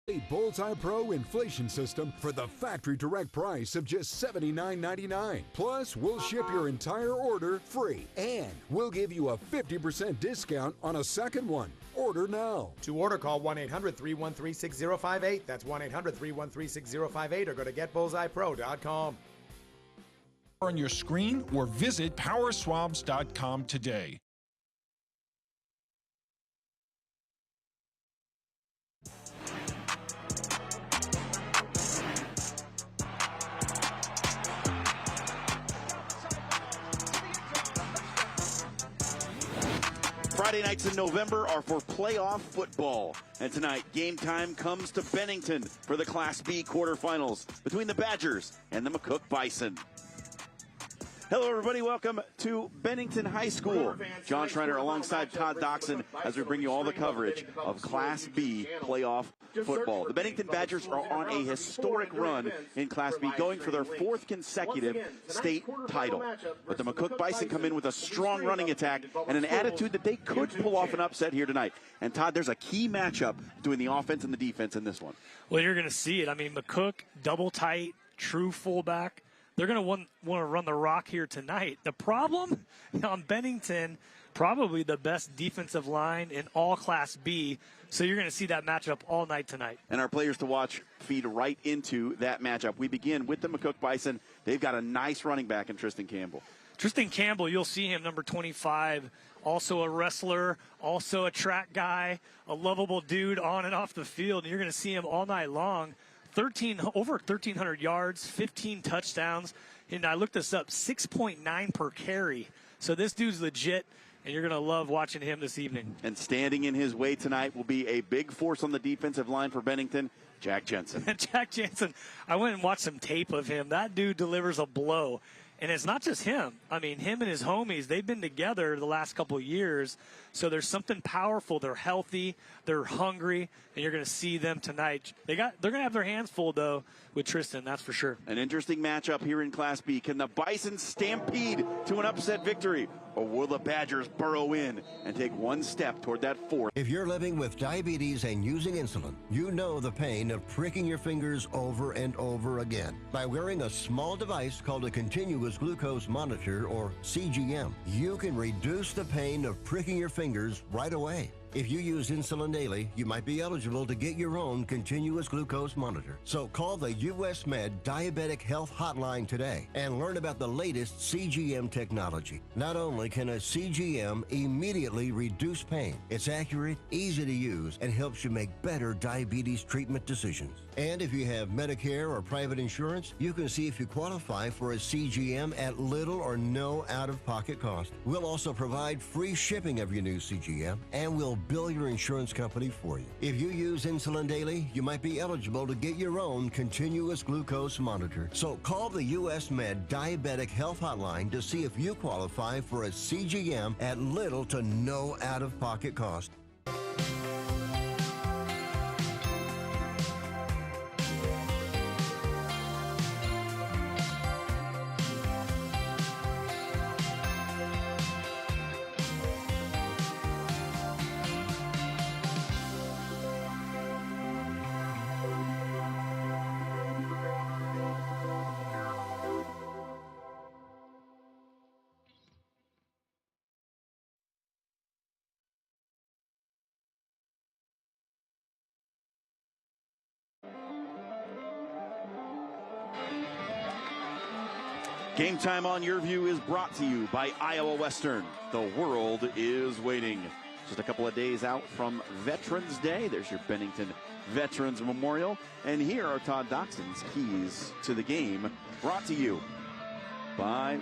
A Bullseye Pro inflation system for the factory direct price of just $79.99. Plus, we'll ship your entire order free, and we'll give you a 50% discount on a second one. Order now. To order, call 1-800-313-6058. That's 1-800-313-6058, or go to getbullseyepro.com. On your screen or visit powerswabs.com today. Friday nights in November are for playoff football. And tonight, game time comes to Bennington for the Class B quarterfinals between the Badgers and the McCook Bison. Hello, everybody. Welcome to Bennington High School. John Schreiner alongside Todd Doxson as we bring you all the coverage of Class B playoff football. The Bennington Badgers are on a historic run in Class B, going for their fourth consecutive state title. But the McCook Bison come in with a strong running attack and an attitude that they could pull off an upset here tonight. And, Todd, there's a key matchup between the offense and the defense in this one. Well, you're going to see it. I mean, McCook, double tight, true fullback. They're going to want to run the rock here tonight. The problem on Bennington, probably the best defensive line in all Class B. So you're going to see that matchup all night tonight. And our players to watch feed right into that matchup. We begin with the McCook Bison. They've got a nice running back in Tristan Campbell. Tristan Campbell, you'll see him, number 25, also a wrestler, also a track guy, a lovable dude on and off the field. And you're going to see him all night long. Over 1,300 yards, 15 touchdowns, and I looked this up, 6.9 per carry. So this dude's legit, and you're going to love watching him this evening. And standing in his way tonight will be a big force on the defensive line for Bennington, Jack Jensen. Jack Jensen, I went and watched some tape of him. That dude delivers a blow. And it's not just him. I mean, him and his homies, they've been together the last couple of years. So there's something powerful. They're healthy. They're hungry. And you're going to see them tonight. They're going to have their hands full, though, with Tristan. That's for sure. An interesting matchup here in Class B. Can the Bison stampede to an upset victory? Or will the Badgers burrow in and take one step toward that fourth? If you're living with diabetes and using insulin, you know the pain of pricking your fingers over and over again. By wearing a small device called a continuous glucose monitor, or CGM, you can reduce the pain of pricking your fingers right away. If you use insulin daily, you might be eligible to get your own continuous glucose monitor. So call the US Med Diabetic Health Hotline today and learn about the latest CGM technology. Not only can a CGM immediately reduce pain, it's accurate, easy to use, and helps you make better diabetes treatment decisions. And if you have Medicare or private insurance, you can see if you qualify for a CGM at little or no out-of-pocket cost. We'll also provide free shipping of your new CGM, and we'll bill your insurance company for you. If you use insulin daily, you might be eligible to get your own continuous glucose monitor. So call the US Med Diabetic Health Hotline to see if you qualify for a CGM at little to no out-of-pocket cost. Game Time on Your View is brought to you by Iowa Western. The world is waiting. Just a couple of days out from Veterans Day. There's your Bennington Veterans Memorial. And here are Todd Doxson's keys to the game, brought to you by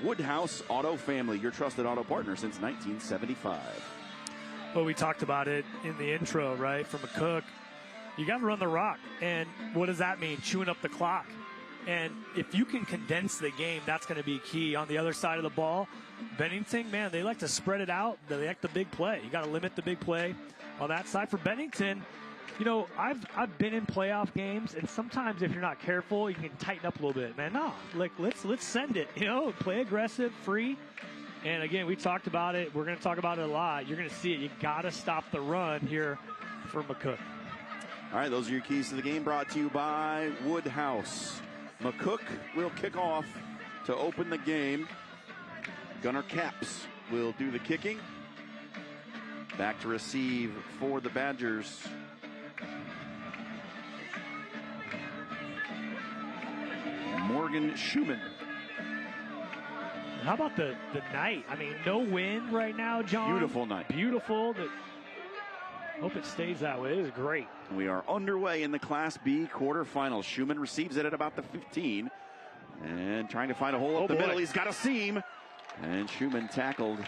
Woodhouse Auto Family, your trusted auto partner since 1975. Well, we talked about it in the intro, right, from McCook. You got to run the rock. And what does that mean? Chewing up the clock. And if you can condense the game, that's going to be key. On the other side of the ball, Bennington, man, they like to spread it out. They like the big play. You got to limit the big play on that side. For Bennington, you know, I've been in playoff games, and sometimes if you're not careful, you can tighten up a little bit. Man, no, like let's send it. You know, play aggressive, free. And again, we talked about it. We're going to talk about it a lot. You're going to see it. You got to stop the run here for McCook. All right, those are your keys to the game, brought to you by Woodhouse. McCook will kick off to open the game. Gunnar Capps will do the kicking. Back to receive for the Badgers. Morgan Schumann. How about the night? I mean, no wind right now, John. Beautiful night. Beautiful. Hope it stays that way. It is great. We are underway in the Class B quarterfinals. Schumann receives it at about the 15. And trying to find a hole up the middle. He's got a seam. And Schumann tackled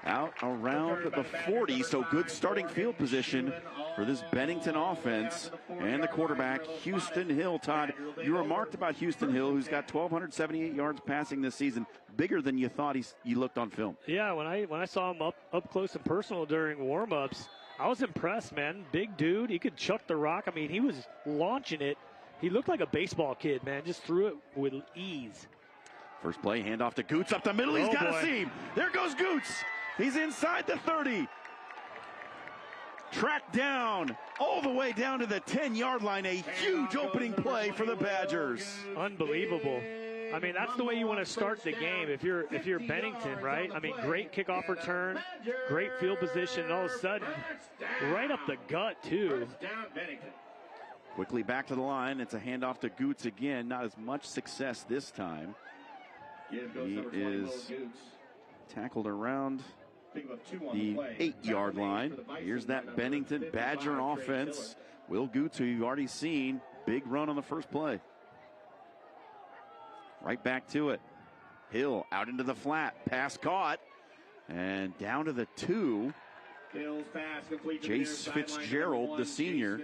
out around the 40. So good starting field position for this Bennington offense. And the quarterback, Houston Hill. Todd, you remarked about Houston Hill, who's got 1,278 yards passing this season. Bigger than you thought he looked on film. Yeah, when I saw him up close and personal during warm-ups, I was impressed, man. Big dude. He could chuck the rock. I mean, he was launching it. He looked like a baseball kid, man. Just threw it with ease. First play, handoff to Goots up the middle. He's got a seam. There goes Goots. He's inside the 30. Tracked down all the way down to the 10-yard line. A huge opening play for the Badgers. Unbelievable. I mean, that's the way you want to start the game if you're Bennington, right? I mean, great kickoff return, great field position, and all of a sudden, right up the gut, too. Quickly back to the line. It's a handoff to Goots again. Not as much success this time. He is tackled around the 8-yard line. Here's that Bennington Badger offense. Will Goots, who you've already seen, big run on the first play. Right back to it. Hill out into the flat. Pass caught. And down to the 2. Jace Fitzgerald, the senior.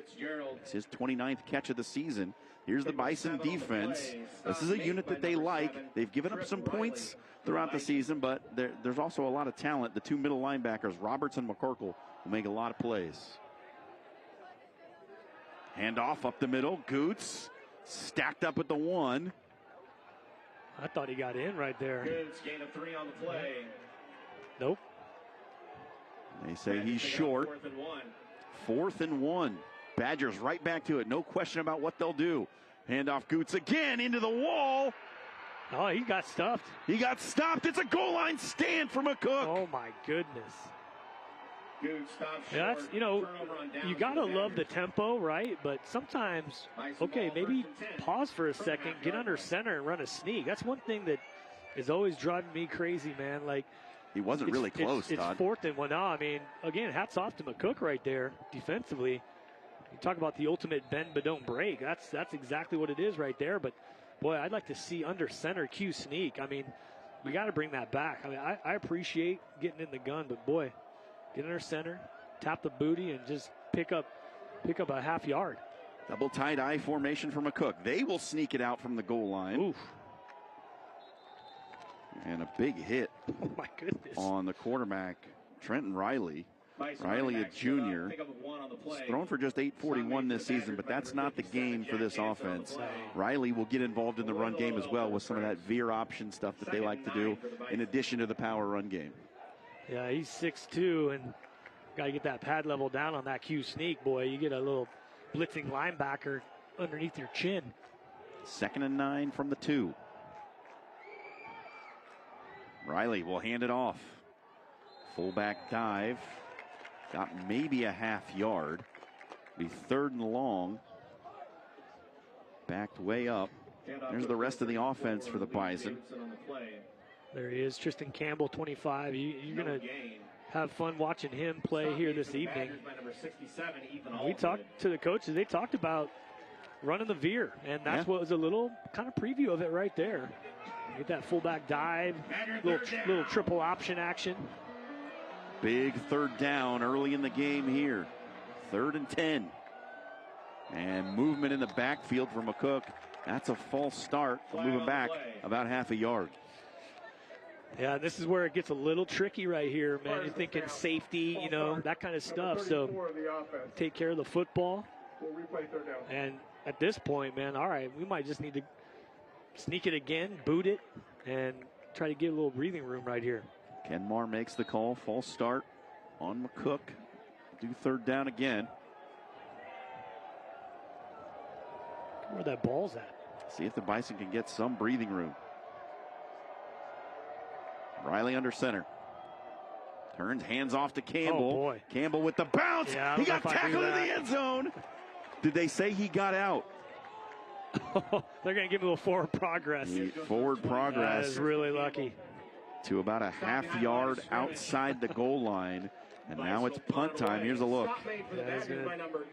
It's his 29th catch of the season. Here's the Bison defense. This is a unit that they like. They've given up some points throughout the season, but there's also a lot of talent. The two middle linebackers, Roberts and McCorkle, will make a lot of plays. Handoff up the middle. Goots stacked up at the 1. I thought he got in right there. Goots, gain of 3 on the play. Nope. They say he's short. 4th and 1. Badgers right back to it. No question about what they'll do. Handoff Goots again into the wall. Oh, he got stuffed. He got stopped. It's a goal line stand for McCook. Oh, my goodness. Goots stops short. Yeah, that's, you got to love the tempo, right? But sometimes, okay, maybe pause for a second, get under center and run a sneak. That's one thing that is always driving me crazy, man. Like, he wasn't really close, It's Todd. 4th and 1 now. I mean, again, hats off to McCook right there defensively. You talk about the ultimate bend but don't break. That's exactly what it is right there. But, boy, I'd like to see under center Q sneak. I mean, we got to bring that back. I mean, I appreciate getting in the gun, but, boy, get under center, tap the booty, and just pick up a half yard. Double tight eye formation for McCook. They will sneak it out from the goal line. Oof. And a big hit Oh, my goodness. on the quarterback, Trenton Riley. Riley, a junior, he's thrown for just 841 this season, but that's not the game for this offense. Riley will get involved in the run game as well with some of that veer option stuff that they like to do in addition to the power run game. Yeah, he's 6'2", and got to get that pad level down on that Q sneak, boy. You get a little blitzing linebacker underneath your chin. 2nd and 9 from the 2. Riley will hand it off. Fullback dive. Got maybe a half yard. Be 3rd and long. Backed way up. There's the rest of the offense for the Bison. There he is, Tristan Campbell, 25. You're going to have fun watching him play here this evening. We talked to the coaches. They talked about running the veer, and that's what was a little kind of preview of it right there. Get that fullback dive, little triple option action. Big 3rd down early in the game here. 3rd and 10. And movement in the backfield for McCook. That's a false start for moving back about half a yard. Yeah, this is where it gets a little tricky right here, man. You're thinking safety, that kind of stuff. So take care of the football. And at this point, man, all right, we might just need to sneak it again, boot it, and try to get a little breathing room right here. Ken Marr makes the call. False start on McCook. Do 3rd down again. Where that ball's at. See if the Bison can get some breathing room. Riley under center. Turns, hands off to Campbell. Oh, boy. Campbell with the bounce. Yeah, He got tackled in the end zone. Did they say he got out? They're going to give him a forward progress. Forward progress. That is really lucky. To about a half yard outside the goal line. And now it's punt time. Here's a look.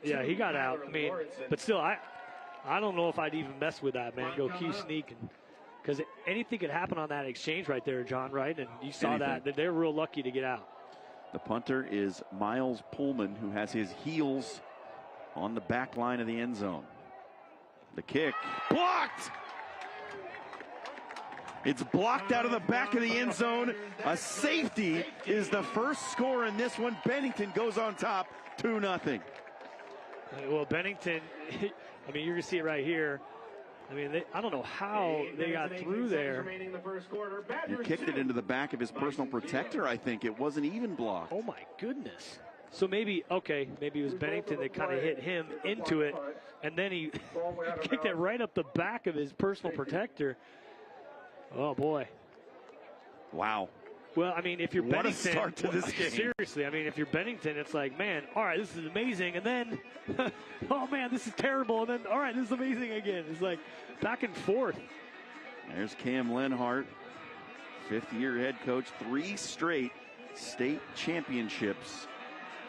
Yeah, he got out. I mean, but still, I don't know if I'd even mess with that, man. Go key sneak. Because anything could happen on that exchange right there, John, right? And you saw that they're real lucky to get out. The punter is Miles Pullman, who has his heels on the back line of the end zone. The kick blocked. It's blocked out of the back of the end zone. A safety is the first score in this one. Bennington goes on top, 2-0. Well, Bennington, I mean, you're going to see it right here. I mean, I don't know how they got through there. He kicked it into the back of his personal protector, I think. It wasn't even blocked. Oh, my goodness. So maybe it was Bennington that kind of hit him into it, and then he kicked it right up the back of his personal protector. Oh, boy. Wow. Well, I mean, if you're what Bennington, a start to this game. Seriously, I mean, if you're Bennington, it's like, man, all right, this is amazing, and then, oh man, this is terrible, and then, all right, this is amazing again. It's like back and forth. There's Cam Lenhart, fifth-year head coach, 3 straight state championships.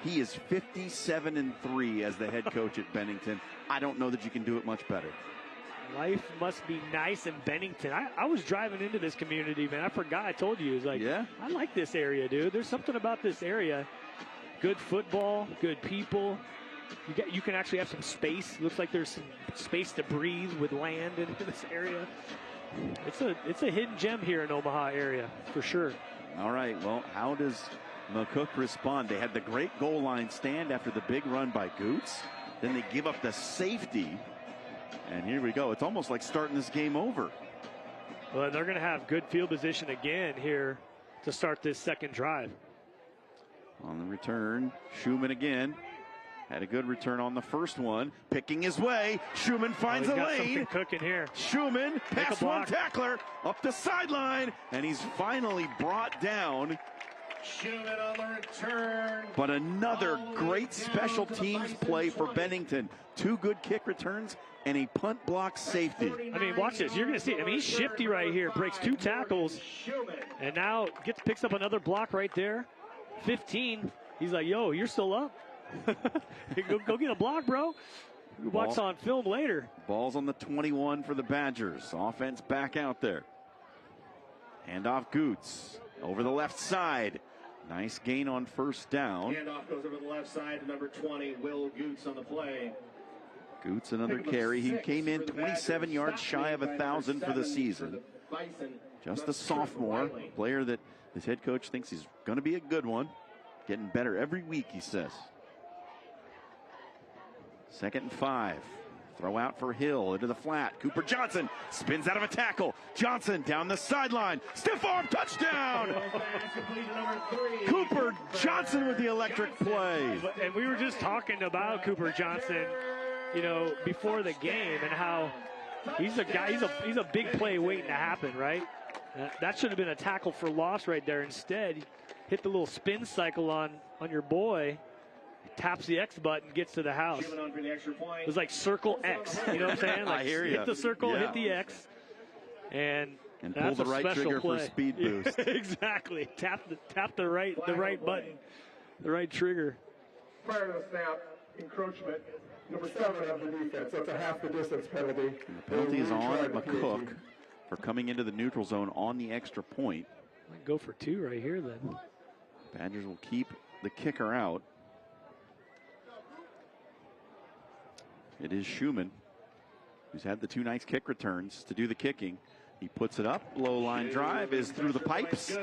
He is 57-3 as the head coach at Bennington. I don't know that you can do it much better. Life must be nice in Bennington. I was driving into this community, man. I forgot. I told you. It was like, yeah? I like this area, dude. There's something about this area. Good football, good people. You can actually have some space. Looks like there's some space to breathe with land in this area. It's a hidden gem here in Omaha area, for sure. All right, well, how does McCook respond? They had the great goal line stand after the big run by Goots. Then they give up the safety. And here we go. It's almost like starting this game over. Well, they're going to have good field position again here to start this second drive. On the return, Schumann again. Had a good return on the first one. Picking his way. Schumann finds a lane. Cooking here. Schumann past one tackler up the sideline. And he's finally brought down. Schumann on the return. But another great special teams play for Bennington. 2 good kick returns and a punt block safety. I mean, watch this. You're going to see it. I mean, he's shifty right here. Breaks 2 tackles. And now picks up another block right there. 15. He's like, yo, you're still up. go get a block, bro. Watch on film later. Ball's on the 21 for the Badgers. Offense back out there. Handoff Goots over the left side. Nice gain on first down. Handoff goes over the left side to number 20, Will Goots on the play. Goots another carry. He came in 27 yards shy of 1,000 for the season. Just a sophomore, player that his head coach thinks he's going to be a good one. Getting better every week, he says. 2nd and 5. Throw out for Hill into the flat. Cooper Johnson spins out of a tackle. Johnson down the sideline. Stiff arm touchdown. Cooper Johnson with the electric play. And we were just talking about Cooper Johnson, you know, before the game and how he's a guy, he's a big play waiting to happen, right? That should have been a tackle for loss right there. Instead, hit the little spin cycle on your boy. Taps the X button, gets to the house. It was like circle X. You know what I'm saying? Like, I hear you. Hit the circle, hit the X, and pull the right trigger play. for speed boost. Exactly. Tap the right button, the right trigger. Prior to the snap, encroachment, number 7 of the defense. So it's a half the distance penalty. And the penalty is on McCook for coming into the neutral zone on the extra point. Might go for 2 right here then. Badgers will keep the kicker out. It is Schumann, who's had the 2 nice kick returns to do the kicking. He puts it up. Low line drive is through the pipes.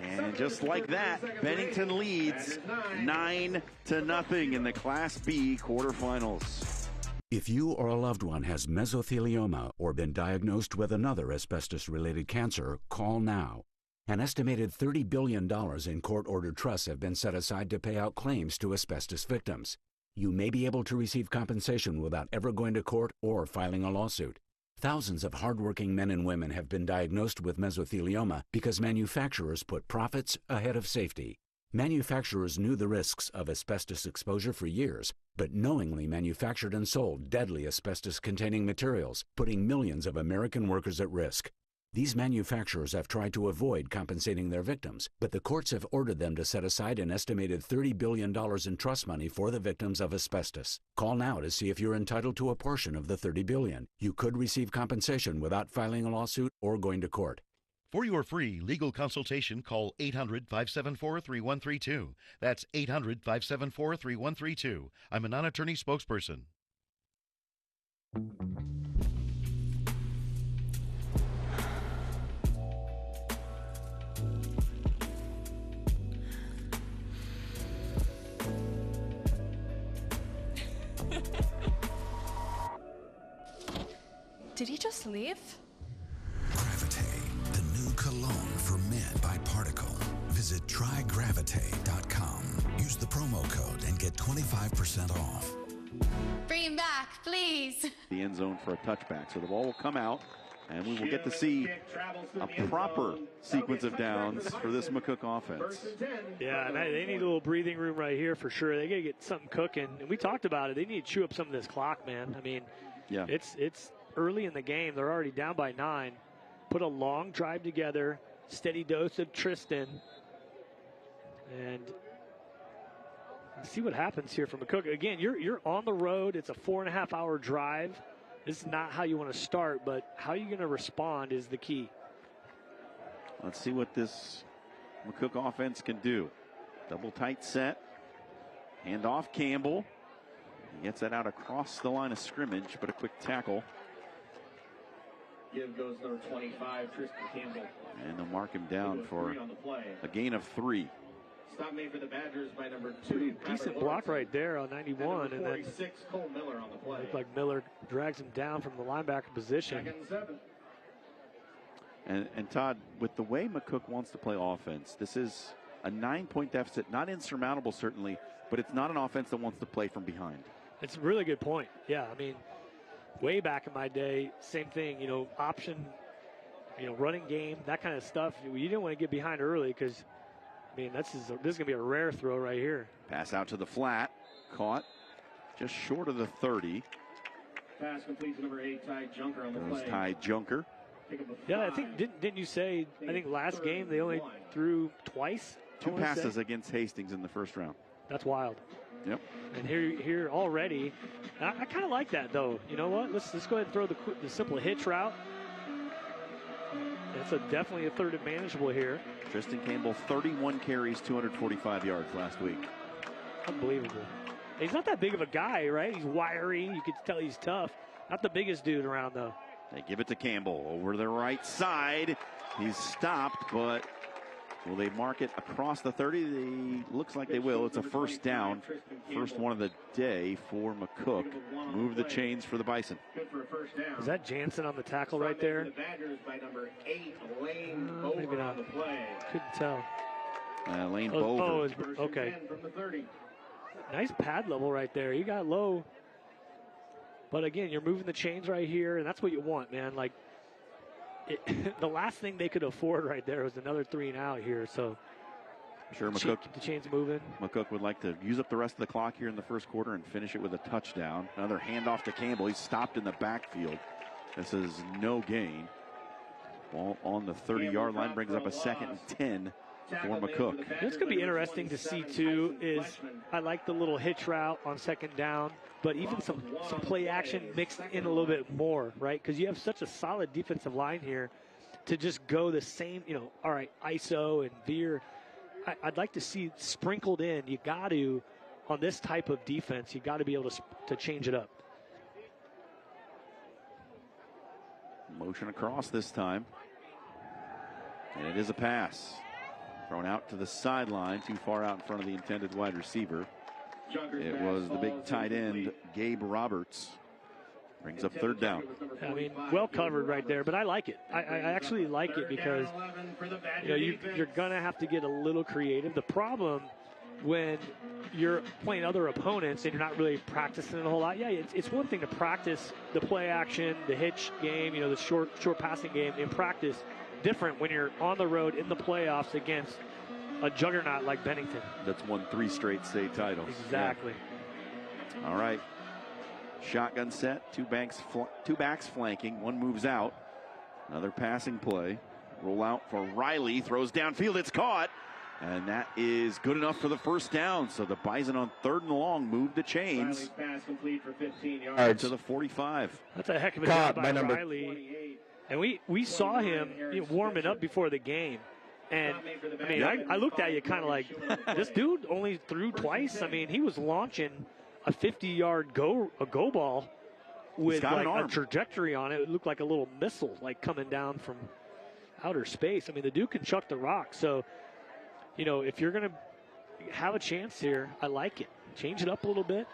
And just like that, Bennington leads 9-0 in the Class B quarterfinals. If you or a loved one has mesothelioma or been diagnosed with another asbestos-related cancer, call now. An estimated $30 billion in court-ordered trusts have been set aside to pay out claims to asbestos victims. You may be able to receive compensation without ever going to court or filing a lawsuit. Thousands of hardworking men and women have been diagnosed with mesothelioma because manufacturers put profits ahead of safety. Manufacturers knew the risks of asbestos exposure for years, but knowingly manufactured and sold deadly asbestos-containing materials, putting millions of American workers at risk. These manufacturers have tried to avoid compensating their victims, but the courts have ordered them to set aside an estimated $30 billion in trust money for the victims of asbestos. Call now to see if you're entitled to a portion of the $30 billion. You could receive compensation without filing a lawsuit or going to court. For your free legal consultation, call 800-574-3132. That's 800-574-3132. I'm a non-attorney spokesperson. Did he just leave? Gravite, the new cologne for men by Particle. Visit trygravite.com. Use the promo code and get 25% off. Bring him back, please. The end zone for a touchback. So the ball will come out, and we will get to see a proper sequence of downs for this McCook offense. Yeah, and they need a little breathing room right here for sure. They got to get something cooking. And we talked about it. They need to chew up some of this clock, man. I mean, yeah, it's early in the game. They're already down by 9. Put a long drive together, steady dose of Tristan, and see what happens here from McCook. Again, you're on the road. It's a 4.5-hour drive. This is not how you want to start, but how you're going to respond is the key. Let's see what this McCook offense can do. Double tight set. Hand off Campbell. He gets that out across the line of scrimmage, but a quick tackle. Give goes number 25, Tristan Campbell. And they'll mark him down for a gain of 3. Stop made for the Badgers by number 2. Decent block right there on 91. And then Cole Miller on the play. Looked like Miller drags him down from the linebacker position. And Todd, with the way McCook wants to play offense, this is a 9-point deficit. Not insurmountable, certainly, but it's not an offense that wants to play from behind. It's a really good point. Yeah, I mean, way back in my day, same thing, option, running game, that kind of stuff. You didn't want to get behind early because, I mean, this is going to be a rare throw right here. Pass out to the flat, caught just short of the 30. Pass complete to number 8, Ty Junker on the play. Ty Junker. Yeah, I think, didn't you say, I think last game they only threw twice? 2 passes against Hastings in the first round. That's wild. Yep. And here already, I kind of like that though. You know what? Let's go ahead and throw the simple hitch route. It's definitely a third and manageable here. Tristan Campbell, 31 carries, 245 yards last week. Unbelievable. He's not that big of a guy, right? He's wiry. You could tell he's tough. Not the biggest dude around though. They give it to Campbell over the right side. He's stopped, but will they mark it across the 30? Looks like they will. It's a first down. First one of the day for McCook. Move the chains for the Bison. Is that Jansen on the tackle right there? Maybe not. Couldn't tell. Lane Bover. Okay. Nice pad level right there. You got low. But again, you're moving the chains right here, and that's what you want, man. Like, the last thing they could afford right there was another 3 and out here. So, sure, McCook. Keep the chains moving. McCook would like to use up the rest of the clock here in the first quarter and finish it with a touchdown. Another handoff to Campbell. He's stopped in the backfield. This is no gain. Ball on the 30-yard line brings up a 2nd and 10 for McCook. What's going to be interesting to see, too, is I like the little hitch route on 2nd down, but even some play action mixed in a little bit more, right? Because you have such a solid defensive line here to just go the same, all right, ISO and veer. I'd like to see sprinkled in. You got to, on this type of defense, you got to be able to change it up. Motion across this time. And it is a pass. Thrown out to the sideline, too far out in front of the intended wide receiver. It was the big tight end, Gabe Roberts. Brings up 3rd down. I mean, well covered right there, but I like it. I actually like it because you're going to have to get a little creative. The problem when you're playing other opponents and you're not really practicing it a whole lot. Yeah, it's one thing to practice the play action, the hitch game, the short passing game in practice. Different when you're on the road in the playoffs against a juggernaut like Bennington. That's won 3 straight state titles. Exactly. Yeah. All right. Shotgun set, two backs flanking, one moves out. Another passing play. Roll out for Riley, throws downfield, it's caught. And that is good enough for the first down. So the Bison on 3rd and long move the chains. Pass complete for 15 yards. To the 45. That's a heck of a job by Riley. And we saw him warming up before the game. And, I mean, I looked at you kind of like, this dude only threw twice. I mean, he was launching a 50-yard go ball with like a trajectory on it. It looked like a little missile, like coming down from outer space. I mean, the dude can chuck the rock. So, if you're going to have a chance here, I like it. Change it up a little bit.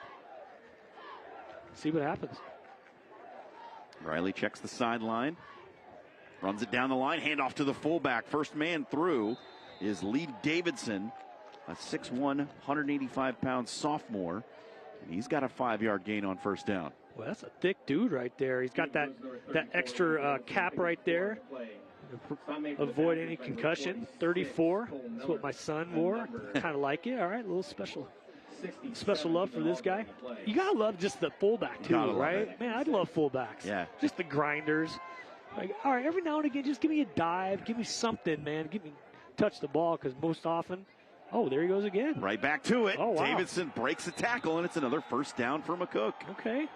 See what happens. Riley checks the sideline. Runs it down the line. Handoff to the fullback. First man through is Lee Davidson, a 6'1", 185-pound sophomore. And he's got a 5-yard gain on first down. Well, that's a thick dude right there. He's got that extra cap right there. Avoid any concussion. 34. That's what my son wore. Kind of like it. All right, a little special love for this guy. You got to love just the fullback, too, right? Man, I'd love fullbacks. Yeah. Just the grinders. Like, all right, every now and again, just give me a dive. Give me something, man. Touch the ball, because most often, there he goes again. Right back to it. Oh, wow. Davidson breaks the tackle, and it's another first down for McCook. Okay.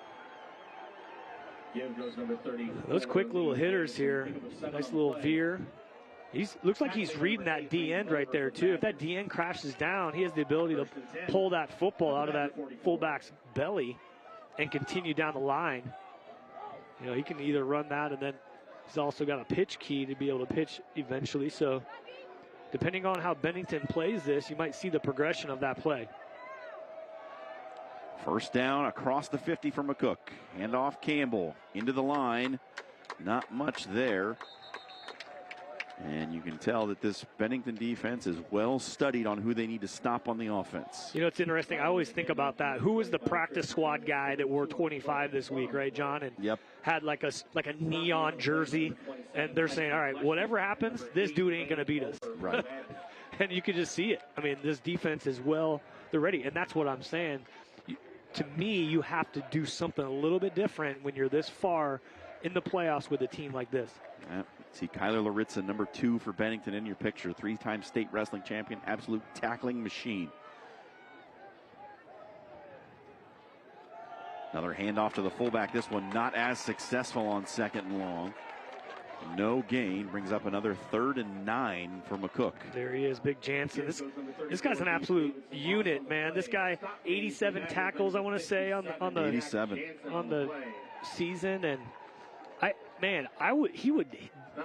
Those quick little hitters here. Nice little veer. Looks like he's reading that D end right there, too. If that D end crashes down, he has the ability to pull that football out of that fullback's belly and continue down the line. He can either run that, and then he's also got a pitch key to be able to pitch eventually. So depending on how Bennington plays this, you might see the progression of that play. First down across the 50 for McCook. Handoff Campbell into the line. Not much there. And you can tell that this Bennington defense is well studied on who they need to stop on the offense. It's interesting. I always think about that. Who was the practice squad guy that wore 25 this week, right, John? And had like a neon jersey. And they're saying, all right, whatever happens, this dude ain't going to beat us. Right. And you can just see it. I mean, this defense is they're ready. And that's what I'm saying. To me, you have to do something a little bit different when you're this far in the playoffs with a team like this. Yeah. See Kyler Laritza, number 2 for Bennington in your picture. 3-time state wrestling champion, absolute tackling machine. Another handoff to the fullback. This one not as successful on 2nd and long. No gain. Brings up another 3rd and 9 for McCook. There he is, Big Jansen. This guy's an absolute unit, man. This guy, 87 tackles, I want to say, on the 87 on the season, and he would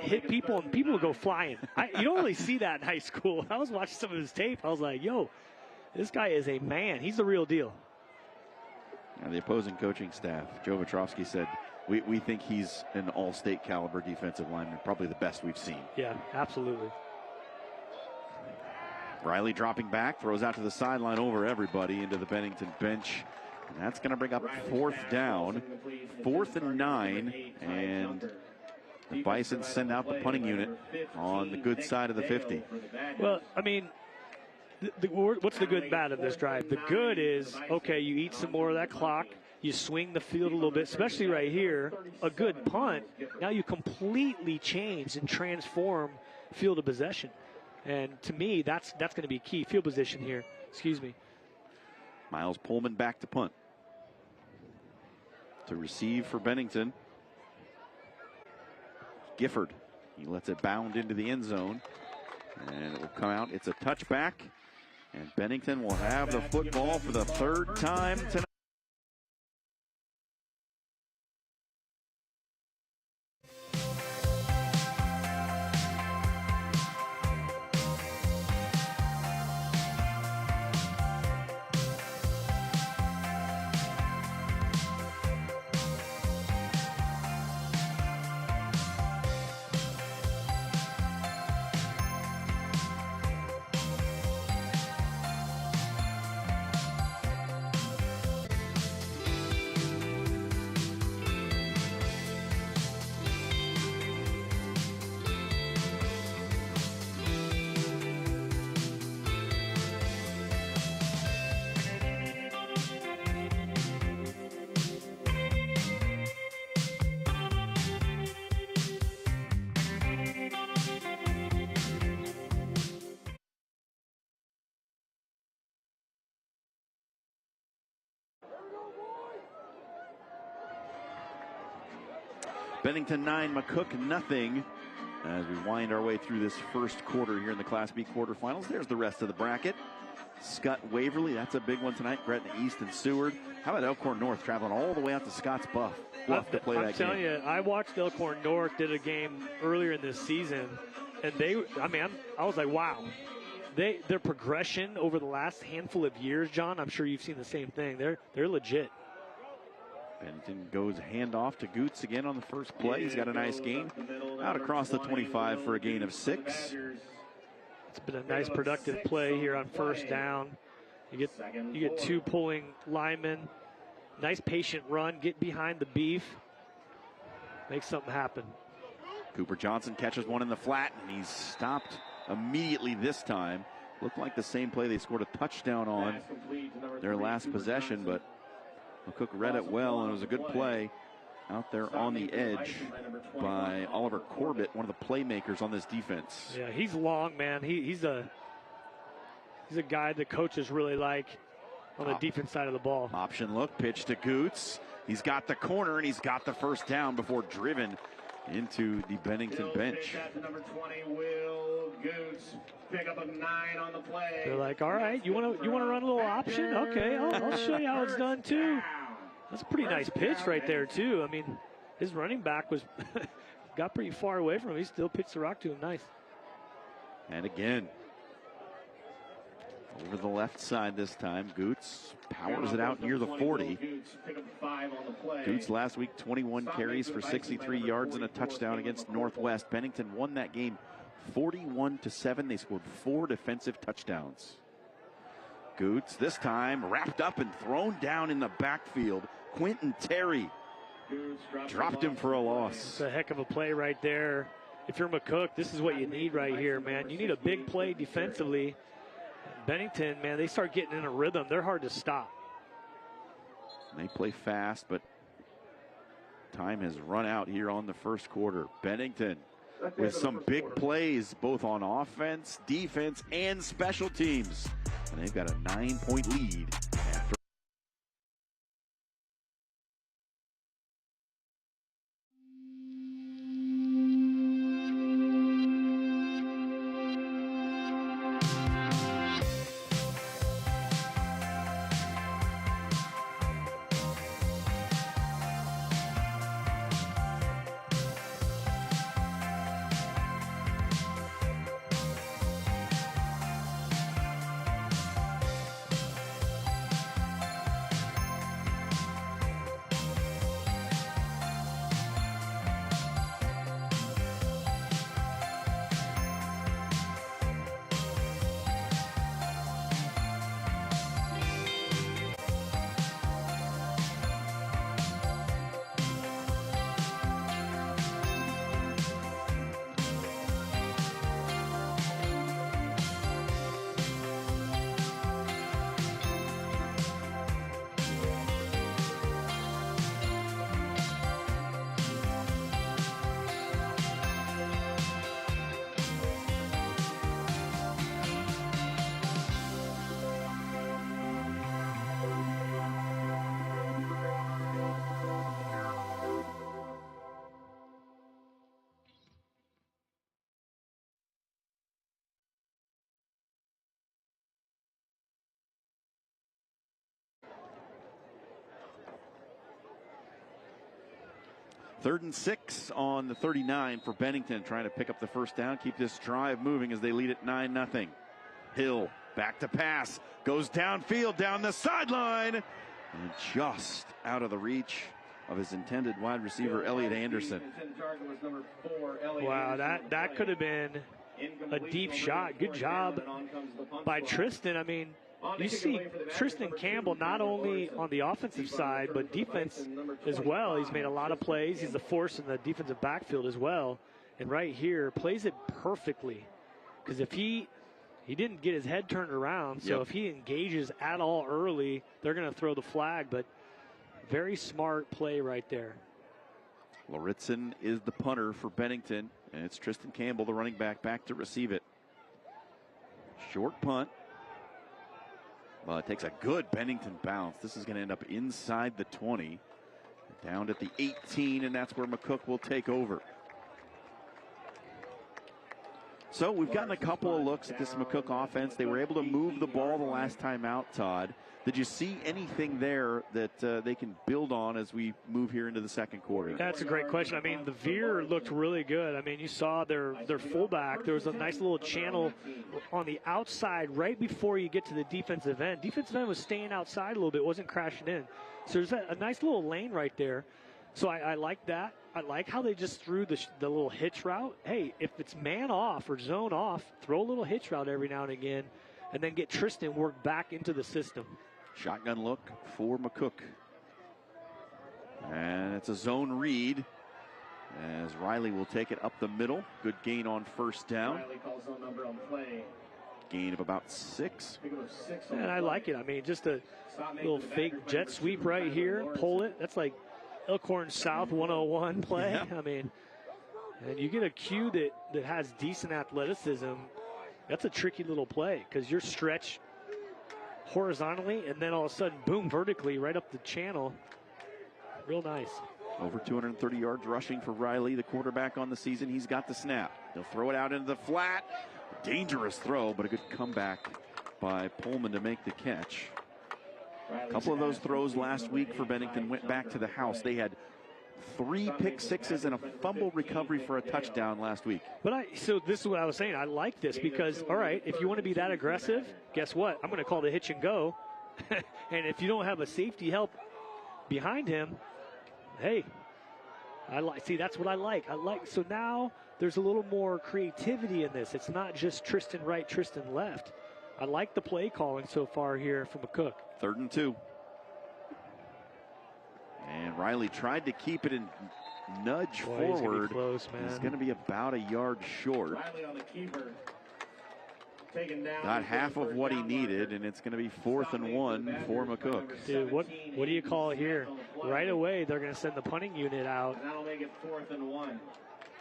hit people and people would go flying. You don't really see that in high school. I was watching some of his tape. I was like, yo, this guy is a man. He's the real deal. And the opposing coaching staff, Joe Vetrovsky, said, we think he's an all-state caliber defensive lineman, probably the best we've seen. Yeah, absolutely. Riley dropping back, throws out to the sideline over everybody into the Bennington bench. And that's going to bring up 4th down, 4th and 9, and the Bison send out the punting unit on the good side of the 50. Well, I mean, what's the good and bad of this drive? The good is, okay, you eat some more of that clock. You swing the field a little bit, especially right here. A good punt. Now you completely change and transform field of possession. And to me, that's going to be key. Field position here. Excuse me. Miles Pullman back to punt. To receive for Bennington. Gifford. He lets it bound into the end zone. And it will come out. It's a touchback. And Bennington will have the football for the 3rd time tonight. Bennington 9, McCook nothing. As we wind our way through this first quarter here in the Class B quarterfinals. There's the rest of the bracket. Scott Waverly, that's a big one tonight. Gretna East and Seward. How about Elkhorn North traveling all the way out to Scotts Bluff to play that game? I'm telling you, I watched Elkhorn North did a game earlier in this season, and I was like, wow. Their progression over the last handful of years, John, I'm sure you've seen the same thing. They're legit. Bennington goes handoff to Goots again on the first play. He's got a nice gain. Out across the 25 for a gain of 6. It's been a nice productive play here on first down. You get 2 pulling linemen. Nice patient run. Get behind the beef. Make something happen. Cooper Johnson catches one in the flat, and he's stopped immediately this time. Looked like the same play they scored a touchdown on their last possession, but McCook read it well, and it was a good play out there on the edge by Oliver Corbett, one of the playmakers on this defense. Yeah, he's long, man. He's a guy the coaches really like on the defense side of the ball. Option look, pitch to Goots. He's got the corner, and he's got the first down before driven into the Bennington bench. Number 20, Will Goots. Pick up a 9 on the play. They're like, all right, you want to run a little option? Okay, I'll show you how it's done too. That's a pretty nice pitch right there too. I mean, his running back was got pretty far away from him. He still pitched the rock to him. Nice. And again, over the left side this time, Goots powers it out near the 40. Goots last week, 21 carries for 63 yards and a touchdown against Northwest. Bennington won that game 41-7. They scored 4 defensive touchdowns. Goots, this time, wrapped up and thrown down in the backfield. Quentin Terry dropped him for a loss. It's a heck of a play right there. If you're McCook, this is what you need right here, man. You need a big play defensively. Bennington, man, they start getting in a rhythm. They're hard to stop. They play fast, but time has run out here on the first quarter. Bennington with some big plays, both on offense, defense, and special teams. And they've got a 9-point lead after. Third and 6 on the 39 for Bennington, trying to pick up the first down, keep this drive moving as they lead at 9-0. Hill back to pass, goes downfield, down the sideline, and just out of the reach of his intended wide receiver, Elliot Anderson. Wow, that could have been a deep shot. Good job by Tristan. I mean, you see Tristan Campbell not only on the offensive side, but defense as well. He's made a lot of plays. He's a force in the defensive backfield as well. And right here, plays it perfectly. Because if he didn't get his head turned around, so if he engages at all early, they're going to throw the flag. But very smart play right there. Lauritsen is the punter for Bennington, and it's Tristan Campbell, the running back to receive it. Short punt. Well, it takes a good Bennington bounce. This is going to end up inside the 20. Down at the 18, and that's where McCook will take over. So we've gotten a couple of looks at this McCook offense. They were able to move the ball the last time out, Todd. Did you see anything there that they can build on as we move here into the second quarter? That's a great question. I mean, the veer looked really good. I mean, you saw their fullback. There was a nice little channel on the outside right before you get to the defensive end. Defensive end was staying outside a little bit, wasn't crashing in. So there's a nice little lane right there. So I like that. I like how they just threw the little hitch route. Hey, if it's man off or zone off, throw a little hitch route every now and again, and then get Tristan work back into the system. Shotgun look for McCook. And it's a zone read as Riley will take it up the middle. Good gain on first down. Riley calls on number on play. Gain of about 6. And I like it. I mean, just a little fake jet sweep right here. Pull it. That's like Elkhorn South 101 play. Yeah. I mean, and you get a cue that has decent athleticism. That's a tricky little play because you're stretched horizontally and then all of a sudden, boom, vertically right up the channel. Real nice. Over 230 yards rushing for Riley, the quarterback on the season. He's got the snap. They'll throw it out into the flat. Dangerous throw, but a good comeback by Pullman to make the catch. A couple of those throws last week for Bennington went back to the house. They had 3 pick sixes and a fumble recovery for a touchdown last week. So this is what I was saying. I like this because, all right, if you want to be that aggressive, guess what? I'm going to call the hitch and go. And if you don't have a safety help behind him, hey, that's what I like. So now there's a little more creativity in this. It's not just Tristan right, Tristan left. I like the play calling so far here from McCook. 3rd and 2. And Riley tried to keep it and nudge forward. He's going to be about a yard short. Riley on the keeper. Taken down. Got half of what he needed, and it's going to be 4th and 1 for McCook. Dude, what do you call it here? Right away, they're going to send the punting unit out. And that'll make it 4th and 1.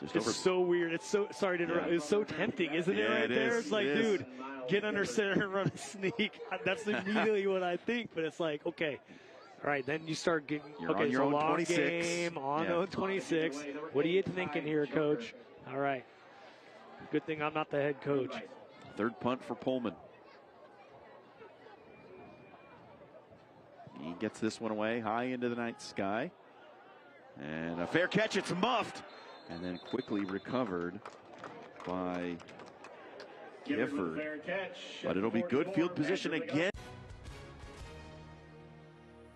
It's so weird. It's so sorry to interrupt. It's so tempting, isn't it? Right there, it's like, dude, get under center and run a sneak. That's immediately what I think. But it's like, okay, all right. Then you start getting it's a long 26. game on 26. What are you thinking here, Coach? All right. Good thing I'm not the head coach. 3rd punt for Pullman. He gets this one away high into the night sky. And a fair catch. It's muffed. And then quickly recovered by Gifford. But it'll be good field position again.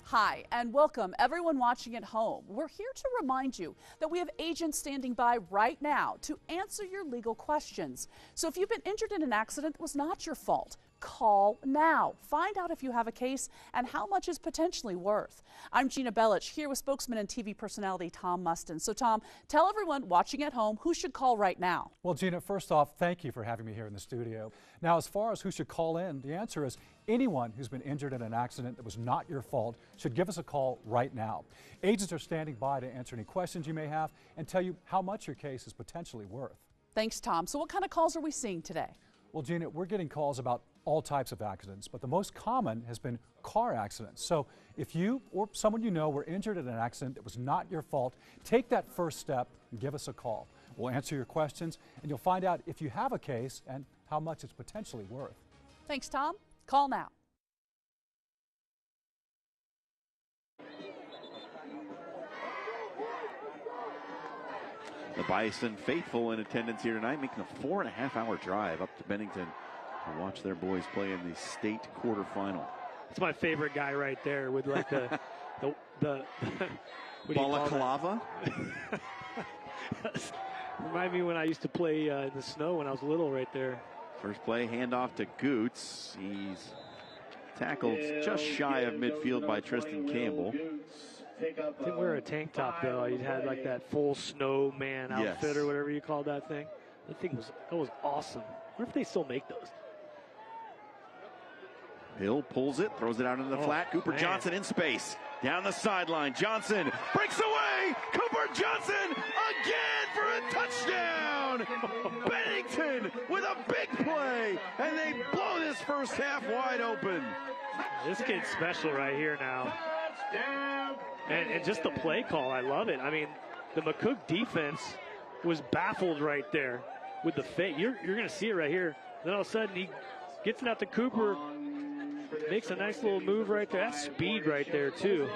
Hi, and welcome everyone watching at home. We're here to remind you that we have agents standing by right now to answer your legal questions. So if you've been injured in an accident that was not your fault, call now. Find out if you have a case and how much is potentially worth. I'm Gina Bellich, here with spokesman and TV personality Tom Mustin. So Tom, tell everyone watching at home who should call right now. Well, Gina, first off, thank you for having me here in the studio. Now, as far as who should call in, the answer is anyone who's been injured in an accident that was not your fault should give us a call right now. Agents are standing by to answer any questions you may have and tell you how much your case is potentially worth. Thanks, Tom. So what kind of calls are we seeing today? Well, Gina, we're getting calls about all types of accidents, but the most common has been car accidents. So if you or someone you know were injured in an accident that was not your fault, take that first step and give us a call. We'll answer your questions, and you'll find out if you have a case and how much it's potentially worth. Thanks, Tom. Call now. The Bison faithful in attendance here tonight, making a 4.5-hour drive up to Bennington to watch their boys play in the state quarterfinal. It's my favorite guy right there with like the balaclava. Remind me when I used to play in the snow when I was little right there. First play, handoff to Goots. He's tackled just shy of midfield by Tristan Campbell. Didn't wear a tank top though. He had like that full snowman outfit or whatever you call that thing. That was awesome. I wonder if they still make those. Hill pulls it, throws it out into the flat. Cooper Johnson in space. Down the sideline. Johnson breaks away. Cooper Johnson again for a touchdown. Bennington with a big play. And they blow this first half wide open. This kid's special right here now. Touchdown, And just the play call, I love it. I mean, the McCook defense was baffled right there with the fake. You're going to see it right here. Then all of a sudden he gets it out to Cooper, makes a nice little move right there. That's speed right there too.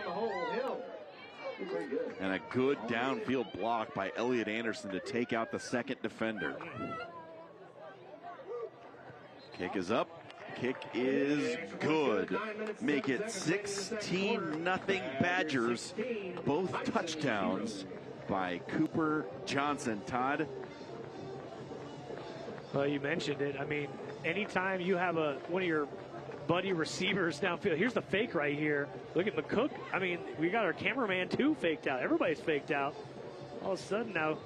And a good downfield block by Elliot Anderson to take out the second defender. Kick is up. Kick is good. Make it 16-0 Badgers. Both touchdowns by Cooper Johnson. Todd? Well, you mentioned it. I mean, anytime you have one of your buddy receivers downfield. Here's the fake right here. Look at McCook. I mean, we got our cameraman too faked out. Everybody's faked out. All of a sudden now,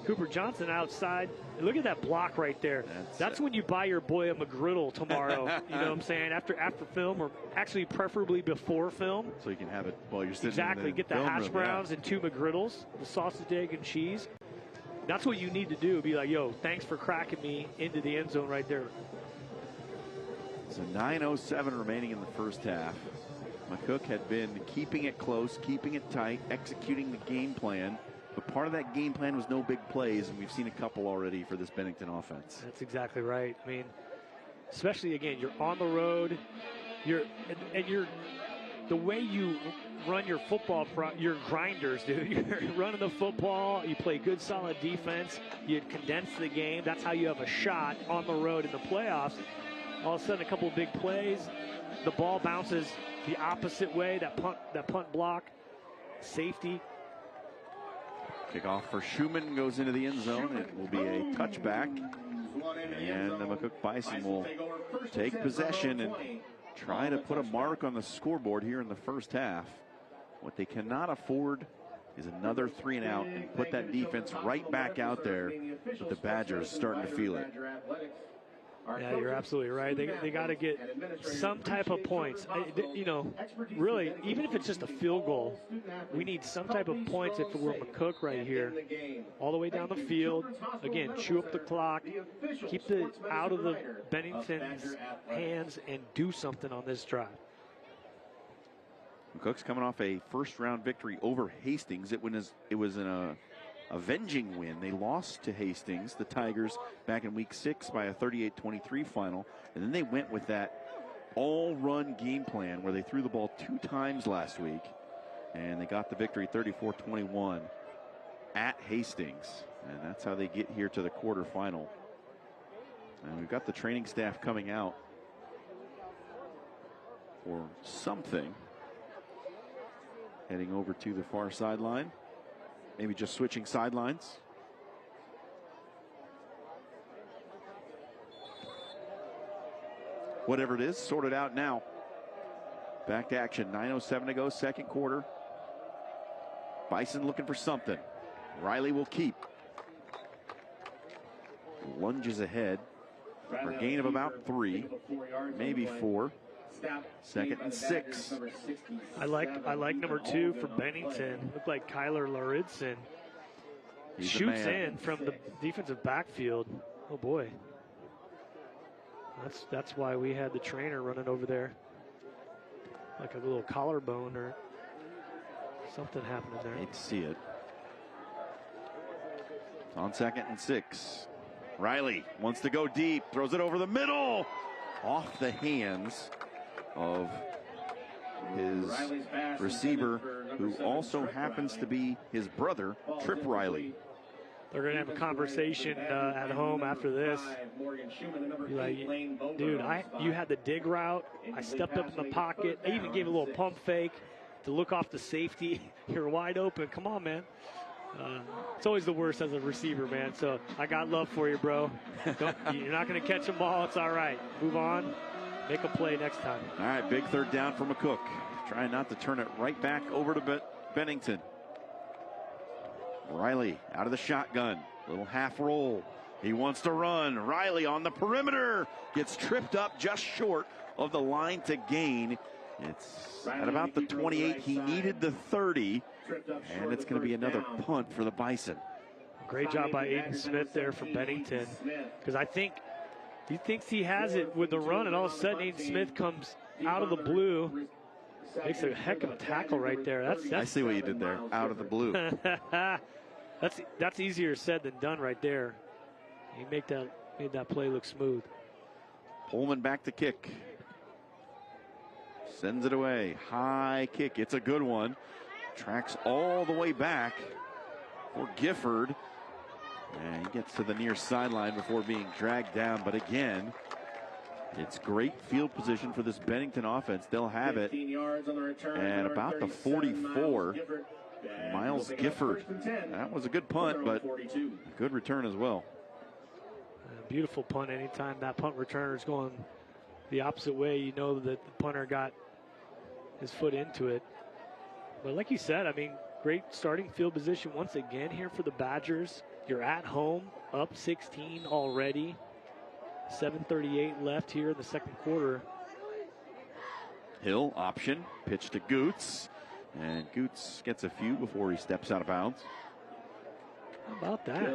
Cooper Johnson outside. And look at that block right there. That's when you buy your boy a McGriddle tomorrow. You know what I'm saying? After film, or actually preferably before film. So you can have it while you're sitting Exactly. in the Get the film hash room, browns and 2 McGriddles, the sausage, egg, and cheese. That's what you need to do. Be like, yo, thanks for cracking me into the end zone right there. So 9:07 remaining in the first half. McCook had been keeping it close, keeping it tight, executing the game plan. But part of that game plan was no big plays, and we've seen a couple already for this Bennington offense. That's exactly right. I mean, especially, again, you're on the road. You're the way you run your football, you're grinders, dude. You're running the football. You play good, solid defense. You condense the game. That's how you have a shot on the road in the playoffs. All of a sudden, a couple of big plays. The ball bounces the opposite way. That punt block, safety. Kickoff for Schumann goes into the end zone. It will be a touchback. And the McCook Bison will take possession and try to put a mark on the scoreboard here in the first half. What they cannot afford is another 3 and out and put that defense right back out there with the Badgers starting to feel it. Yeah, you're absolutely right. They got to get some type of points. You know, really, even if it's just a field goal, we need some type of points if we're McCook right here. All the way down the field. Again, chew up the clock. Keep it out of the Bennington's hands and do something on this drive. McCook's coming off a first-round victory over Hastings. It was an avenging win. They lost to Hastings, the Tigers, back in week 6 by a 38-23 final. And then they went with that all-run game plan where they threw the ball 2 times last week. And they got the victory 34-21 at Hastings. And that's how they get here to the quarterfinal. And we've got the training staff coming out for something. Heading over to the far sideline. Maybe just switching sidelines. Whatever it is, sort it out now. Back to action. 9:07 to go, second quarter. Bison looking for something. Riley will keep. Lunges ahead for a gain of about 3, maybe 4. Second and 6. I like number 2 for Bennington. Looked like Kyler Lauritsen. Shoots in from the defensive backfield. Oh boy. That's why we had the trainer running over there. Like a little collarbone or something happening there. Hate to see it. On second and 6. Riley wants to go deep. Throws it over the middle. Off the hands of his receiver, who also happens to be his brother, Trip Riley. They're going to have a conversation at home after this. Be like, dude, you had the dig route. I stepped up in the pocket. I even gave a little pump fake to look off the safety. You're wide open. Come on, man. It's always the worst as a receiver, man. So I got love for you, bro. You're not going to catch them all. It's all right. Move on. Make a play next time. All right, big third down for McCook. Trying not to turn it right back over to Bennington. Riley out of the shotgun. Little half roll. He wants to run. Riley on the perimeter. Gets tripped up just short of the line to gain. It's at about the 28. He needed the 30. And it's going to be another punt for the Bison. Great job by Aiden Smith there for Bennington. Because I think he thinks he has it with the run, and all of a sudden Aiden Smith comes out of the blue Makes a heck of a tackle right there. That's I see what you did there, out of the blue. That's easier said than done right there. He made that play look smooth. Pullman back to kick. Sends it away. High kick. It's a good one. Tracks all the way back for Gifford. And he gets to the near sideline before being dragged down. But again, it's great field position for this Bennington offense. They'll have it at about the 44. Miles Gifford. That was a good punt, but a good return as well. A beautiful punt. Anytime that punt returner is going the opposite way, you know that the punter got his foot into it. But like you said, I mean, great starting field position once again here for the Badgers. You're at home, up 16 already. 7:38 left here in the second quarter. Hill option, pitch to Goots, and Goots gets a few before he steps out of bounds. How about that?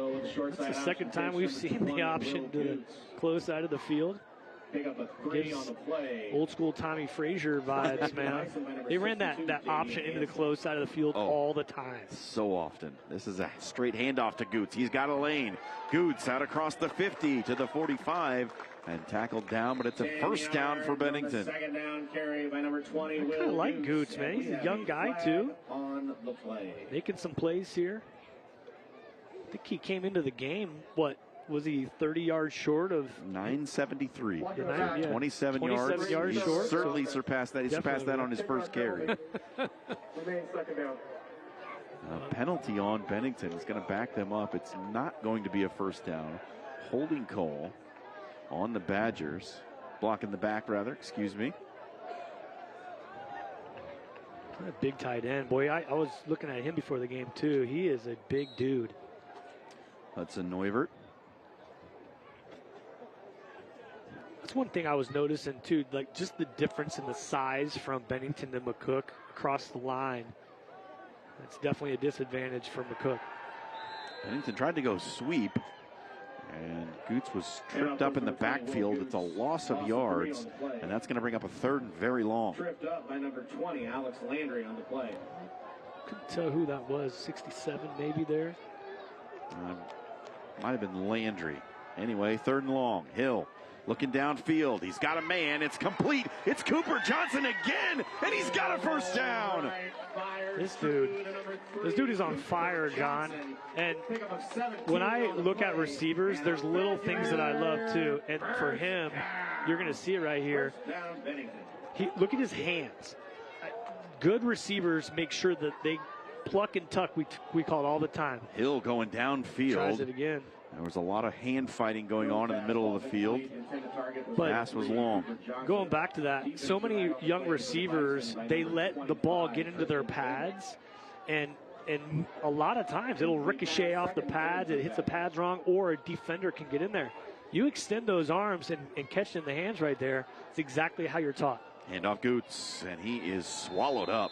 That's the second time we've seen the option to the close side of the field. Gives old school Tommy Frazier vibes, man. They ran that option into the close side of the field all the time. So often. This is a straight handoff to Goots. He's got a lane. Goots out across the 50 to the 45 and tackled down, but it's a first down for Bennington. Second down carry by number 20. I kind of like Goots, man. He's a young guy, too. Making some plays here. I think he came into the game, what? Was he 30 yards short of 973? 27 yards. He short. Certainly surpassed that. He surpassed that on his first carry. A penalty on Bennington is going to back them up. It's not going to be a first down. Holding call on the Badgers. Blocking the back, rather. Excuse me. A big tight end. Boy, I was looking at him before the game, too. He is a big dude. Hudson Neuvert. That's one thing I was noticing, too, like just the difference in the size from Bennington to McCook across the line. That's definitely a disadvantage for McCook. Bennington tried to go sweep, and Goots was tripped up in the backfield. It's a loss of yards, and that's going to bring up a third and very long. Tripped up by number 20, Alex Landry on the play. Couldn't tell who that was, 67 maybe there. Might have been Landry. Anyway, third and long. Hill looking downfield. He's got a man. It's complete. It's Cooper Johnson again, and he's got a first down. This dude is on fire, John. And when I look at receivers, there's little things that I love too. And for him, you're going to see it right here. Look at his hands. Good receivers make sure that they pluck and tuck. We call it all the time. Hill going downfield. Tries it again. There was a lot of hand fighting going on in the middle of the field. But pass was long. Going back to that, so many young receivers, they let the ball get into their pads, and a lot of times it'll ricochet off the pads, it hits the pads wrong, or a defender can get in there. You extend those arms and catch it in the hands right there, it's exactly how you're taught. Handoff Goots, and he is swallowed up.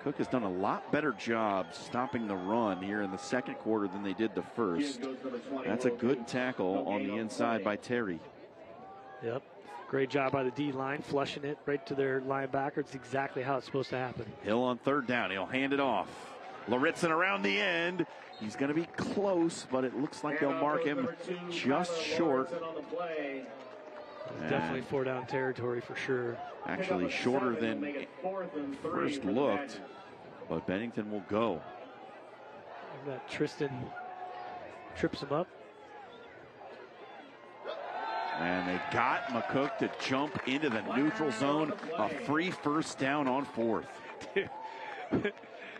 Cook has done a lot better job stopping the run here in the second quarter than they did the first. That's a good tackle on the inside by Terry. Yep. Great job by the D-line, flushing it right to their linebacker. It's exactly how it's supposed to happen. Hill on third down. He'll hand it off. Lauritzen around the end. He's going to be close, but it looks like they'll mark him just short. Definitely four-down territory for sure. Actually shorter than first looked, but Bennington will go. That Tristan trips him up. And they got McCook to jump into the neutral zone. A free first down on fourth.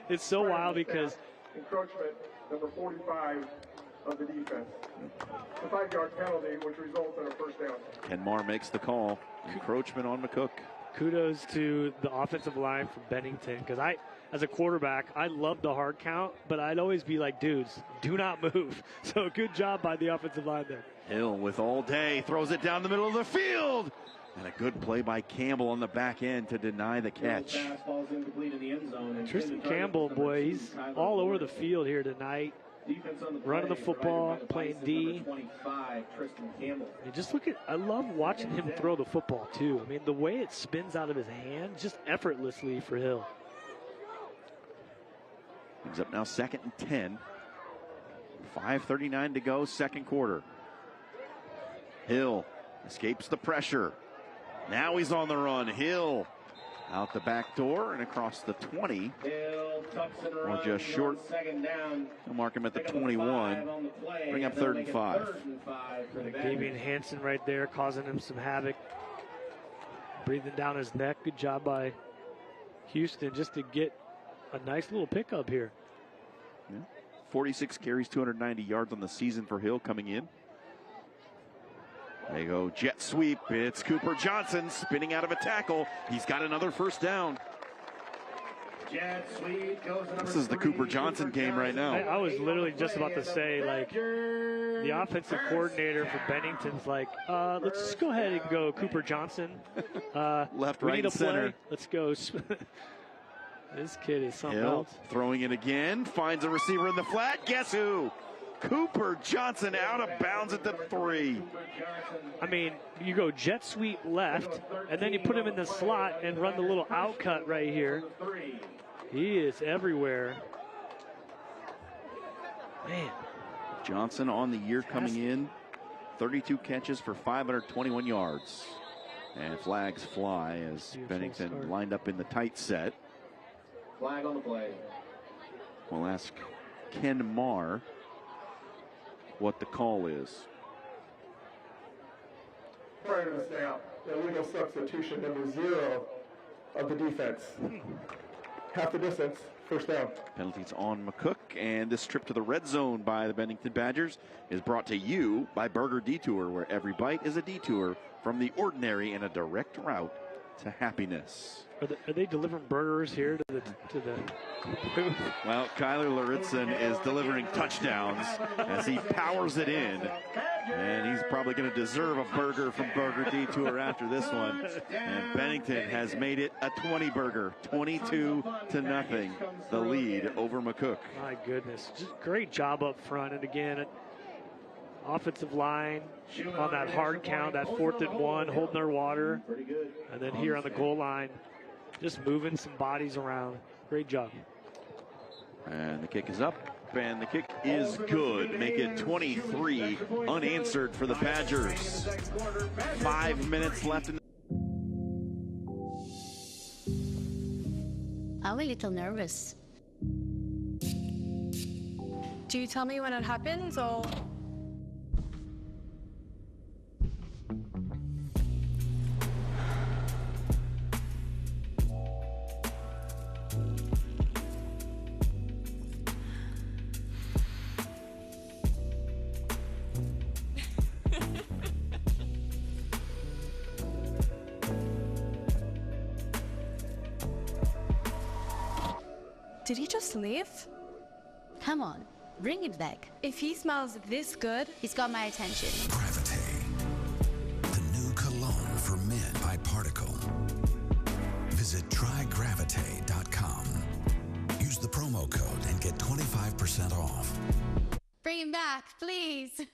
It's so wild because encroachment, number 45 of the defense. The 5-yard penalty, which results in a first down. Kenmar makes the call. Encroachment on McCook. Kudos to the offensive line for Bennington, because as a quarterback, I love the hard count, but I'd always be like, dudes, do not move. So good job by the offensive line there. Hill with all day, throws it down the middle of the field. And a good play by Campbell on the back end to deny the catch. Tristan Campbell, boy, he's all over the field here tonight. running the football, playing D. And just look at, I love watching him throw the football too. I mean, the way it spins out of his hand, just effortlessly for Hill. Brings up now 2nd and 10. 5:39 to go, second quarter. Hill escapes the pressure. Now he's on the run. Hill out the back door and across the 20. Or just short. He'll mark him at the 21. Bring up 3rd and 5. Davian Hansen right there causing him some havoc. Breathing down his neck. Good job by Houston just to get a nice little pickup here. Yeah. 46 carries, 290 yards on the season for Hill coming in. They go jet sweep. It's Cooper Johnson spinning out of a tackle. He's got another first down. Jet sweep goes to this is the Cooper Johnson game right now. I was literally just about to say, like, the offensive coordinator for Bennington's like, let's just go ahead and go Cooper Johnson. Left, right, and center. Let's go. This kid is something Hill else. Throwing it again. Finds a receiver in the flat. Guess who? Cooper Johnson out of bounds at the 3. I mean, you go jet sweep left, and then you put him in the slot and run the little out cut right here. He is everywhere. Man. Johnson on the year coming in. 32 catches for 521 yards. And flags fly as Bennington lined up in the tight set. Flag on the play. We'll ask Ken Marr what the call is. Prior to the snap, illegal substitution number 0 of the defense. Half the distance, first down. Penalties on McCook, and this trip to the red zone by the Bennington Badgers is brought to you by Burger Detour, where every bite is a detour from the ordinary and a direct route to happiness. Are they delivering burgers here to the booth? Well, Kyler Luritzen is delivering touchdowns as he powers it in. And he's probably going to deserve a burger from Burger Detour after this one. And Bennington has made it a 20 burger, 22-0, the lead over McCook. My goodness, just great job up front. And again, offensive line on that hard count, that 4th and 1, holding their water. And then here on the goal line, just moving some bodies around. Great job. And the kick is up, and the kick is good. Make it 23 unanswered for the Badgers. 5 minutes left in I'm a little nervous. Do you tell me when it happens, or? Did he just leave? Come on, bring it back. If he smells this good, he's got my attention. Gravite, the new cologne for men by Particle. Visit trygravite.com. Use the promo code and get 25% off. Bring him back, please.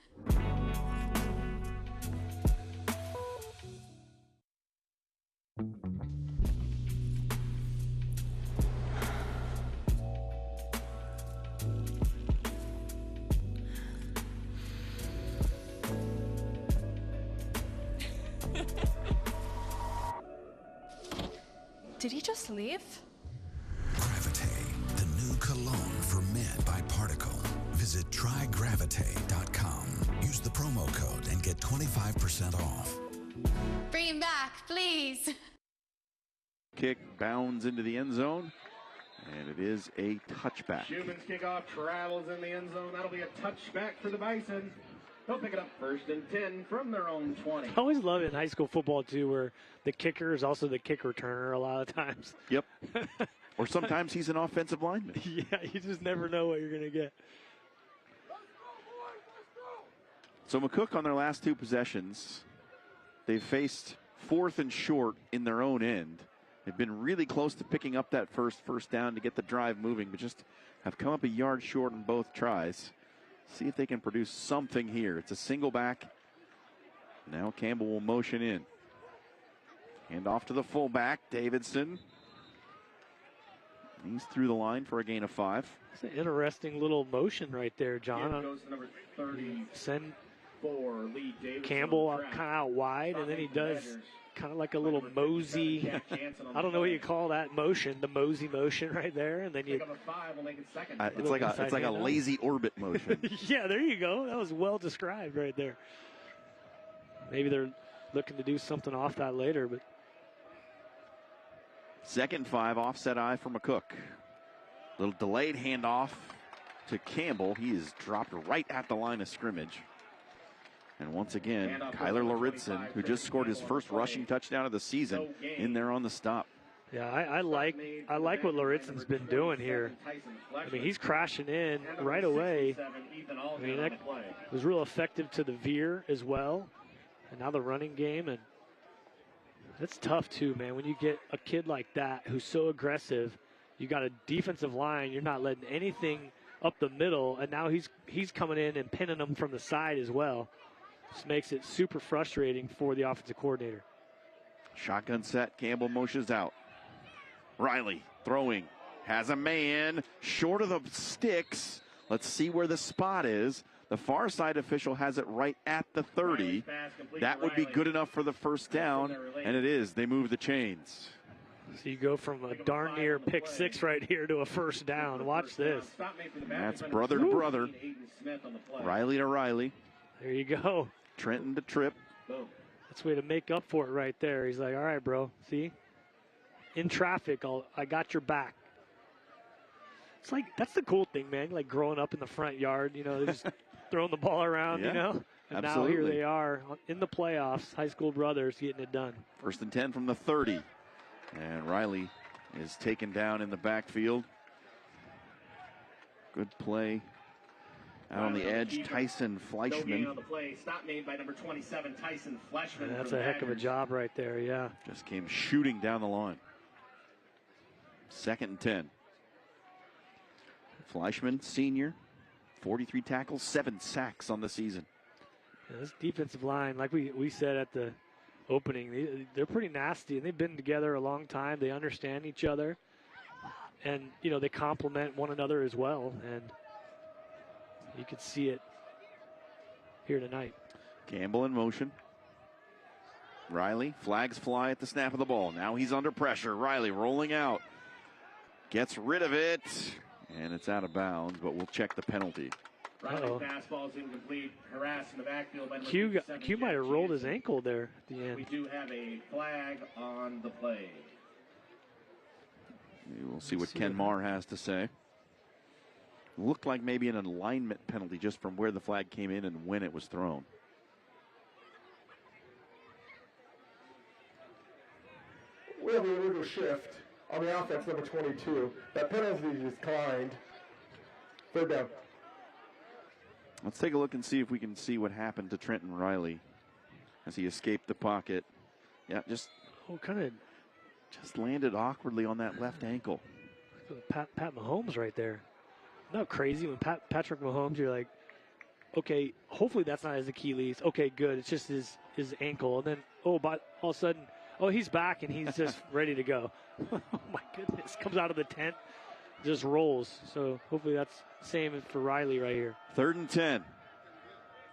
Did he just leave? Gravite, the new cologne for men by Particle. Visit trygravite.com. Use the promo code and get 25% off. Bring him back, please. kick, bounds into the end zone, and it is a touchback. Schumann's kickoff travels in the end zone. That'll be a touchback for the Bison. They'll pick it up 1st and 10 from their own 20. I always love it in high school football, too, where the kicker is also the kick returner a lot of times. Yep. Or sometimes he's an offensive lineman. Yeah, you just never know what you're going to get. So McCook on their last two possessions, they've faced 4th and short in their own end. They've been really close to picking up that first down to get the drive moving, but just have come up a yard short on both tries. See if they can produce something here. It's a single back. Now Campbell will motion in. Hand off to the fullback, Davidson. He's through the line for a gain of 5. It's an interesting little motion right there, John. Goes to number 34, Send Lee Davidson Campbell kind of out wide, and then he does kind of like a little mosey. I don't know what you call that motion, the mosey motion right there, and then you. It's like a lazy orbit motion. Yeah, there you go. That was well described right there. Maybe they're looking to do something off that later, but. 2nd and 5, offset eye for McCook. Little delayed handoff to Campbell. He is dropped right at the line of scrimmage. And once again, Kyler Loritzen, who just scored his first rushing touchdown of the season, in there on the stop. Yeah, I like what Loritzen's been doing here. I mean, he's crashing in right away. I mean, that was real effective to the veer as well. And now the running game, and it's tough too, man. When you get a kid like that who's so aggressive, you got a defensive line, you're not letting anything up the middle, and now he's coming in and pinning them from the side as well. Just makes it super frustrating for the offensive coordinator. Shotgun set, Campbell motions out. Riley throwing, has a man short of the sticks. Let's see where the spot is. The far side official has it right at the 30. That would be good enough for the first down, and it is. They move the chains. So you go from a darn near pick 6 right here to a first down. Watch this. That's brother to brother. Riley to Riley. There you go. Trenton to Tripp. That's a way to make up for it right there. He's like, all right, bro. See? In traffic, I got your back. It's like, that's the cool thing, man. Like growing up in the front yard, you know, they're just throwing the ball around, you know? And absolutely. Now here they are in the playoffs, high school brothers getting it done. 1st and 10 from the 30. And Riley is taken down in the backfield. Good play. Out on the edge, Tyson Fleischman. On the play. Stop made by number 27, Tyson Fleischman. Yeah, that's a heck of a job right there, yeah. Just came shooting down the line. 2nd and 10. Fleischman, senior, 43 tackles, 7 sacks on the season. Yeah, this defensive line, like we said at the opening, they're pretty nasty, and they've been together a long time. They understand each other, and, you know, they complement one another as well, and you could see it here tonight. Campbell in motion. Riley, flags fly at the snap of the ball. Now he's under pressure. Riley rolling out. Gets rid of it. And it's out of bounds, but we'll check the penalty. Riley's fastball is incomplete. Harassed in the backfield by Q might have rolled his ankle there at the end. We do have a flag on the play. We'll see what Ken Marr has to say. Looked like maybe an alignment penalty just from where the flag came in and when it was thrown. We have a illegal shift on the offense, number 22. That penalty is declined. 3rd down. Let's take a look and see if we can see what happened to Trenton Riley as he escaped the pocket. Yeah, just landed awkwardly on that left ankle. Pat Mahomes right there. Isn't that crazy? When Patrick Mahomes, you're like, okay, hopefully that's not his Achilles. Okay, good. It's just his ankle. And then, but all of a sudden, he's back and he's just ready to go. Oh, my goodness. Comes out of the tent, just rolls. So hopefully that's the same for Riley right here. 3rd and 10.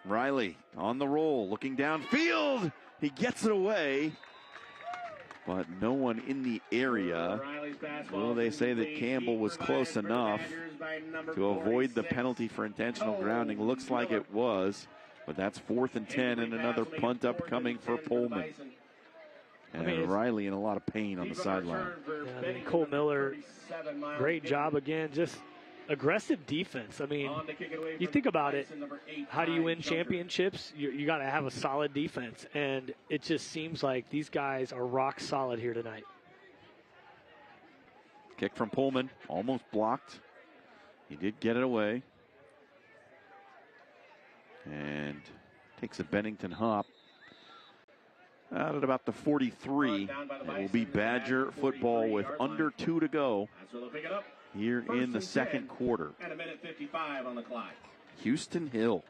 Riley on the roll, looking downfield. He gets it away, but no one in the area. Well, they say that Campbell was close enough to avoid the penalty for intentional grounding. Looks like it was, but that's 4th and 10 and another punt upcoming for Pullman. And Riley in a lot of pain on the sideline. Yeah, I mean, Cole Miller, great job again. Just aggressive defense. I mean, you think about it, how do you win championships? You got to have a solid defense. And it just seems like these guys are rock solid here tonight. Kick from Pullman, almost blocked. He did get it away. And takes a Bennington hop. Out at about the 43. It will be Badger football with under 2 to go here in the second quarter. And a minute 55 on the clock. Houston Hill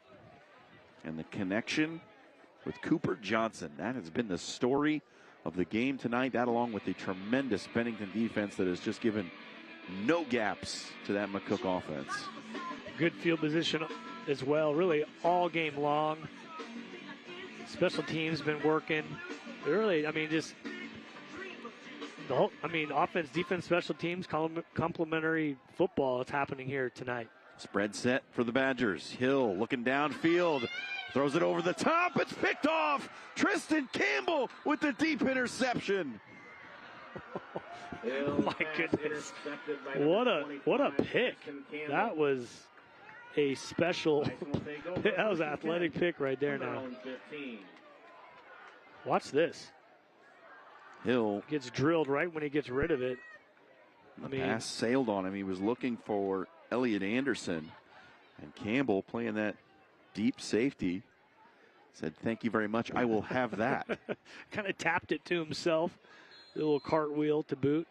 and the connection with Cooper Johnson. That has been the story of the game tonight. That along with the tremendous Bennington defense that has just given no gaps to that McCook offense. Good field position as well, really all game long. Special teams been working. Really, I mean, just the whole, offense, defense, special teams, complementary football is happening here tonight. Spread set for the Badgers. Hill looking downfield. Throws it over the top. It's picked off. Tristan Campbell with the deep interception. Oh my goodness. What a pick. That was a special, that was an athletic pick right there now. Watch this. Hill gets drilled right when he gets rid of it. Pass sailed on him. He was looking for Elliot Anderson. And Campbell playing that deep safety said, "Thank you very much. I will have that." Kind of tapped it to himself. A little cartwheel to boot.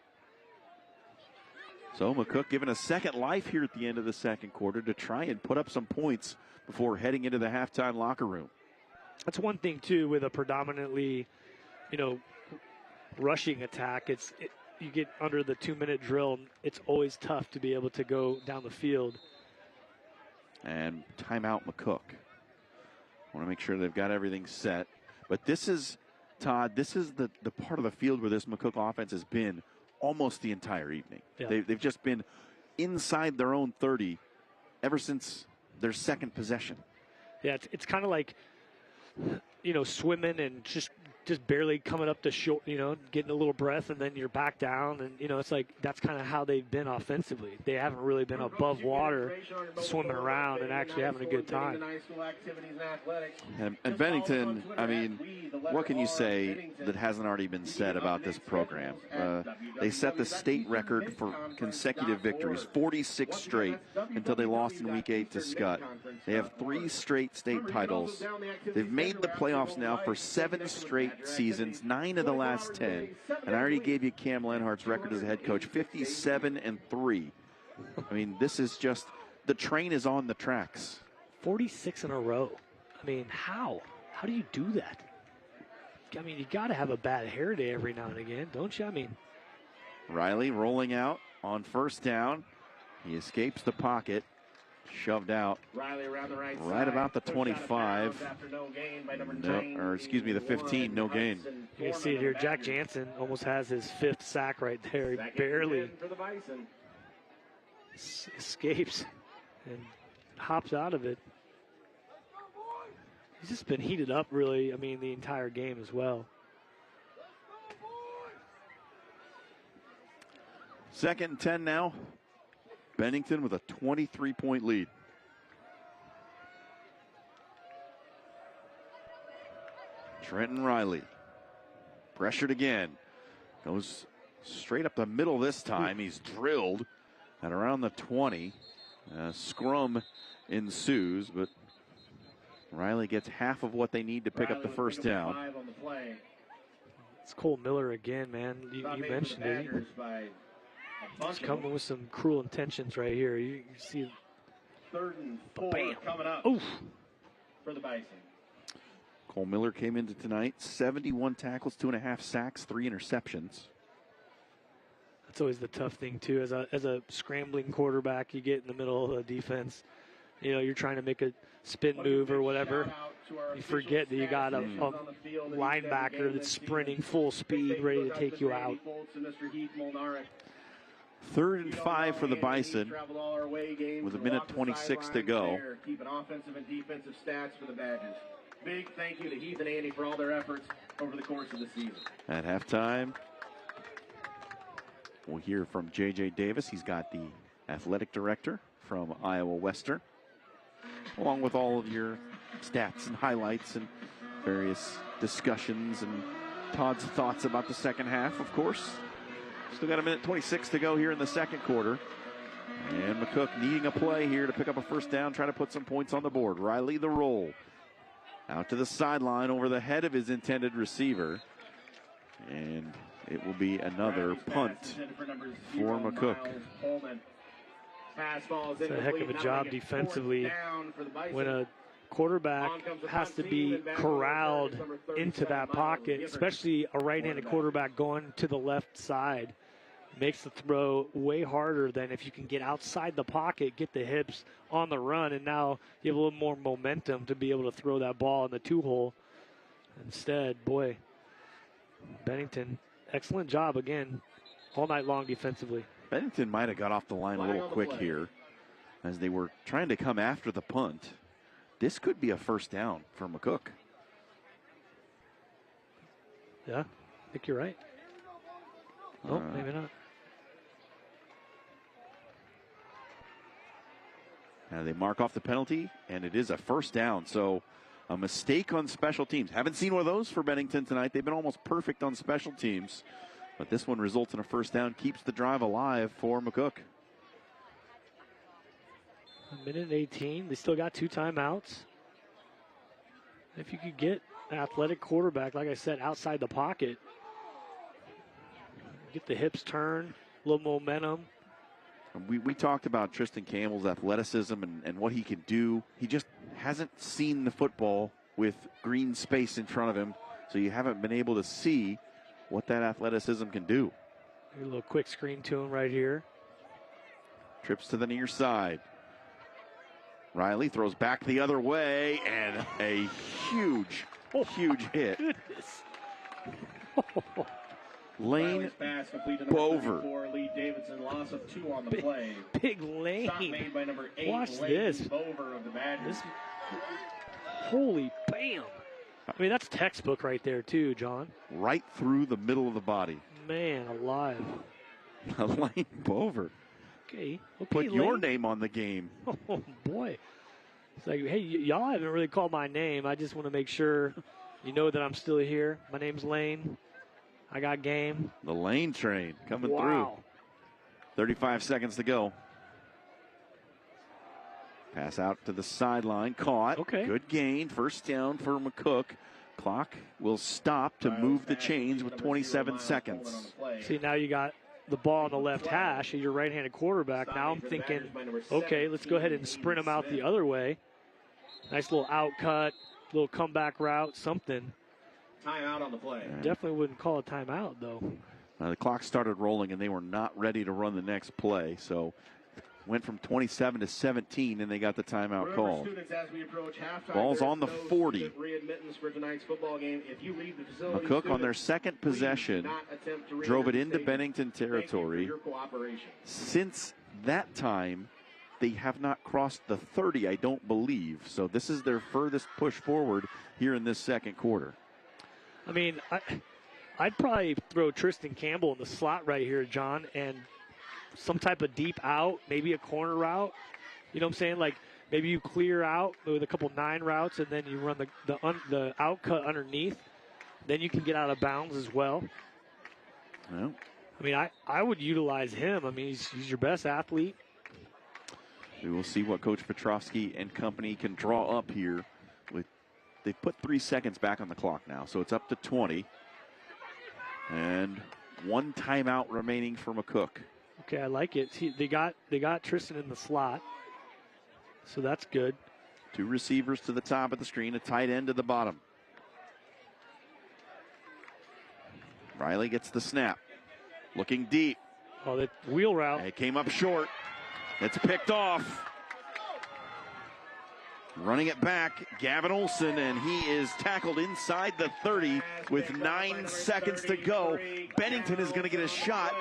So McCook given a second life here at the end of the second quarter to try and put up some points before heading into the halftime locker room. That's one thing, too, with a predominantly, rushing attack. You get under the 2-minute drill, it's always tough to be able to go down the field. And timeout McCook. Want to make sure they've got everything set. But this is, Todd, this is the part of the field where this McCook offense has been almost the entire evening. Yeah. They've just been inside their own 30 ever since their second possession. Yeah, it's kind of like, swimming and just barely coming up to shore, getting a little breath, and then you're back down. And, it's like that's kind of how they've been offensively. They haven't really been above water, swimming around and actually having a good time. And Bennington, what can you say that hasn't already been said about this program? They set the state record for consecutive victories, 46 straight, until they lost in Week 8 to Scott. They have 3 straight state titles. They've made the playoffs now for 7 straight seasons, 9 of the last 10. And I already gave you Cam Lenhart's record as a head coach, 57-3. This is just, the train is on the tracks. 46 in a row. How? How do you do that? You got to have a bad hair day every now and again, don't you? Riley rolling out on first down. He escapes the pocket. Shoved out Riley around the right about the 25. The 15, no gain. You can see it here. Jack Jansen almost has his 5th sack right there. He barely escapes and hops out of it. He's just been heated up, really, the entire game as well. Second and 10 now. Bennington with a 23-point lead. Trenton Riley pressured again. Goes straight up the middle this time. He's drilled at around the 20. Scrum ensues, but Riley gets half of what they need to pick up the first down. It's Cole Miller again, man. You mentioned it. He's coming with some cruel intentions right here. You see, 3rd and 4 coming up for the Bison. Cole Miller came into tonight, 71 tackles, 2.5 sacks, 3 interceptions. That's always the tough thing too. As a scrambling quarterback, you get in the middle of the defense. You're trying to make a spin move or whatever. You forget that you got a linebacker that's sprinting full speed, ready to take you out. 3rd and 5 for the Bison with 1:26 to go. Keeping offensive and defensive stats for the Badgers. Big thank you to Heath and Andy for all their efforts over the course of the season. At halftime, we'll hear from J.J. Davis. He's got the athletic director from Iowa Western, along with all of your stats and highlights and various discussions and Todd's thoughts about the second half, of course. Still got 1:26 to go here in the second quarter. And McCook needing a play here to pick up a first down, try to put some points on the board. Riley the roll. Out to the sideline over the head of his intended receiver. And it will be another punt for McCook. It's a heck of a job defensively when a quarterback has to be corralled into that pocket, especially a right-handed quarterback going to the left side. Makes the throw way harder than if you can get outside the pocket, get the hips on the run, and now you have a little more momentum to be able to throw that ball in the two-hole. Instead, boy, Bennington, excellent job again all night long defensively. Bennington might have got off the line a little quick here as they were trying to come after the punt. This could be a first down for McCook. Yeah, I think you're right. Oh, maybe not. Now they mark off the penalty, and it is a first down. So a mistake on special teams. Haven't seen one of those for Bennington tonight. They've been almost perfect on special teams. But this one results in a first down, keeps the drive alive for McCook. A minute 18. They still got 2 timeouts. If you could get an athletic quarterback, like I said, outside the pocket, get the hips turned, a little momentum. We talked about Tristan Campbell's athleticism and what he can do. He just hasn't seen the football with green space in front of him, so you haven't been able to see what that athleticism can do. A little quick screen to him right here. Trips to the near side. Riley throws back the other way, and a huge hit. Goodness. Lane Bover. Lee Davidson, loss of 2 on the play. Big Lane. Stop made by number 8. Watch Lane this. Bover of the Badgers. Holy bam. I mean, that's textbook right there, too, John. Right through the middle of the body. Man alive. Lane Bover. Okay. Put your name on the game. Oh, boy. It's like, hey, y'all haven't really called my name. I just want to make sure you know that I'm still here. My name's Lane. I got game. The Lane train coming through. 35 seconds to go. Pass out to the sideline. Caught. Okay. Good gain. First down for McCook. Clock will stop to move the chains with 27 seconds. See, now you got the ball on the left hash of your right-handed quarterback. Now I'm thinking, okay, let's go ahead and sprint him out the other way. Nice little out cut, little comeback route, something. Timeout on the play. Definitely wouldn't call a timeout, though. The clock started rolling, and they were not ready to run the next play. So went from 27 to 17, and they got the timeout called. Ball's on the 40. McCook on their second possession drove it into Bennington territory. Since that time, they have not crossed the 30, I don't believe. So this is their furthest push forward here in this second quarter. I mean, I'd probably throw Tristan Campbell in the slot right here, John, and some type of deep out, maybe a corner route. You know what I'm saying? Like maybe you clear out with a couple 9 routes, and then you run the out cut underneath. Then you can get out of bounds as well. Well, I mean, I would utilize him. I mean, he's your best athlete. We will see what Coach Petrovsky and company can draw up here. They put 3 seconds back on the clock now, so it's up to 20. And 1 timeout remaining for McCook. Okay, I like it. See, they got Tristan in the slot, so that's good. 2 receivers to the top of the screen, a tight end to the bottom. Riley gets the snap. Looking deep. Oh, that wheel route. It came up short. It's picked off. Running it back, Gavin Olson, and he is tackled inside the 30 with 9 seconds to go. Bennington is going to get a shot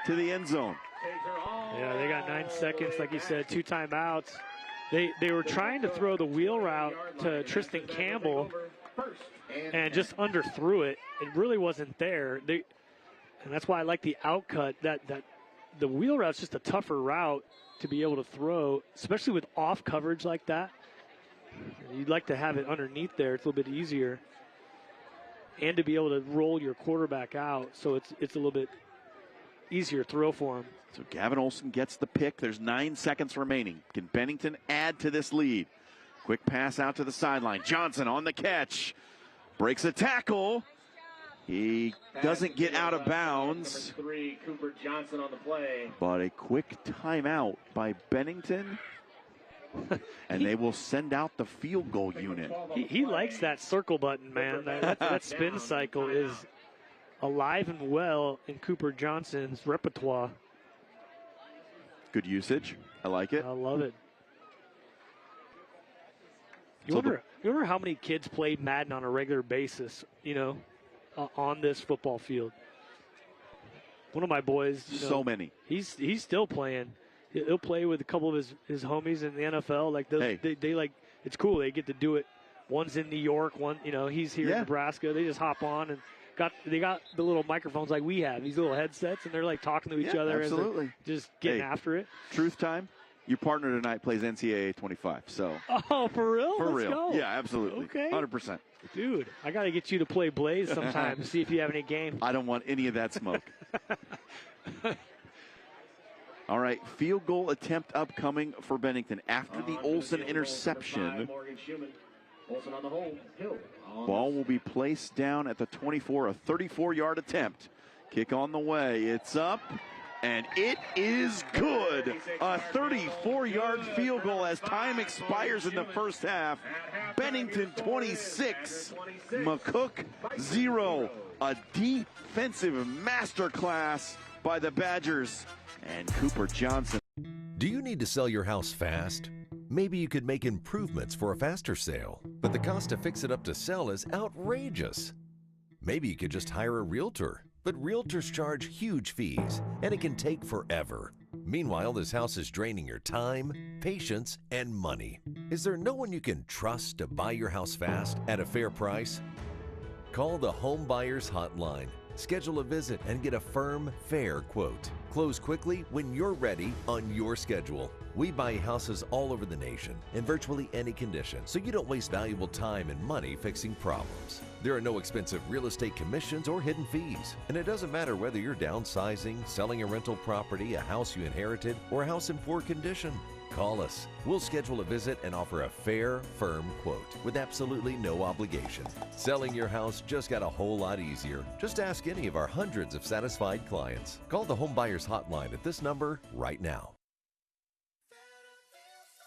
to the end zone. Yeah, they got 9 seconds, like you said, 2 timeouts. They were trying to throw the wheel route to Tristan Campbell and just underthrew it. It really wasn't there. And that's why I like the out cut. That the wheel route's just a tougher route to be able to throw, especially with off coverage like that. You'd like to have it underneath there. It's a little bit easier. And to be able to roll your quarterback out, so it's a little bit easier throw for him. So Gavin Olson gets the pick. There's 9 seconds remaining. Can Bennington add to this lead? Quick pass out to the sideline. Johnson on the catch. Breaks a tackle. He doesn't get out of bounds. Number 3, Cooper Johnson on the play. But a quick timeout by Bennington. And they will send out the field goal unit. He likes that circle button, man. That spin cycle is alive and well in Cooper Johnson's repertoire. Good usage. I like it. I love it. You wonder how many kids played Madden on a regular basis, on this football field. One of my boys, so many. He's still playing. He'll play with a couple of his homies in the NFL. Like those, they like it's cool. They get to do it. One's in New York. One, he's here in Nebraska. They just hop on and they got the little microphones like we have. These little headsets, and they're like talking to each other. Absolutely. As just getting after it. Truth time. Your partner tonight plays NCAA 25. So. Oh, for real? For Let's real. go. Yeah, absolutely. Okay. 100%. Dude, I got to get you to play Blaze sometime to see if you have any game. I don't want any of that smoke. All right, field goal attempt upcoming for Bennington after the Olsen interception. Olsen on the hold. Hill. Ball will be placed down at the 24, a 34-yard attempt. Kick on the way. It's up, and it is good. A 34-yard field goal as time expires in the first half. Bennington 26, McCook 0. A defensive masterclass by the Badgers. And Cooper Johnson. Do you need to sell your house fast? Maybe you could make improvements for a faster sale, but the cost to fix it up to sell is outrageous. Maybe you could just hire a realtor, but realtors charge huge fees, and it can take forever. Meanwhile, this house is draining your time, patience, and money. Is there no one you can trust to buy your house fast at a fair price? Call the Home Buyers Hotline. Schedule a visit and get a firm, fair quote. Close quickly when you're ready on your schedule. We buy houses all over the nation in virtually any condition, so you don't waste valuable time and money fixing problems. There are no expensive real estate commissions or hidden fees, and it doesn't matter whether you're downsizing, selling a rental property, a house you inherited, or a house in poor condition. Call us. We'll schedule a visit and offer a fair, firm quote with absolutely no obligation. Selling your house just got a whole lot easier. Just ask any of our hundreds of satisfied clients. Call the Home Buyers Hotline at this number right now.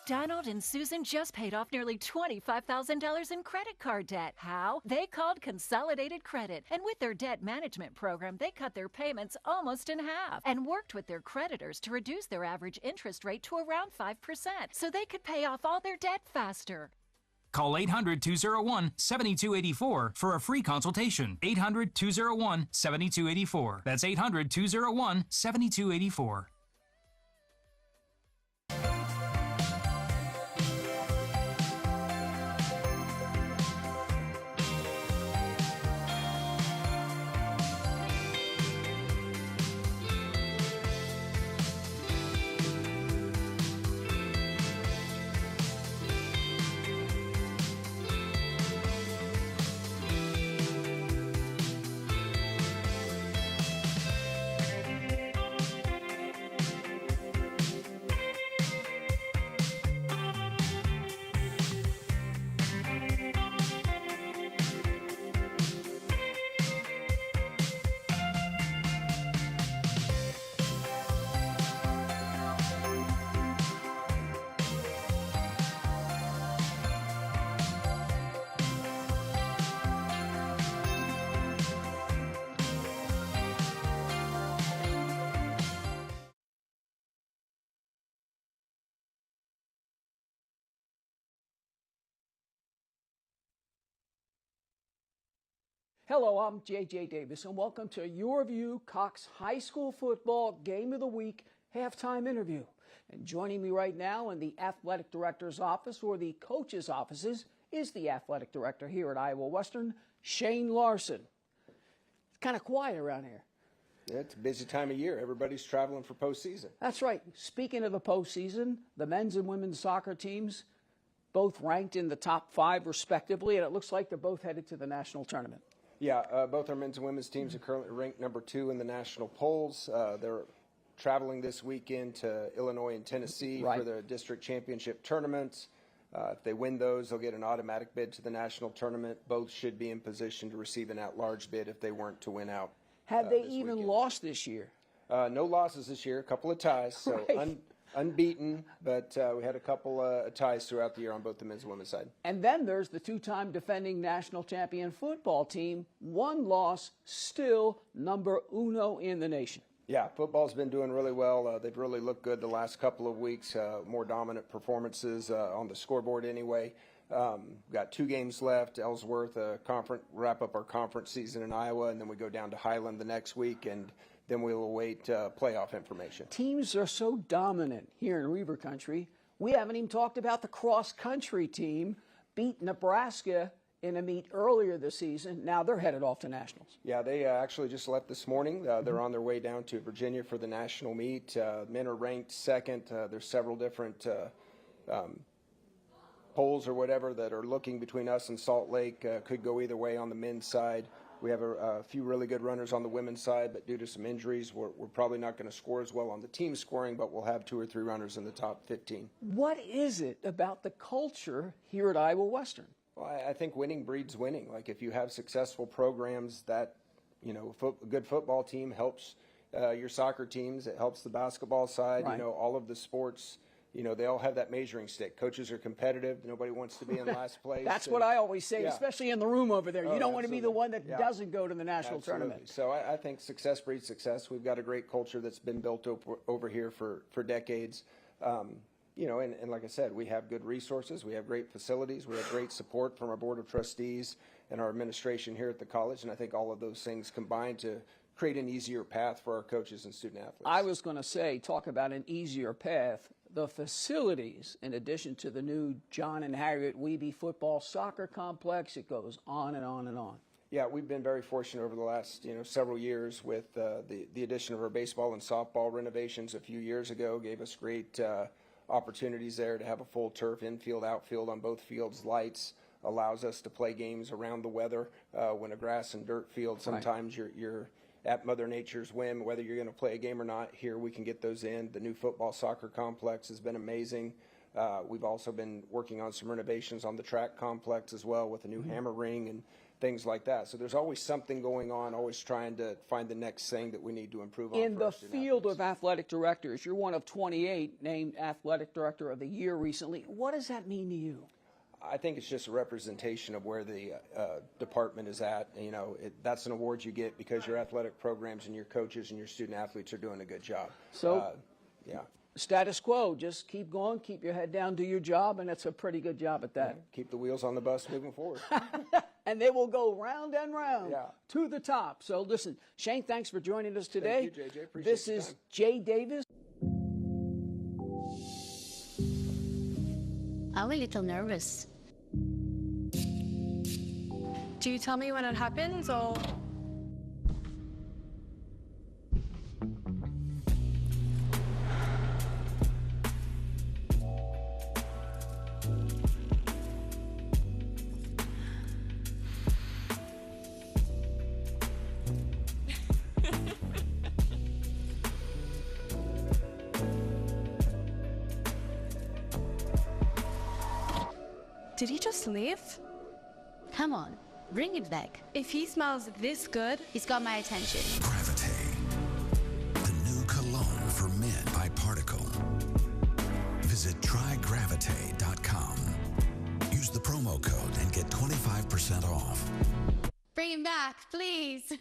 Donald and Susan just paid off nearly $25,000 in credit card debt. How? They called Consolidated Credit, and with their debt management program, they cut their payments almost in half and worked with their creditors to reduce their average interest rate to around 5% so they could pay off all their debt faster. Call 800-201-7284 for a free consultation. 800-201-7284. That's 800-201-7284. Hello, I'm J.J. Davis, and welcome to Your View Cox High School Football Game of the Week halftime interview. And joining me right now in the athletic director's office or the coach's offices is the athletic director here at Iowa Western, Shane Larson. It's kind of quiet around here. Yeah, it's a busy time of year. Everybody's traveling for postseason. That's right. Speaking of the postseason, the men's and women's soccer teams both ranked in the top 5 respectively, and it looks like they're both headed to the national tournament. Yeah, both our men's and women's teams are currently ranked number 2 in the national polls. They're traveling this weekend to Illinois and Tennessee for the district championship tournaments. If they win those, they'll get an automatic bid to the national tournament. Both should be in position to receive an at-large bid if they weren't to win out. Have they even lost this year? No losses this year, a couple of ties, so Right. unbeaten, but we had a couple of ties throughout the year on both the men's and women's side. And then there's the two-time defending national champion football team. One loss, still number uno in the nation. Yeah, football's been doing really well. They've really looked good the last couple of weeks, more dominant performances on the scoreboard anyway. Got 2 games left. Ellsworth, wrap up our conference season in Iowa, and then we go down to Highland the next week, and then we'll await playoff information. Teams are so dominant here in Weaver Country. We haven't even talked about the cross-country team beat Nebraska in a meet earlier this season. Now they're headed off to nationals. Yeah, they actually just left this morning. They're on their way down to Virginia for the national meet. Men are ranked second. There's several different polls or whatever that are looking between us and Salt Lake. Could go either way on the men's side. We have a few really good runners on the women's side, but due to some injuries, we're probably not going to score as well on the team scoring, but we'll have 2 or 3 runners in the top 15. What is it about the culture here at Iowa Western? Well, I think winning breeds winning. Like if you have successful programs that, you know, a good football team helps your soccer teams. It helps the basketball side. Right. You know, all of the sports, you know, they all have that measuring stick. Coaches are competitive. Nobody wants to be in last place. That's what I always say, Yeah. especially in the room over there. You don't want to be the one that Yeah. doesn't go to the national tournament. So I think success breeds success. We've got a great culture that's been built over here for decades. You know, and like I said, we have good resources. We have great facilities. We have great support from our board of trustees and our administration here at the college. And I think all of those things combine to create an easier path for our coaches and student athletes. I was going to say, talk about an easier path. The facilities, in addition to the new John and Harriet Wiebe football soccer complex, it goes on and on and on. Yeah, we've been very fortunate over the last several years with the addition of our baseball and softball renovations a few years ago. Gave us great opportunities there to have a full turf infield, outfield on both fields. Lights allows us to play games around the weather. When a grass and dirt field, sometimes you're at Mother Nature's whim, whether you're going to play a game or not. Here we can get those in. The new football soccer complex has been amazing. We've also been working on some renovations on the track complex as well with a new hammer ring and things like that. So there's always something going on, always trying to find the next thing that we need to improve on. In the field of athletic directors, you're one of 28 named Athletic Director of the Year recently. What does that mean to you? I think it's just a representation of where the department is at. You know, that's an award you get because your athletic programs and your coaches and your student athletes are doing a good job. So, yeah. Status quo, just keep going, keep your head down, do your job, and it's a pretty good job at that. Keep the wheels on the bus moving forward. And they will go round and round to the top. So listen, Shane, thanks for joining us today. Thank you, JJ. Appreciate This your is time. Jay Davis. I'm a little nervous. Do you tell me when it happens, or? Did he just leave? Come on, bring it back. If he smells this good, he's got my attention. The new cologne for men by Particle. Visit trygravite.com. Use the promo code and get 25% off. Bring him back, please.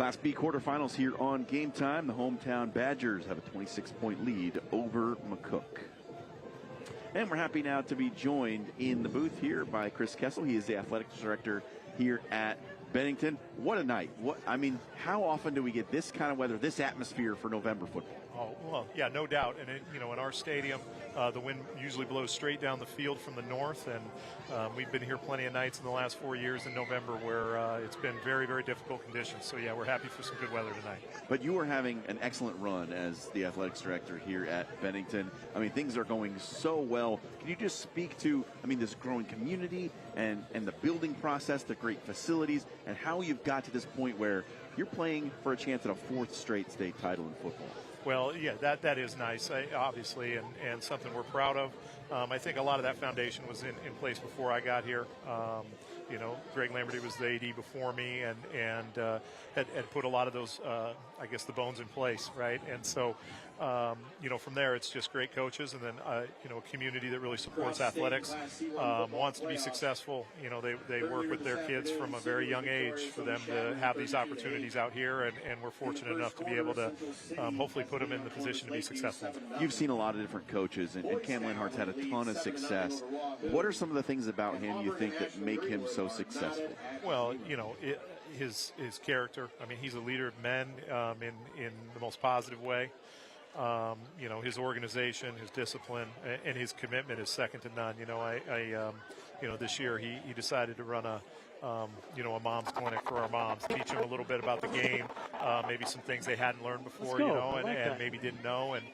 Class B quarterfinals here on Game Time. The hometown Badgers have a 26-point lead over McCook. And we're happy now to be joined in the booth here by Chris Kessel. He is the athletics director here at Bennington. What a night. How often do we get this kind of weather, this atmosphere for November football? Oh, well, yeah, no doubt. And, in our stadium, the wind usually blows straight down the field from the north. And we've been here plenty of nights in the last 4 years in November where it's been very, very difficult conditions. So, yeah, we're happy for some good weather tonight. But you are having an excellent run as the athletics director here at Bennington. Things are going so well. Can you just speak to, this growing community and the building process, the great facilities, and how you've got to this point where you're playing for a chance at a 4th straight state title in football? Well, yeah, that is nice, obviously, and something we're proud of. I think a lot of that foundation was in place before I got here. Greg Lamberty was the AD before me and had put a lot of those, the bones in place, right? And so, from there, it's just great coaches and then, a community that really supports athletics, wants to be successful. They work with their kids from a very young age for them to have these opportunities out here, and we're fortunate enough to be able to hopefully put them in the position to be successful. You've seen a lot of different coaches, and Cam Linhart's had a ton of success. What are some of the things about him you think that make him so successful? Well, his character. He's a leader of men in the most positive way. His organization, his discipline, and his commitment is second to none. This year he decided to run a mom's clinic for our moms, teach them a little bit about the game, maybe some things they hadn't learned before, and maybe didn't know, and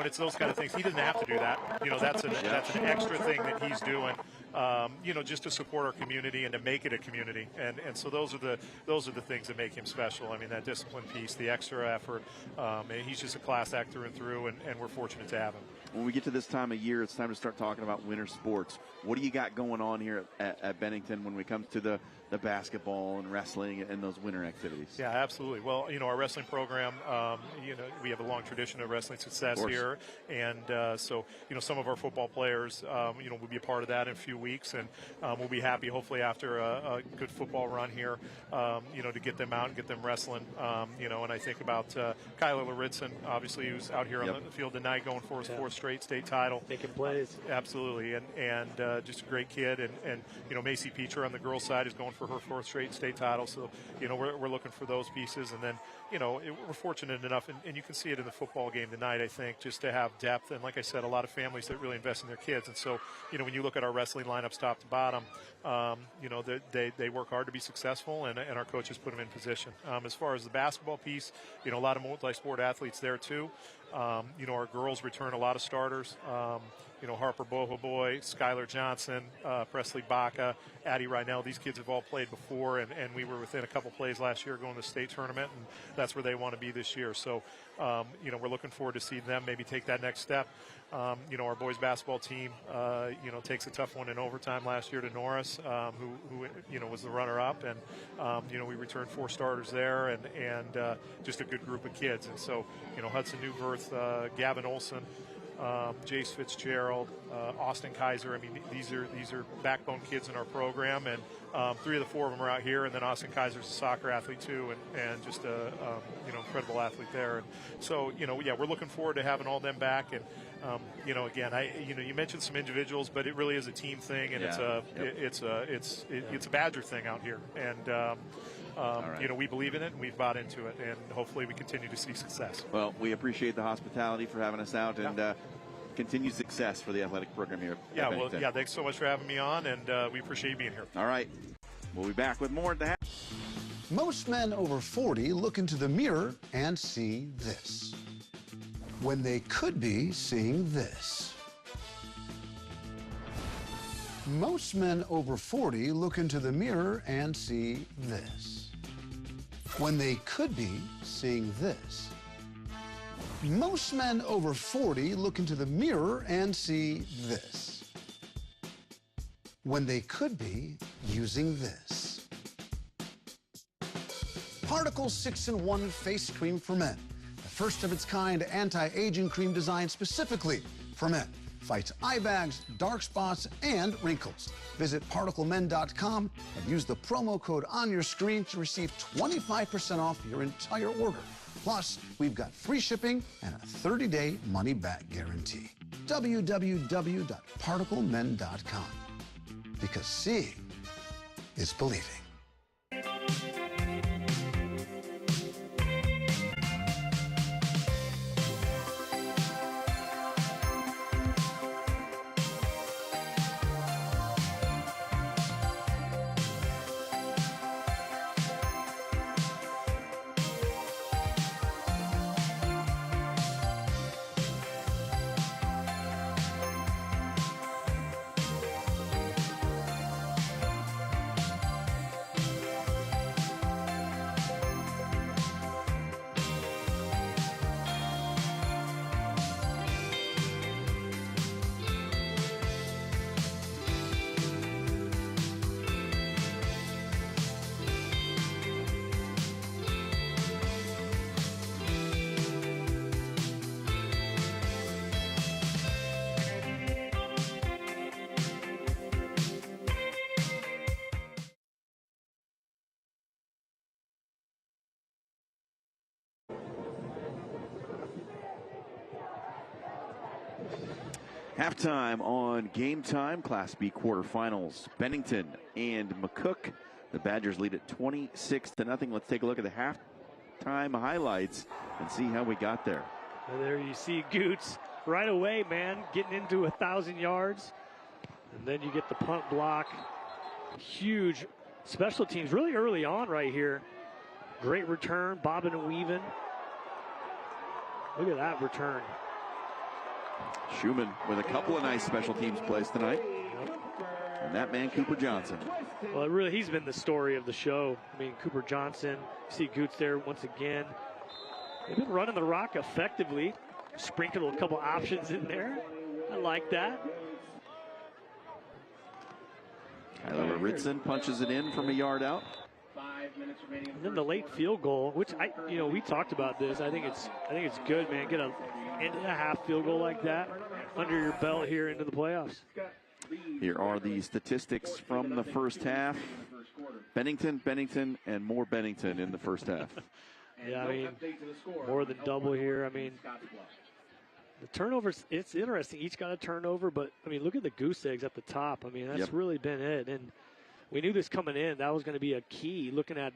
it's those kind of things. He doesn't have to do that. That's an extra thing that he's doing. Just to support our community and to make it a community, and so those are the things that make him special. That discipline piece, the extra effort. He's just a class act through and through, and we're fortunate to have him. When we get to this time of year, it's time to start talking about winter sports. What do you got going on here at Bennington when it comes to the basketball and wrestling and those winter activities? Yeah, absolutely. Well, our wrestling program, we have a long tradition of wrestling success here, and so some of our football players, will be a part of that in a few weeks, and we'll be happy, hopefully, after a good football run here, to get them out and get them wrestling. And I think about Kyler Laritson, obviously, who's out here on the field tonight going for his 4th straight state title. Making plays. Absolutely, and just a great kid, and Macy Peacher on the girls' side is going for her 4th straight state title. So, we're looking for those pieces, and then, we're fortunate enough, and you can see it in the football game tonight, I think, just to have depth, and like I said, a lot of families that really invest in their kids, and so, when you look at our wrestling lineups top to bottom, they work hard to be successful, and our coaches put them in position. As far as the basketball piece, a lot of multi-sport athletes there too. Our girls return a lot of starters. Harper Bohoboy, Skylar Johnson, Presley Baca, Addie Rynell. These kids have all played before, and we were within a couple plays last year going to the state tournament, and that's where they want to be this year. So, we're looking forward to seeing them maybe take that next step. Our boys basketball team, takes a tough one in overtime last year to Norris, who was the runner-up, and we returned 4 starters there, and just a good group of kids. And so, Hudson Newverth, Gavin Olson, Jace Fitzgerald, Austin Kaiser. These are backbone kids in our program, and 3 of the 4 of them are out here, and then Austin Kaiser's a soccer athlete too, and just a incredible athlete there. And so we're looking forward to having all them back. And again, you mentioned some individuals, but it really is a team thing, and it's a Badger thing out here, and. We believe in it, and we've bought into it, and hopefully we continue to see success. Well, we appreciate the hospitality for having us out, and continued success for the athletic program here. Thanks so much for having me on, and we appreciate you being here. All right. We'll be back with more at the half. Most men over 40 look into the mirror and see this, when they could be seeing this. Most men over 40 look into the mirror and see this, when they could be seeing this. Most men over 40 look into the mirror and see this, when they could be using this. Particle 6-in-1 Face Cream for Men, the first of its kind anti-aging cream designed specifically for men. fights eye bags, dark spots, and wrinkles. Visit ParticleMen.com and use the promo code on your screen to receive 25% off your entire order. Plus, we've got free shipping and a 30-day money-back guarantee. www.particlemen.com. Because seeing is believing. Halftime on Game Time, Class B quarterfinals. Bennington and McCook. The Badgers lead at 26-0. Let's take a look at the halftime highlights and see how we got there. And there you see Goots right away, man, getting into 1,000 yards. And then you get the punt block. Huge special teams really early on right here. Great return, bobbing and weaving. Look at that return. Schumann with a couple of nice special teams plays tonight. And that man, Cooper Johnson. Well, really, he's been the story of the show. I mean, Cooper Johnson, you see Goots there once again. They've been running the rock effectively. Sprinkled a couple options in there. I like that. Tyler Ritson punches it in from a yard out. And then the late field goal, which we talked about this. I think it's good, man. Get a end and a half field goal like that under your belt here into the playoffs. Here are the statistics from the first half. Bennington, and more Bennington in the first half. Yeah, I mean, more than double here. I mean, the turnovers, it's interesting. Each got a turnover, but, I mean, look at the goose eggs at the top. I mean, that's really been it. And we knew this coming in. That was going to be a key, looking at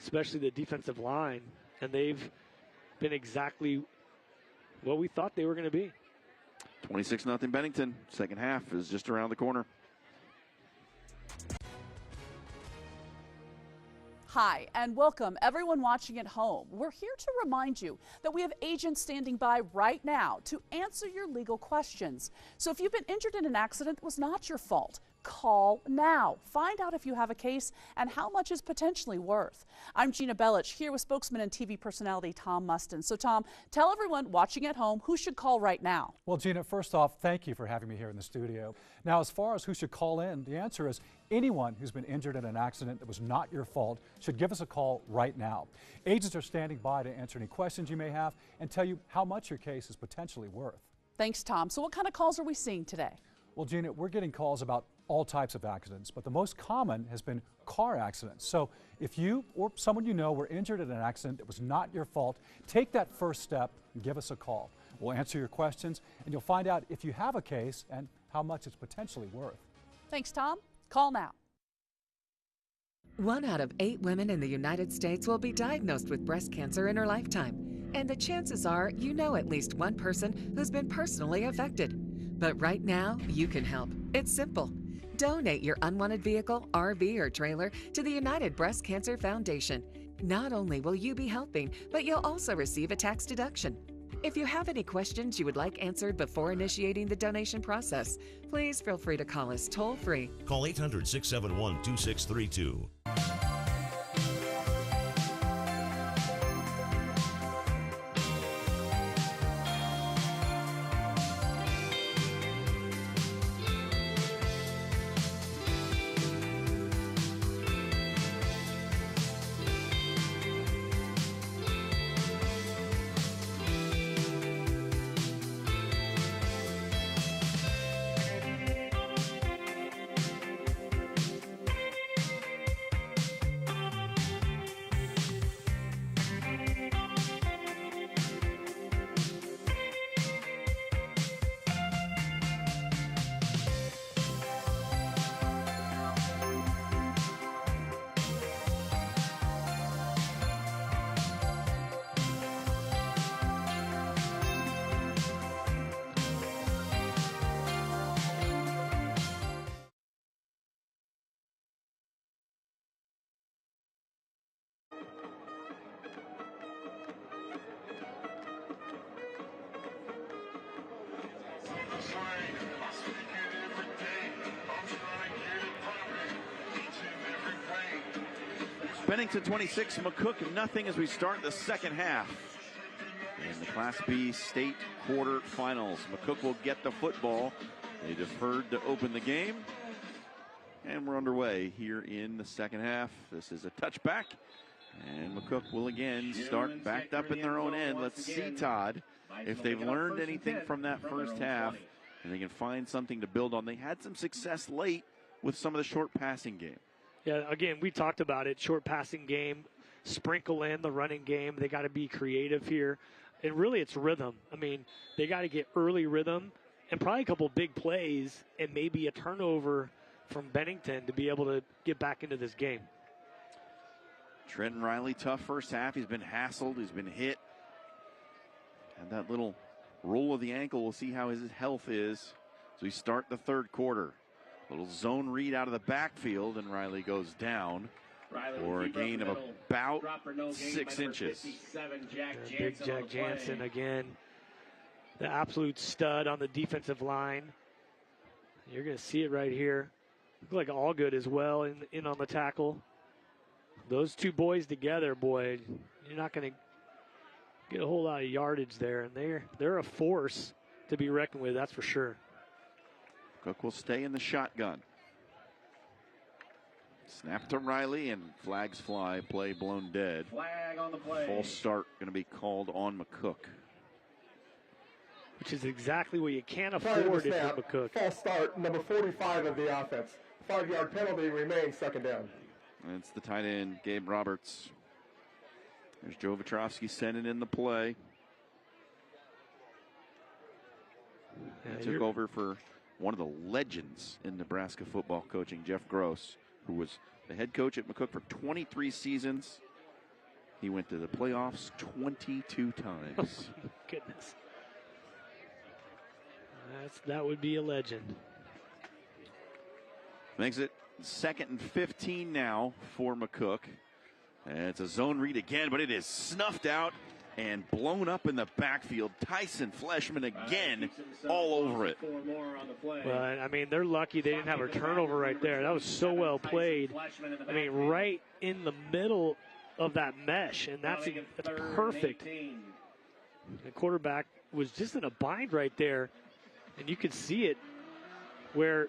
especially the defensive line. And they've been exactly what we thought they were going to be. 26-0 Bennington. Second half is just around the corner. Hi, and welcome everyone watching at home. We're here to remind you that we have agents standing by right now to answer your legal questions. So if you've been injured in an accident that was not your fault, call now. Find out if you have a case and how much is potentially worth. I'm Gina Bellich here with spokesman and TV personality Tom Mustin. So Tom, tell everyone watching at home who should call right now. Well, Gina, first off, thank you for having me here in the studio. Now, as far as who should call in, the answer is anyone who's been injured in an accident that was not your fault should give us a call right now. Agents are standing by to answer any questions you may have and tell you how much your case is potentially worth. Thanks, Tom. So what kind of calls are we seeing today? Well, Gina, we're getting calls about all types of accidents, but the most common has been car accidents. So if you or someone you know were injured in an accident that was not your fault, take that first step and give us a call. We'll answer your questions and you'll find out if you have a case and how much it's potentially worth. Thanks, Tom. Call now. 1 out of 8 women in the United States will be diagnosed with breast cancer in her lifetime. And the chances are you know at least one person who's been personally affected. But right now, you can help. It's simple. Donate your unwanted vehicle, RV, or trailer to the United Breast Cancer Foundation. Not only will you be helping, but you'll also receive a tax deduction. If you have any questions you would like answered before initiating the donation process, please feel free to call us toll-free. Call 800-671-2632. Bennington 26, McCook nothing as we start the second half. In the Class B state quarterfinals, McCook will get the football. They deferred to open the game. And we're underway here in the second half. This is a touchback. And McCook will again start backed up in their own end. Let's see, Todd, if they've learned anything from that first half and they can find something to build on. They had some success late with some of the short passing game. Yeah, again, we talked about it. Short passing game, sprinkle in the running game. They got to be creative here. And really, it's rhythm. I mean, they got to get early rhythm and probably a couple big plays and maybe a turnover from Bennington to be able to get back into this game. Trenton Riley, tough first half. He's been hassled. He's been hit. And that little roll of the ankle, we'll see how his health is as we start the third quarter. Little zone read out of the backfield, and Riley goes down for a gain of about 6 inches. Big Jack Jansen again, the absolute stud on the defensive line. You're going to see it right here. Look like Allgood as well in on the tackle. Those two boys together, boy, you're not going to get a whole lot of yardage there, and they're a force to be reckoned with, that's for sure. Cook will stay in the shotgun. Snap to Riley, and flags fly. Play blown dead. Flag on the play. False start going to be called on McCook. Which is exactly what you can't afford if you're McCook. False start, number 45 of the offense. 5-yard penalty remains, second down. It's the tight end, Gabe Roberts. There's Joe Vetrovsky sending in the play. He took over for one of the legends in Nebraska football coaching, Jeff Gross, who was the head coach at McCook for 23 seasons. He went to the playoffs 22 times. Oh, goodness. That would be a legend. Makes it 2nd and 15 now for McCook. And it's a zone read again, but it is snuffed out and blown up in the backfield. Tyson Fleshman again all over it. Well, I mean, they're lucky they didn't have a turnover right there. That was so well played. I mean, right in the middle of that mesh, and that's perfect. The quarterback was just in a bind right there, and you could see it where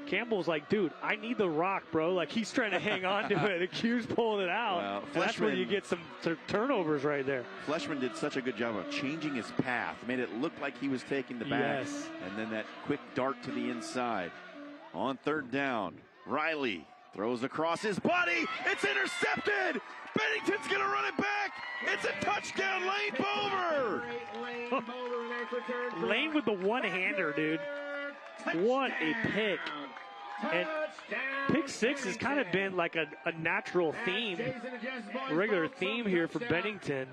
Campbell's like, dude, I need the rock, bro. Like, he's trying to hang on to it. The Q's pulling it out. Well, and that's where you get some turnovers right there. Fleshman did such a good job of changing his path. Made it look like he was taking the back. Yes. And then that quick dart to the inside. On third down, Riley throws across his body. It's intercepted. Bennington's going to run it back. It's a touchdown, Lane Bover. Lane with the one-hander, dude. What a pick. And pick six has kind of been like a natural theme, a regular theme here for Bennington.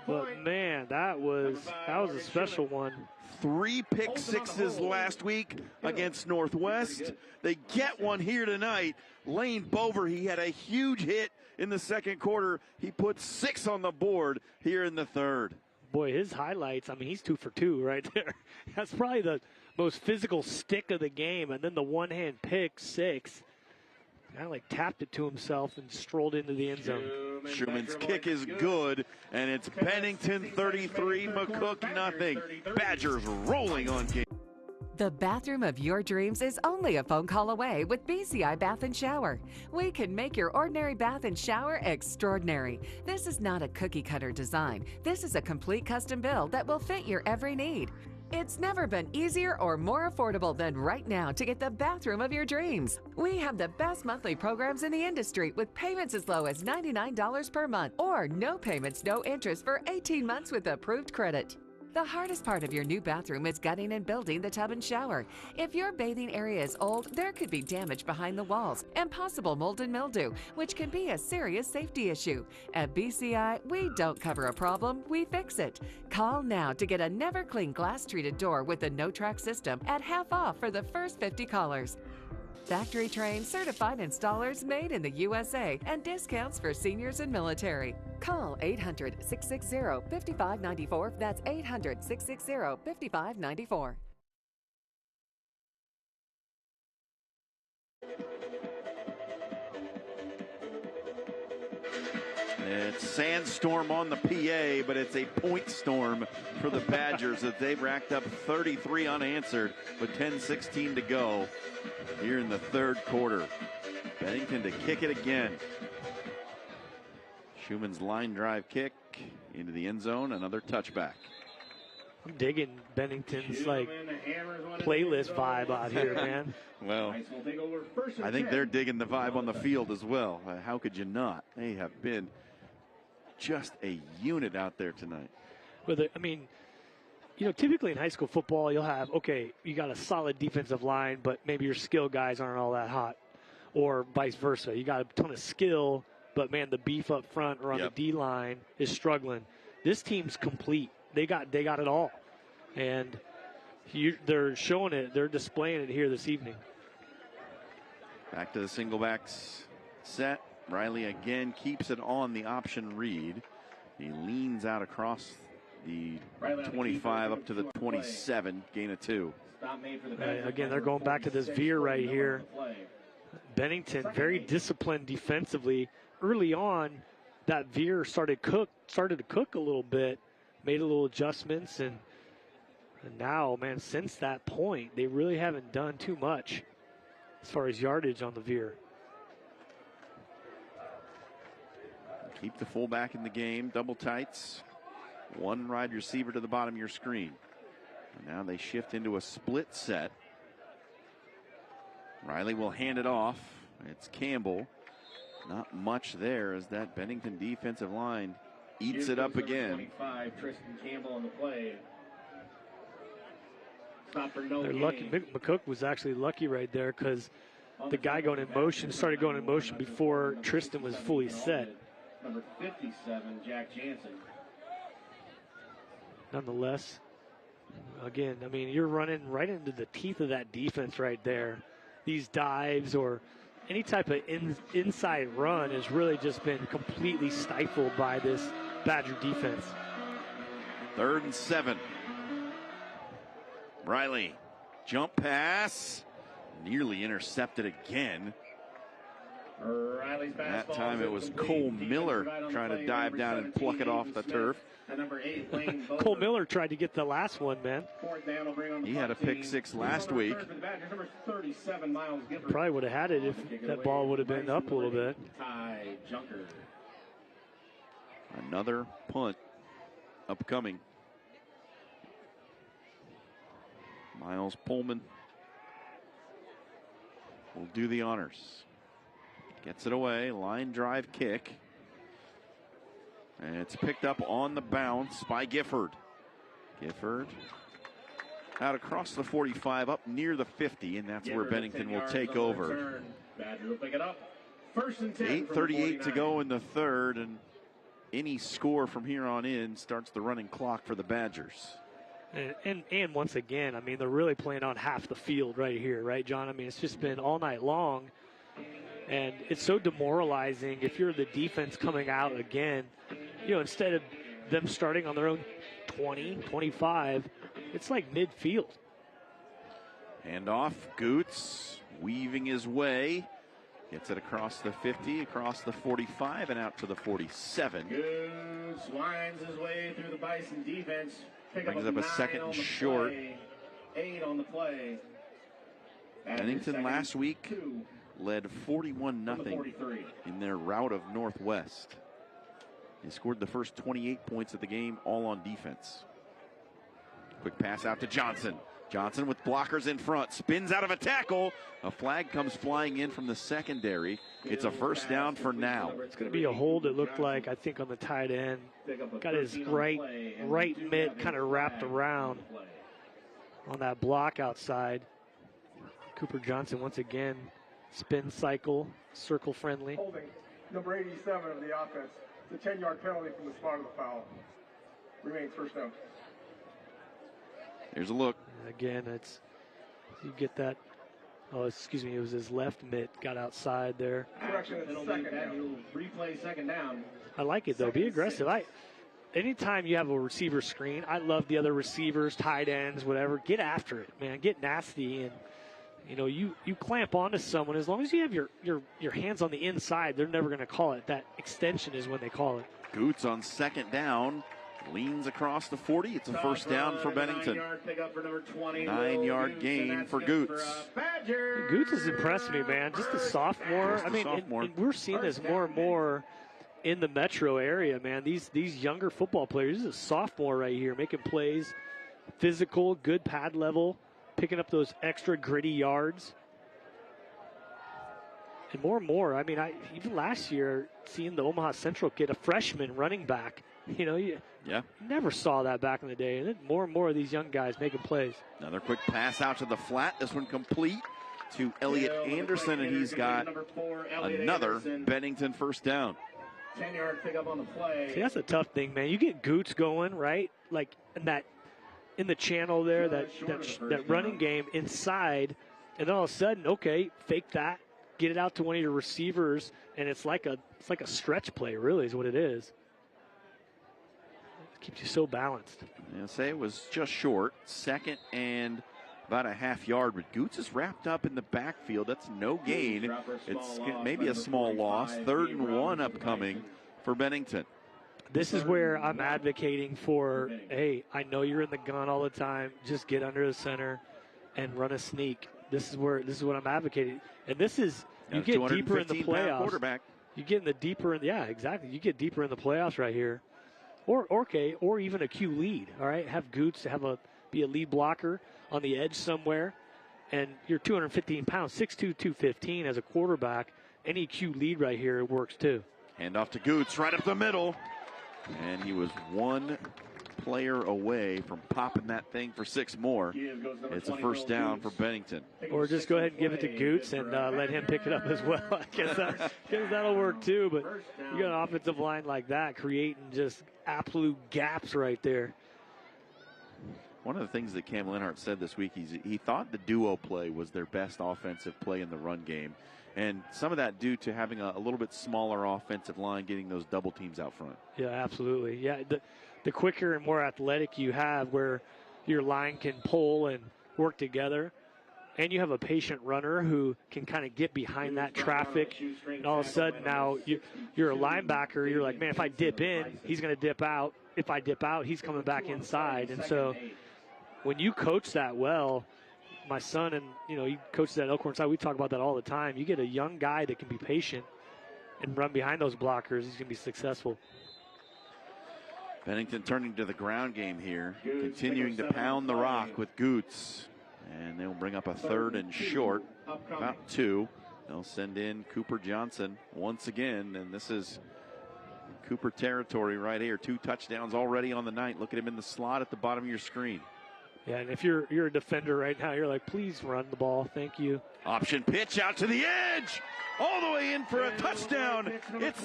But man, that was a special one. 3 pick sixes last week against Northwest. They get one here tonight. Lane Bover, he had a huge hit in the second quarter. He put 6 on the board here in the third. Boy, his highlights, I mean, he's 2 for 2 right there. That's probably the most physical stick of the game, and then the one-hand pick six. Kind of like tapped it to himself and strolled into the end zone. Schumann's kick is good, and it's Bennington 33, McCook nothing. Badgers rolling on game. The bathroom of your dreams is only a phone call away with BCI Bath and Shower. We can make your ordinary bath and shower extraordinary. This is not a cookie-cutter design. This is a complete custom build that will fit your every need. It's never been easier or more affordable than right now to get the bathroom of your dreams. We have the best monthly programs in the industry with payments as low as $99 per month or no payments, no interest for 18 months with approved credit. The hardest part of your new bathroom is gutting and building the tub and shower. If your bathing area is old, there could be damage behind the walls and possible mold and mildew, which can be a serious safety issue. At BCI, we don't cover a problem, we fix it. Call now to get a never clean glass treated door with a no-track system at half off for the first 50 callers. Factory trained, certified installers made in the USA and discounts for seniors and military. Call 800-660-5594. That's 800-660-5594. It's sandstorm on the PA, but it's a point storm for the Badgers that they've racked up 33 unanswered with 10:16 to go here in the third quarter. Bennington to kick it again. Schumann's line drive kick into the end zone, another touchback. I'm digging Bennington's playlist vibe out here, man. Well, I think they're digging the vibe on the field as well. How could you not? They have been just a unit out there tonight. Well, I mean, you know, typically in high school football, you'll have, okay, you got a solid defensive line, but maybe your skill guys aren't all that hot, or vice versa. You got a ton of skill, but man, the beef up front or on the D line is struggling. This team's complete. They got it all, and they're showing it. They're displaying it here this evening. Back to the single backs set. Riley again keeps it on the option read. He leans out across the 25 up to the 27, gain of 2. Again, they're going back to this veer right here. Bennington very disciplined defensively. Early on, that veer started to cook a little bit, made a little adjustments, and now, man, since that point, they really haven't done too much as far as yardage on the veer. Keep the fullback in the game, double tights. One wide receiver to the bottom of your screen. And now they shift into a split set. Riley will hand it off. It's Campbell. Not much there as that Bennington defensive line eats it up again. 25, Tristan Campbell on the play. Stop for no They're gain. lucky. McCook was actually lucky right there because the guy going in motion started going in motion before Tristan was fully set. Number 57, Jack Jansen. Nonetheless, again, I mean, you're running right into the teeth of that defense right there. These dives or any type of inside run has really just been completely stifled by this Badger defense. 3rd and 7. Riley, jump pass, nearly intercepted again. That time it was Cole Miller trying to dive down and pluck it off the turf. Cole Miller tried to get the last one, man. He had a pick 6 last week. Probably would have had it if that ball would have been up a little bit. Another punt upcoming. Miles Pullman will do the honors. Gets it away, line drive kick. And it's picked up on the bounce by Gifford. Gifford out across the 45, up near the 50, and that's where Bennington will take over. Badger will pick it up. 1st and 10. 8:38 to go in the third, and any score from here on in starts the running clock for the Badgers. And once again, I mean, they're really playing on half the field right here, right, John? I mean, it's just been all night long. And it's so demoralizing if you're the defense coming out again. You know, instead of them starting on their own 20, 25, it's like midfield. Handoff, Goots weaving his way. Gets it across the 50, across the 45, and out to the 47. Goots winds his way through the Bison defense. Brings up a second short. 8 on the play. Bennington last week led 41-0 in their rout of Northwest. They scored the first 28 points of the game, all on defense. Quick pass out to Johnson. Johnson with blockers in front, spins out of a tackle. A flag comes flying in from the secondary. It's a first down for now. It's going to be a hold, it looked like, I think, on the tight end. Got his right mitt kind of wrapped around on that block outside. Cooper Johnson once again, spin cycle, circle friendly. Holding number 87 of the offense. It's a 10-yard penalty from the spot of the foul. Remains first down. Here's a look. Again, it's, you get that, oh, excuse me, it was his left mitt, got outside there. Correction, it's second down. Replay second down. I like it, though. Be aggressive. Anytime you have a receiver screen, I love the other receivers, tight ends, whatever. Get after it, man. Get nasty and You know, you clamp onto someone, as long as you have your hands on the inside, they're never going to call it. That extension is when they call it. Goots on second down, leans across the 40. It's a first down for Bennington. 9-yard gain for Goots. Goots has impressed me, man. Just a sophomore. And we're seeing this more and more in the metro area, man. These younger football players. This is a sophomore right here, making plays, physical, good pad level, picking up those extra gritty yards. And more. I mean, even last year, seeing the Omaha Central kid, a freshman running back, you know, you never saw that back in the day. And then more and more of these young guys making plays. Another quick pass out to the flat. This one complete to Elliott Anderson, and he's got another Bennington first down. 10-yard pickup on the play. See, that's a tough thing, man. You get Goots going, right? Like in the channel there, that running game inside, and then all of a sudden, okay, fake that, get it out to one of your receivers, and it's like a stretch play, really, is what it is. It keeps you so balanced. I'll say it was just short, second and about a half yard, but Goots is wrapped up in the backfield. That's no gain. It's maybe a small loss. 3rd and 1 upcoming for Bennington. This is where I'm advocating for, hey, I know you're in the gun all the time. Just get under the center and run a sneak. This is what I'm advocating. And this is, you get deeper in the playoffs. Quarterback. You get in the deeper, exactly. You get deeper in the playoffs right here. Or even a Q lead, all right? Have Goots be a lead blocker on the edge somewhere, and you're 215 pounds, 6'2", 215 as a quarterback. Any Q lead right here works too. Hand off to Goots right up the middle, and he was one player away from popping that thing for 6 more. It's a first down for Bennington. Or just go ahead and give it to Goots and let him pick it up as well. I guess that'll work too, but you got an offensive line like that creating just absolute gaps right there. One of the things that Cam Lenhart said this week, he thought the duo play was their best offensive play in the run game. And some of that due to having a little bit smaller offensive line, getting those double teams out front. Yeah, absolutely. Yeah, the quicker and more athletic you have, where your line can pull and work together, and you have a patient runner who can kind of get behind that traffic, and all of a sudden now you're a linebacker, you're like, man, if I dip in, he's going to dip out. If I dip out, he's coming back inside. And so when you coach that well, my son, and he coaches at Elkhorn side, we talk about that all the time. You get a young guy that can be patient and run behind those blockers, he's going to be successful. Bennington turning to the ground game here, continuing to pound the rock with Goots. And they'll bring up a 3rd and short, about 2. They'll send in Cooper Johnson once again, and this is Cooper territory right here. 2 touchdowns already on the night. Look at him in the slot at the bottom of your screen. Yeah, and if you're a defender right now, you're like, please run the ball. Thank you. Option pitch out to the edge. All the way in for a touchdown. It's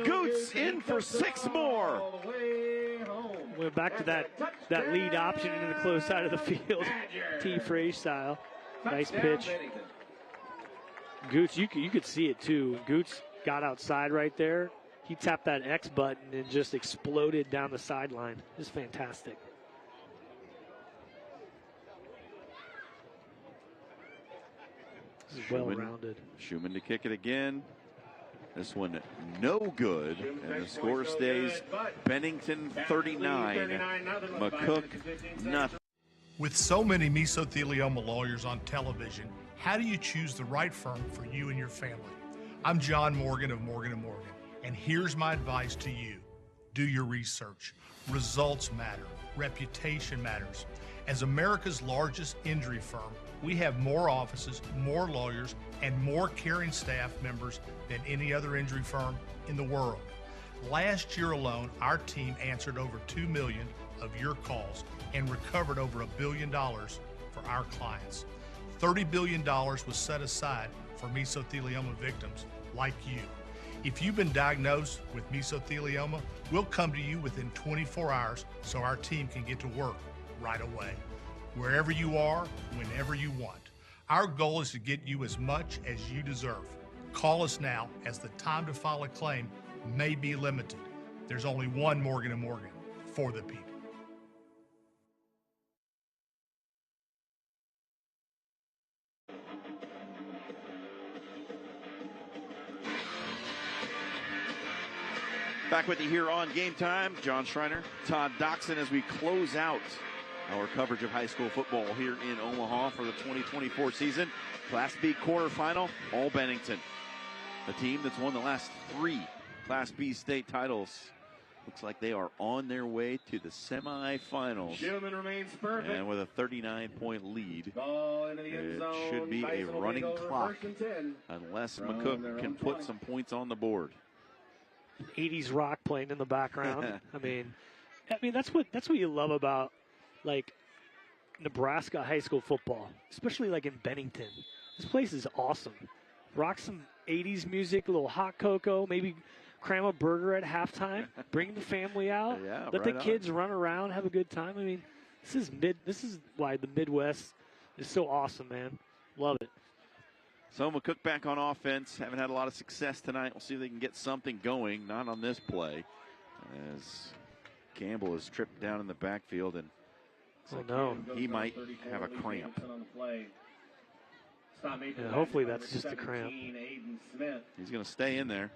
Goots in for 6 more. Went back to that lead option into the close side of the field. T. Frey style. Nice pitch. Goots, you could see it too. Goots got outside right there. He tapped that X button and just exploded down the sideline. Just fantastic. This is well-rounded. Schumann to kick it again. This one no good, and the score stays Bennington 39, McCook nothing. With so many mesothelioma lawyers on television, how do you choose the right firm for you and your family? I'm John Morgan of Morgan & Morgan, and here's my advice to you. Do your research. Results matter. Reputation matters. As America's largest injury firm, we have more offices, more lawyers, and more caring staff members than any other injury firm in the world. Last year alone, our team answered over 2 million of your calls and recovered over $1 billion for our clients. $30 billion was set aside for mesothelioma victims like you. If you've been diagnosed with mesothelioma, we'll come to you within 24 hours so our team can get to work right away. Wherever you are, whenever you want. Our goal is to get you as much as you deserve. Call us now, as the time to file a claim may be limited. There's only one Morgan & Morgan for the people. Back with you here on Game Time. John Schreiner, Todd Doxson, as we close out our coverage of high school football here in Omaha for the 2024 season. Class B quarterfinal, all Bennington. A team that's won the last 3 Class B state titles. Looks like they are on their way to the semifinals. Schumann remains perfect. And with a 39-point lead, Ball into the end it zone. should be a Bison will running take over clock first and 10. unless From McCook their can own put 20. some points on the board. 80s rock playing in the background. I mean that's what you love about like Nebraska high school football, especially like in Bennington. This place is awesome. Rock some 80s music, a little hot cocoa, maybe cram a burger at halftime, bring the family out, Yeah, let the right kids run around, have a good time. I mean, this is why the Midwest is so awesome, man. Love it. So McCook back on offense. Haven't had a lot of success tonight. We'll see if they can get something going. Not on this play, as Campbell is tripped down in the backfield, and he might have a cramp. Yeah, hopefully that's just a cramp. He's going to stay in there.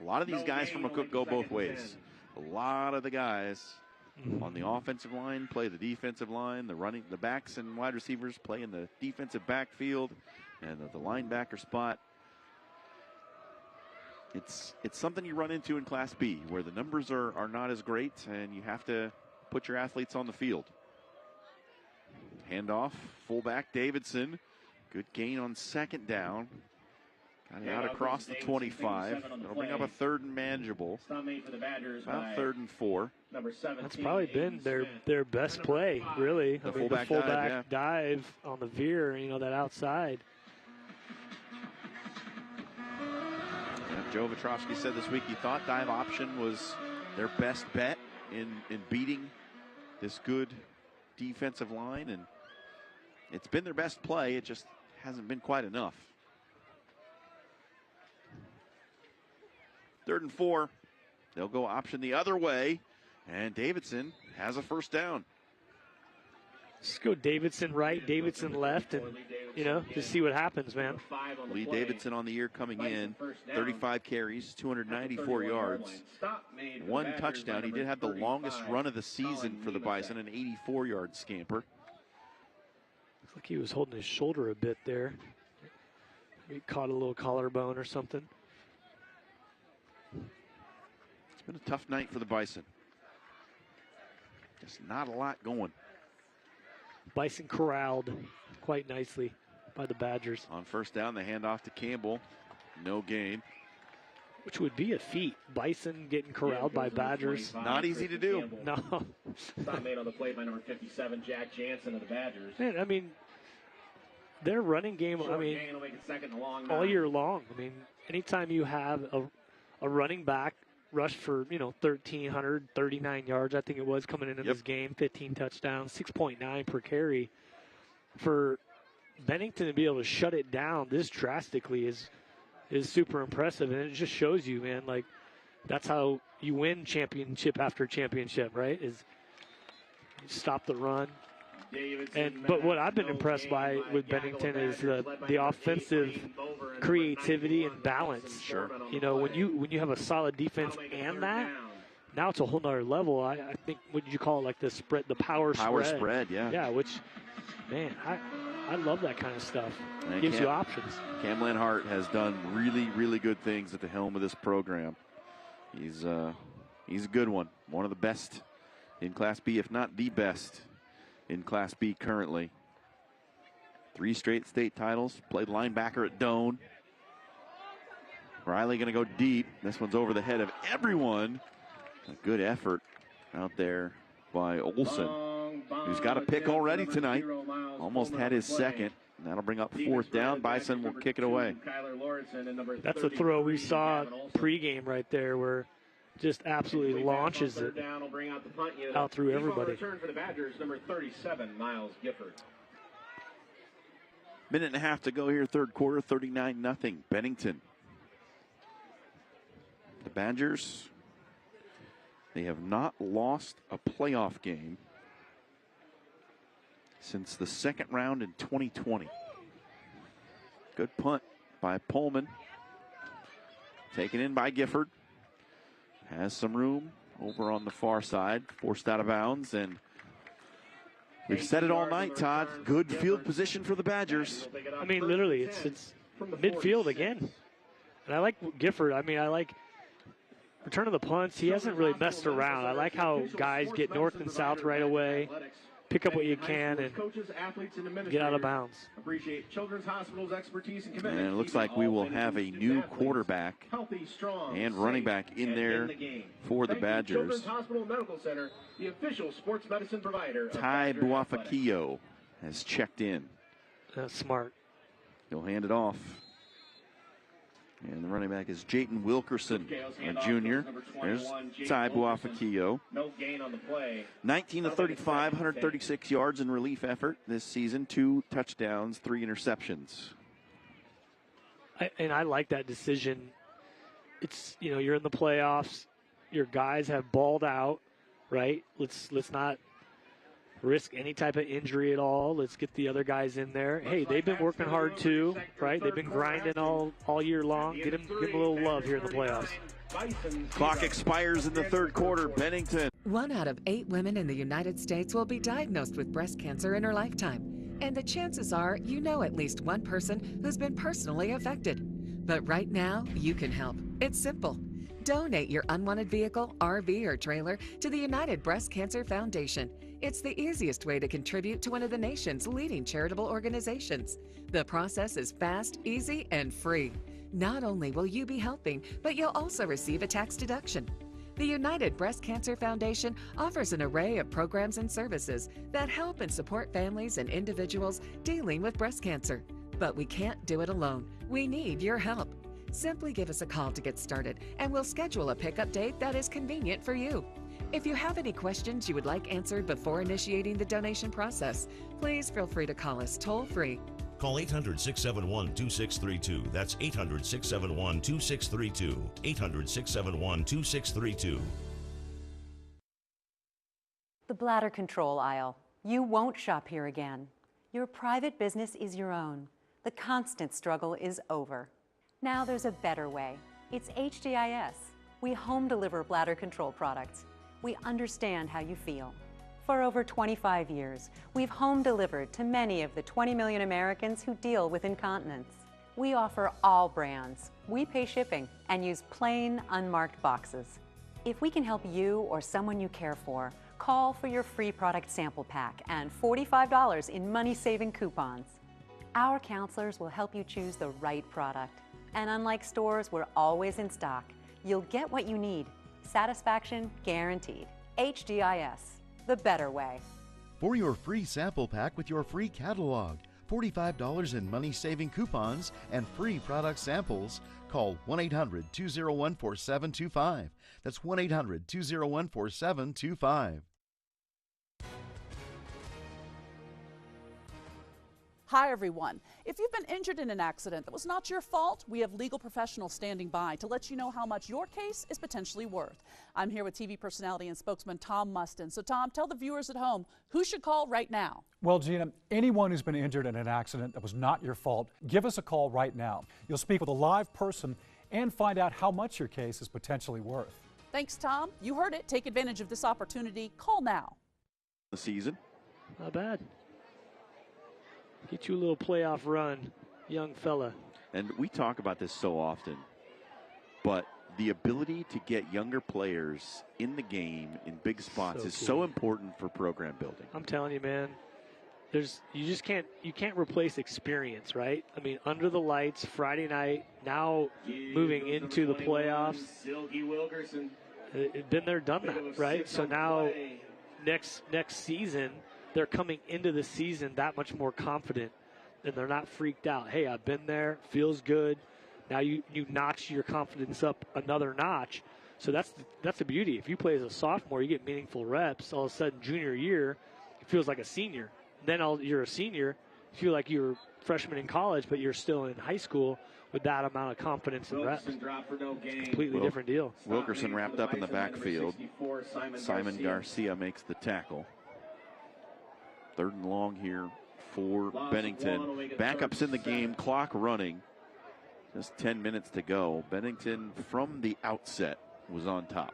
A lot of these guys from McCook go both ways. A lot of the guys on the offensive line play the defensive line. The backs and wide receivers play in the defensive backfield and the linebacker spot. It's something you run into in Class B, where the numbers are not as great, and you have to put your athletes on the field. Handoff, fullback Davidson. Good gain on second down. Got it out across the 25. That'll bring up a third and manageable. About 3rd and 4. That's probably been their best play, really. The fullback dive on the veer, that outside. Joe Vetrovsky said this week he thought dive option was their best bet in beating this good defensive line, and it's been their best play. It just hasn't been quite enough. 3rd and 4. They'll go option the other way, and Davidson has a first down. Just go Davidson right, Davidson left, and, just see what happens, man. Lee Davidson on the year coming in, 35 carries, 294 yards, 1 touchdown. He did have the longest run of the season for the Bison, an 84-yard scamper. Looks like he was holding his shoulder a bit there. He caught a little collarbone or something. It's been a tough night for the Bison. Just not a lot going. Bison corralled quite nicely by the Badgers. On first down, the handoff to Campbell. No gain. Which would be a feat. Bison getting corralled by Badgers. Not easy to do. No. Stop made on the play by number 57, Jack Jansen of the Badgers. Man, their running game, Short gain will make it second and long all nine. year long. Anytime you have a running back rush for, 1,339 yards, I think it was, coming into this game, 15 touchdowns, 6.9 per carry. For Bennington to be able to shut it down this drastically is super impressive, and it just shows you, man, like, that's how you win championship after championship, right? Is you stop the run. But what I've been impressed by with Bennington is the offensive creativity and balance. Sure. When you have a solid defense and that, now it's a whole nother level. I think, what did you call it, like the power spread? Yeah. Yeah, which, man, I love that kind of stuff. It gives you options. Cam Lanhart has done really, really good things at the helm of this program. He's a good one of the best in Class B, if not the best in Class B currently. 3 straight state titles. Played linebacker at Doane. Riley going to go deep. This one's over the head of everyone. A good effort out there by Olson, who's got a pick already tonight. Almost had his second. That'll bring up 4th down. Bison will kick it away. That's a throw we saw pregame right there, where just absolutely launches it out through everybody. Return for the Badgers, number 37, Miles Gifford. Minute and a half to go here, 3rd quarter, 39-0 Bennington. The Badgers, they have not lost a playoff game since the 2nd round in 2020. Good punt by Pullman. Taken in by Gifford. has some room over on the far side, forced out of bounds, and we've said it all night, Todd. Good field position for the Badgers. I mean, literally, it's midfield again. And I like Gifford. I mean, I like return of the punts. He hasn't really messed around. I like how guys get north and south right away, pick up what you can, and get out of bounds. Appreciate Children's Hospital's expertise and And it looks like we will have a new quarterback and running back in there for the Badgers. Children's Hospital Medical Center, the official sports medicine provider. Ty Buafakio has checked in. That's smart. He'll hand it off. And the running back is Jayton Wilkerson, a junior. There's Ty Buafakio. No gain on the play. 19 of 35, 136 yards in relief effort this season. 2 touchdowns, 3 interceptions. I like that decision. It's, you know, you're in the playoffs. Your guys have balled out, right? Let's not risk any type of injury at all. Let's get the other guys in there. Hey, they've been working hard too, right? They've been grinding all year long. Give them a little love here in the playoffs. Clock expires in the third quarter. Bennington. 1 out of 8 women in the United States will be diagnosed with breast cancer in her lifetime. And the chances are you know at least one person who's been personally affected. But right now, you can help. It's simple. Donate your unwanted vehicle, RV, or trailer to the United Breast Cancer Foundation. It's the easiest way to contribute to one of the nation's leading charitable organizations. The process is fast, easy, and free. Not only will you be helping, but you'll also receive a tax deduction. The United Breast Cancer Foundation offers an array of programs and services that help and support families and individuals dealing with breast cancer. But we can't do it alone. We need your help. Simply give us a call to get started, and we'll schedule a pickup date that is convenient for you. If you have any questions you would like answered before initiating the donation process, please feel free to call us toll-free. Call 800-671-2632. That's 800-671-2632. 800-671-2632. The bladder control aisle. You won't shop here again. Your private business is your own. The constant struggle is over. Now there's a better way. It's HDIS. We home deliver bladder control products. We understand how you feel. For over 25 years, we've home delivered to many of the 20 million Americans who deal with incontinence. We offer all brands. We pay shipping and use plain, unmarked boxes. If we can help you or someone you care for, call for your free product sample pack and $45 in money-saving coupons. Our counselors will help you choose the right product. And unlike stores, we're always in stock. You'll get what you need. Satisfaction guaranteed. HDIS, the better way. For your free sample pack with your free catalog, $45 in money-saving coupons, and free product samples, call 1-800-201-4725. That's 1-800-201-4725. Hi, everyone. If you've been injured in an accident that was not your fault, we have legal professionals standing by to let you know how much your case is potentially worth. I'm here with TV personality and spokesman Tom Mustin. So, Tom, tell the viewers at home who should call right now. Well, Gina, anyone who's been injured in an accident that was not your fault, give us a call right now. You'll speak with a live person and find out how much your case is potentially worth. Thanks, Tom. You heard it. Take advantage of this opportunity. Call now. The season. Not bad. Get you a little playoff run, young fella. And we talk about this so often, but the ability to get younger players in the game in big spots is so important for program building. I'm telling you, man, you can't replace experience, right? I mean, under the lights, Friday night, now moving into the playoffs. Been there, done that, right? So now next season, they're coming into the season that much more confident, and they're not freaked out. Hey, I've been there, feels good. Now you notch your confidence up another notch. So that's the beauty. If you play as a sophomore, you get meaningful reps. All of a sudden, junior year, it feels like a senior. Then you're a senior, you feel like you're a freshman in college, but you're still in high school with that amount of confidence and reps. It's a completely different deal. Wilkerson wrapped up in the backfield. Simon Garcia makes the tackle. 3rd and long here for Bennington. Backups in the game, clock running. Just 10 minutes to go. Bennington from the outset was on top.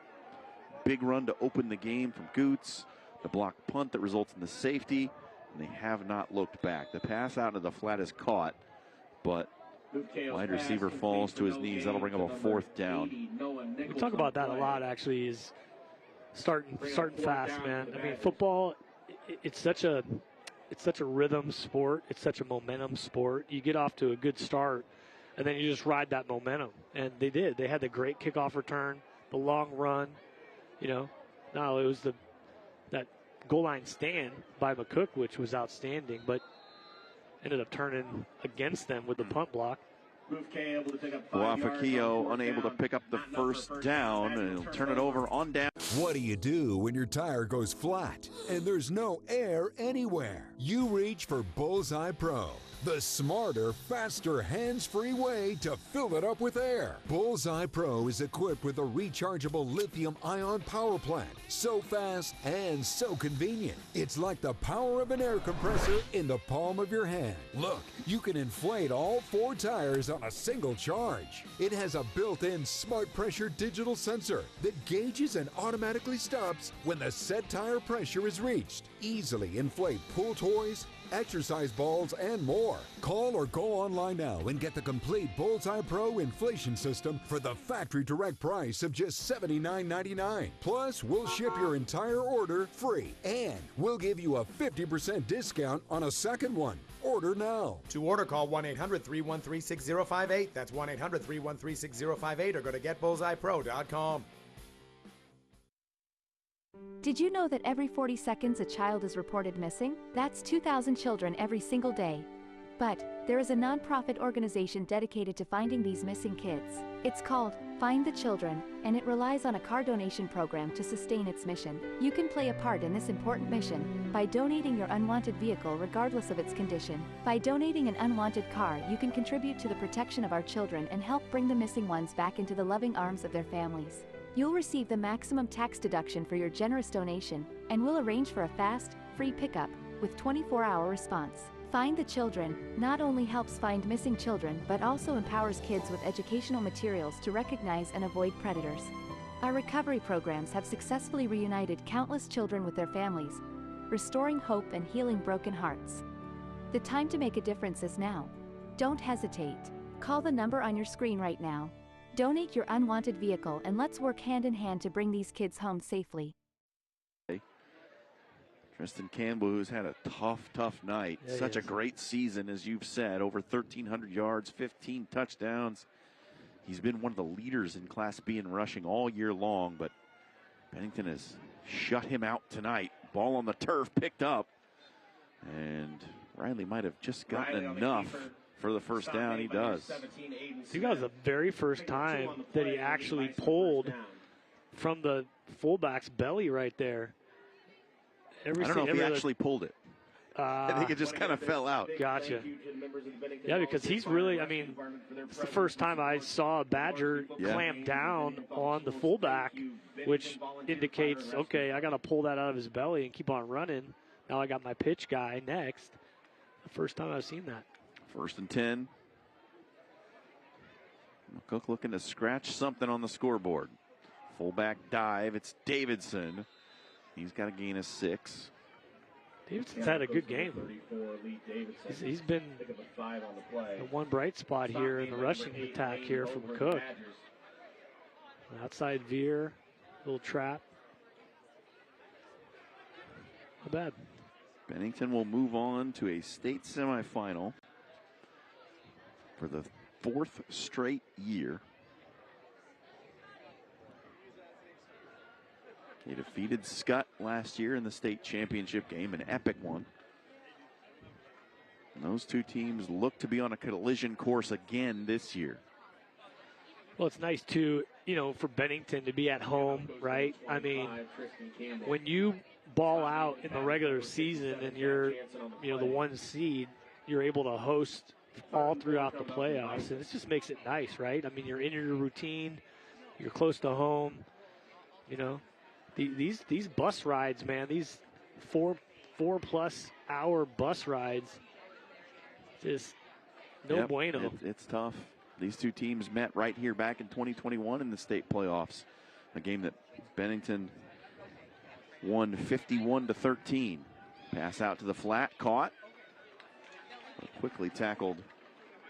Big run to open the game from Goots. The blocked punt that results in the safety, and they have not looked back. The pass out into the flat is caught, but wide receiver falls to his knees. That'll bring up a 4th down. We talk about that a lot, actually, is starting fast, man. I mean, football, it's such a rhythm sport. It's such a momentum sport. You get off to a good start, and then you just ride that momentum. And they did. They had the great kickoff return, the long run. You know, no, it was that goal line stand by McCook, which was outstanding, but ended up turning against them with the punt block. Boafakio unable to pick up the first down, and he'll turn it over on down. What do you do when your tire goes flat and there's no air anywhere? You reach for Bullseye Pro, the smarter, faster, hands-free way to fill it up with air. Bullseye Pro is equipped with a rechargeable lithium-ion power plant. So fast and so convenient. It's like the power of an air compressor in the palm of your hand. Look, you can inflate all 4 tires on a single charge. It has a built-in smart pressure digital sensor that gauges and automatically stops when the set tire pressure is reached. Easily inflate pool toys, exercise balls, and more. Call or go online now and get the complete Bullseye Pro inflation system for the factory direct price of just $79.99. Plus, we'll ship your entire order free, and we'll give you a 50% discount on a second one. Order now. To order, call 1-800-313-6058. That's 1-800-313-6058, or go to getbullseyepro.com. Did you know that every 40 seconds a child is reported missing? That's 2,000 children every single day. But there is a nonprofit organization dedicated to finding these missing kids. It's called Find the Children, and it relies on a car donation program to sustain its mission. You can play a part in this important mission by donating your unwanted vehicle regardless of its condition. By donating an unwanted car, you can contribute to the protection of our children and help bring the missing ones back into the loving arms of their families. You'll receive the maximum tax deduction for your generous donation, and we'll arrange for a fast, free pickup with 24-hour response. Find the Children not only helps find missing children, but also empowers kids with educational materials to recognize and avoid predators. Our recovery programs have successfully reunited countless children with their families, restoring hope and healing broken hearts. The time to make a difference is now. Don't hesitate. Call the number on your screen right now. Donate your unwanted vehicle, and let's work hand in hand to bring these kids home safely. Tristan Campbell, who's had a tough night. Yeah, such a great season, as you've said. Over 1,300 yards, 15 touchdowns. He's been one of the leaders in Class B in rushing all year long, but Bennington has shut him out tonight. Ball on the turf, picked up. And Riley might have just gotten enough for the first down. He does. I think that was the very first time that he actually pulled from the fullback's belly right there. I don't know if he actually pulled it. I think it just kind of fell out. Gotcha. Yeah, because he's really, I mean, it's the first time I saw a Badger clamp down on the fullback, which indicates, okay, I got to pull that out of his belly and keep on running. Now I got my pitch guy next. The first time I've seen that. 1st and 10. McCook looking to scratch something on the scoreboard. Fullback dive. It's Davidson. He's got a gain of 6. Davidson's had a good game. He's been the one bright spot here in the rushing attack here for McCook. Outside veer, little trap. Not bad. Bennington will move on to a state semifinal for the 4th straight year. They defeated Scott last year in the state championship game, an epic one. And those two teams look to be on a collision course again this year. Well, it's nice too, you know, for Bennington to be at home, right? I mean, when you ball out in the regular season and you're, you know, the 1 seed, you're able to host all throughout the playoffs, and this just makes it nice, right? I mean, you're in your routine, you're close to home, you know. These bus rides, man, these 4+ hour bus rides, just no bueno. It's tough. These two teams met right here back in 2021 in the state playoffs. A game that Bennington won 51-13. Pass out to the flat, caught. Quickly tackled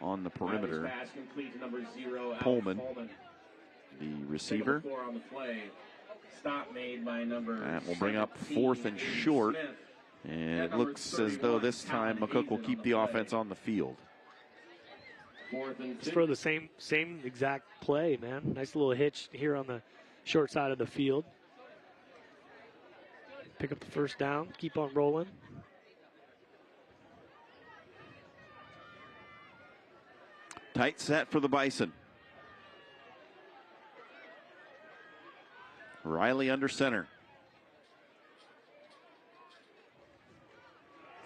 on the perimeter. Pullman, the receiver. That will bring up 4th and short. And it looks as though this time McCook will keep the offense on the field. Let's throw the same exact play, man. Nice little hitch here on the short side of the field. Pick up the first down, keep on rolling. Tight set for the Bison. Riley under center.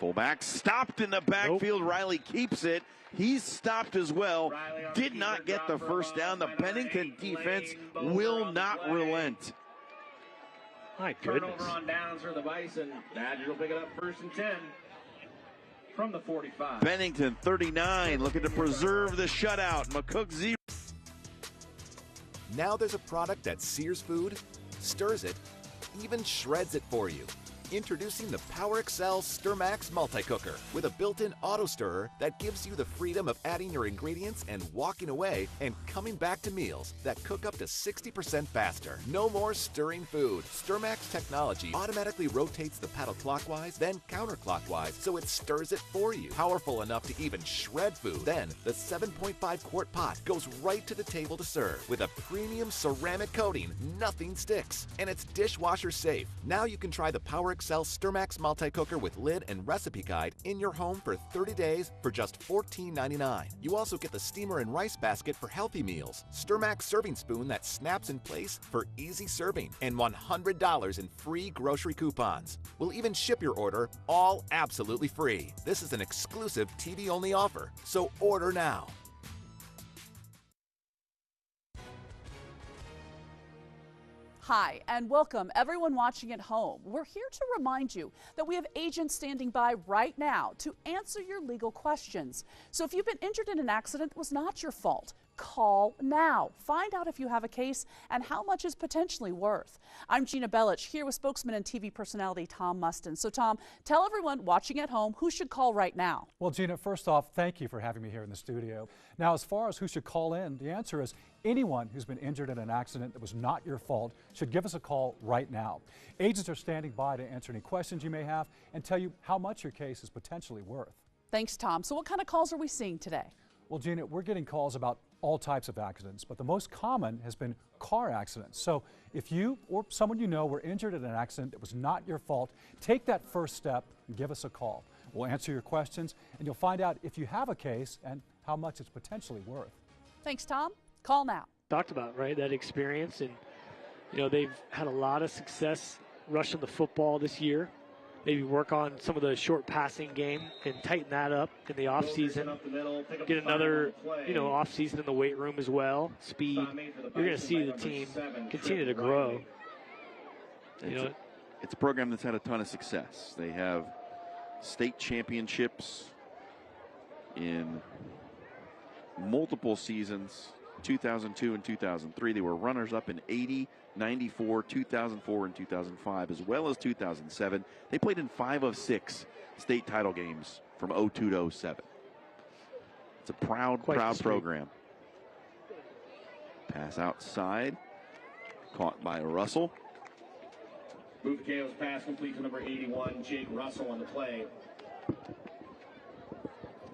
Fullback stopped in the backfield. Nope. Riley keeps it. He's stopped as well. Did not get the first down. The Bennington defense will not relent. My goodness. Turnover on downs for the Bison. Badgers will pick it up 1st and 10 from the 45. Bennington 39 looking to preserve the shutout. McCook 0. Now there's a product that sears food, stirs it, even shreds it for you. Introducing the Power Excel StirMax Multi-Cooker with a built-in auto stirrer that gives you the freedom of adding your ingredients and walking away and coming back to meals that cook up to 60% faster. No more stirring food. StirMax technology automatically rotates the paddle clockwise, then counterclockwise, so it stirs it for you. Powerful enough to even shred food. Then the 7.5 quart pot goes right to the table to serve. With a premium ceramic coating, nothing sticks. And it's dishwasher safe. Now you can try the Power Excel StirMax Multi-Cooker with lid and recipe guide in your home for 30 days for just $14.99. You also get the steamer and rice basket for healthy meals, StirMax serving spoon that snaps in place for easy serving, and $100 in free grocery coupons. We'll even ship your order all absolutely free. This is an exclusive TV-only offer, so order now. Hi, and welcome everyone watching at home. We're here to remind you that we have agents standing by right now to answer your legal questions. So if you've been injured in an accident, it was not your fault. Call now. Find out if you have a case and how much is potentially worth. I'm Gina Bellich here with spokesman and TV personality Tom Mustin. So Tom, tell everyone watching at home who should call right now. Well, Gina, first off, thank you for having me here in the studio. Now, as far as who should call in, the answer is anyone who's been injured in an accident that was not your fault should give us a call right now. Agents are standing by to answer any questions you may have and tell you how much your case is potentially worth. Thanks, Tom. So what kind of calls are we seeing today? Well, Gina, we're getting calls about all types of accidents, but the most common has been car accidents. So if you or someone you know were injured in an accident that was not your fault, take that first step and give us a call. We'll answer your questions, and you'll find out if you have a case and how much it's potentially worth. Thanks, Tom. Call now. Talked about, right, that experience, and you know they've had a lot of success rushing the football this year. Maybe work on some of the short passing game and tighten that up in the offseason. Get another, offseason in the weight room as well. Speed. You're going to see the team continue to grow. It's a program that's had a ton of success. They have state championships in multiple seasons. 2002 and 2003. They were runners-up in 80, 94, 2004, and 2005, as well as 2007. They played in 5 of 6 state title games from 02 to 07. It's a proud program. Pass outside. Caught by Russell. Booth Gale's pass complete to number 81, Jake Russell on the play.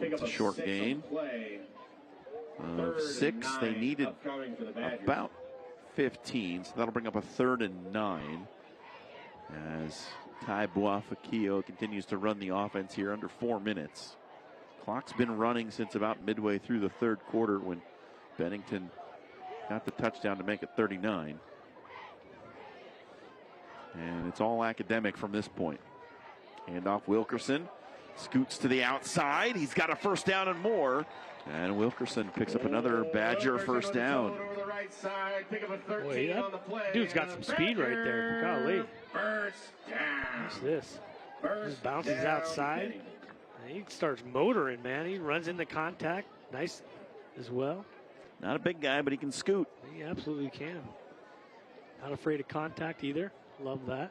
Pick up a short gain. Of 6, they needed about 15, so that'll bring up a 3rd and 9 as Ty Boafakio continues to run the offense here under 4 minutes. Clock's been running since about midway through the 3rd quarter when Bennington got the touchdown to make it 39. And it's all academic from this point. Handoff Wilkerson, scoots to the outside. He's got a first down and more. And Wilkerson picks up another Badger first down. Boy, that dude's got some speed right there. Golly. What's this? Just bounces outside. And he starts motoring, man. He runs into contact. Nice as well. Not a big guy, but he can scoot. He absolutely can. Not afraid of contact either. Love that.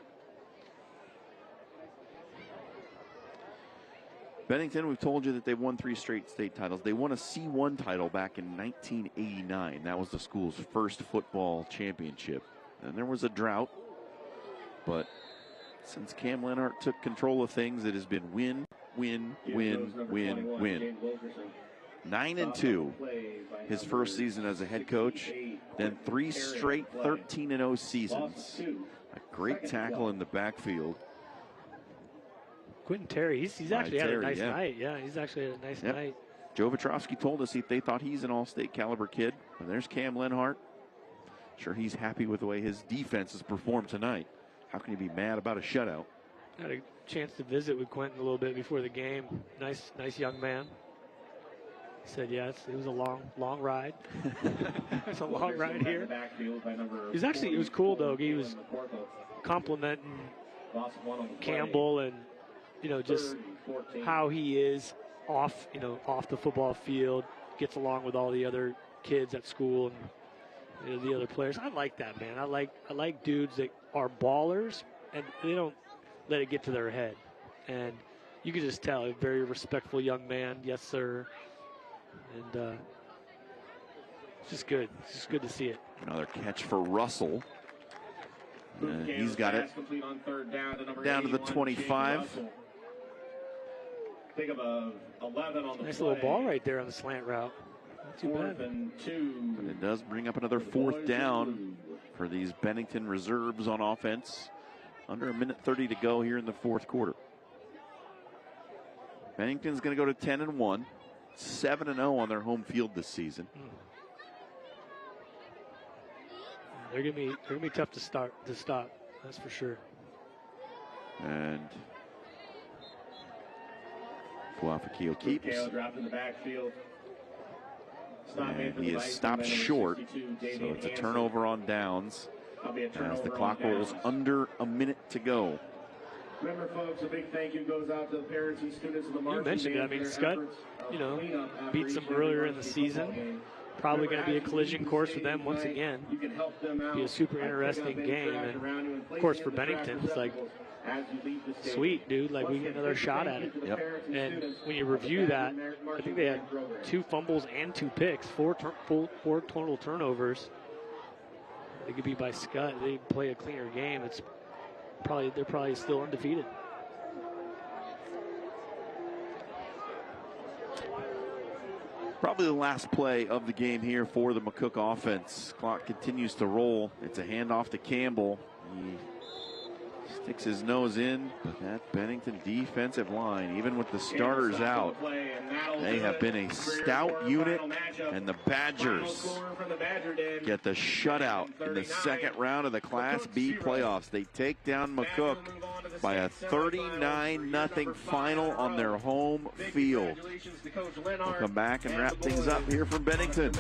Bennington, we've told you that they won 3 straight state titles. They won a C1 title back in 1989. That was the school's first football championship. And there was a drought, but since Cam Lenhart took control of things, it has been win, win, win, win, win. 9-2 his first season as a head coach, then 3 straight 13-0 seasons. A great tackle in the backfield. Quentin Terry, he's actually had a nice night. Yeah, he's actually had a nice night. Joe Vetrovsky told us they thought he's an all-state caliber kid. And there's Cam Lenhart. Sure, he's happy with the way his defense has performed tonight. How can you be mad about a shutout? I had a chance to visit with Quentin a little bit before the game. Nice young man. He said, yes, it was a long ride. It's a long ride here. It was cool, though. He was complimenting Campbell and, just how he is off the football field, gets along with all the other kids at school and the other players. I like that, man. I like dudes that are ballers and they don't let it get to their head. And you can just tell, a very respectful young man. Yes, sir. And it's just good. It's just good to see it. Another catch for Russell. He's got it down to the 25. Think of a 11 on the nice little ball right there on the slant route. Not too bad. And it does bring up another 4th down for these Bennington reserves on offense. Under a minute 30 to go here in the 4th quarter. Bennington's going to go to 10-1, 7-0 on their home field this season. They're gonna be tough to stop. That's for sure. And Fuafakio keeps. Dropped in the backfield. And he is stopped short, so it's a turnover on downs as the clock rolls under a minute to go. Remember, folks, a big thank you goes out to the parents and students of the marching band. You mentioned it. I mean, Scott, beats them earlier in the season. Probably going to be a collision course for them once again. Be a super interesting game. And, of course, for Bennington, it's like, sweet, dude. Like, we get another shot at it. Yep. And when you review that, I think they had 2 fumbles and 2 picks, 4 total turnovers. They could be by Scott. They play a cleaner game. They're probably still undefeated. Probably the last play of the game here for the McCook offense. Clock continues to roll. It's a handoff to Campbell. He sticks his nose in, but that Bennington defensive line, even with the starters out, they have been a stout unit, and the Badgers get the shutout in the 2nd round of the Class B playoffs. They take down McCook by a 39-0 final on their home field. We'll come back and wrap things up here from Bennington.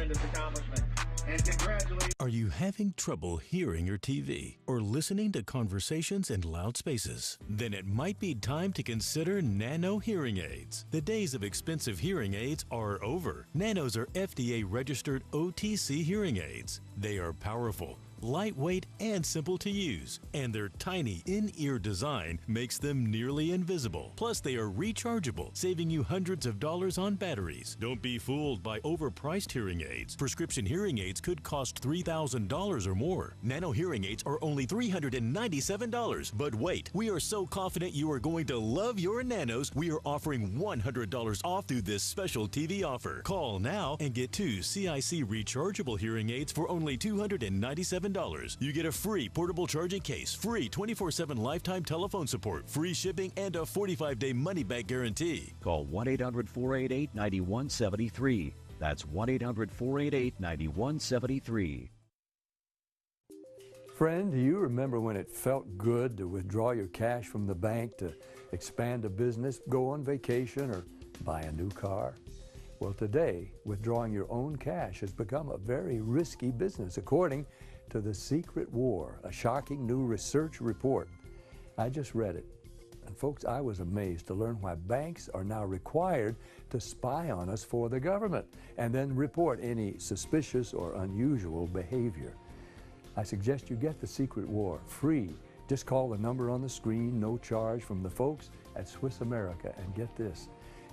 Are you having trouble hearing your TV or listening to conversations in loud spaces? Then it might be time to consider Nano hearing aids. The days of expensive hearing aids are over. Nanos are FDA-registered OTC hearing aids. They are powerful, lightweight, and simple to use, and their tiny in-ear design makes them nearly invisible. Plus, they are rechargeable, saving you hundreds of dollars on batteries. Don't be fooled by overpriced hearing aids. Prescription hearing aids could cost $3,000 or more. Nano hearing aids are only $397. But wait, we are so confident you are going to love your Nanos, we are offering $100 off through this special TV offer. Call now and get 2 CIC rechargeable hearing aids for only $297. You get a free portable charging case, free 24/7 lifetime telephone support, free shipping, and a 45-day money-back guarantee. Call 1-800-488-9173. That's 1-800-488-9173. Friend, do you remember when it felt good to withdraw your cash from the bank to expand a business, go on vacation, or buy a new car? Well, today, withdrawing your own cash has become a very risky business, according to The Secret War, a shocking new research report. I just read it. And folks, I was amazed to learn why banks are now required to spy on us for the government and then report any suspicious or unusual behavior. I suggest you get The Secret War free. Just call the number on the screen, no charge, from the folks at Swiss America. And get this,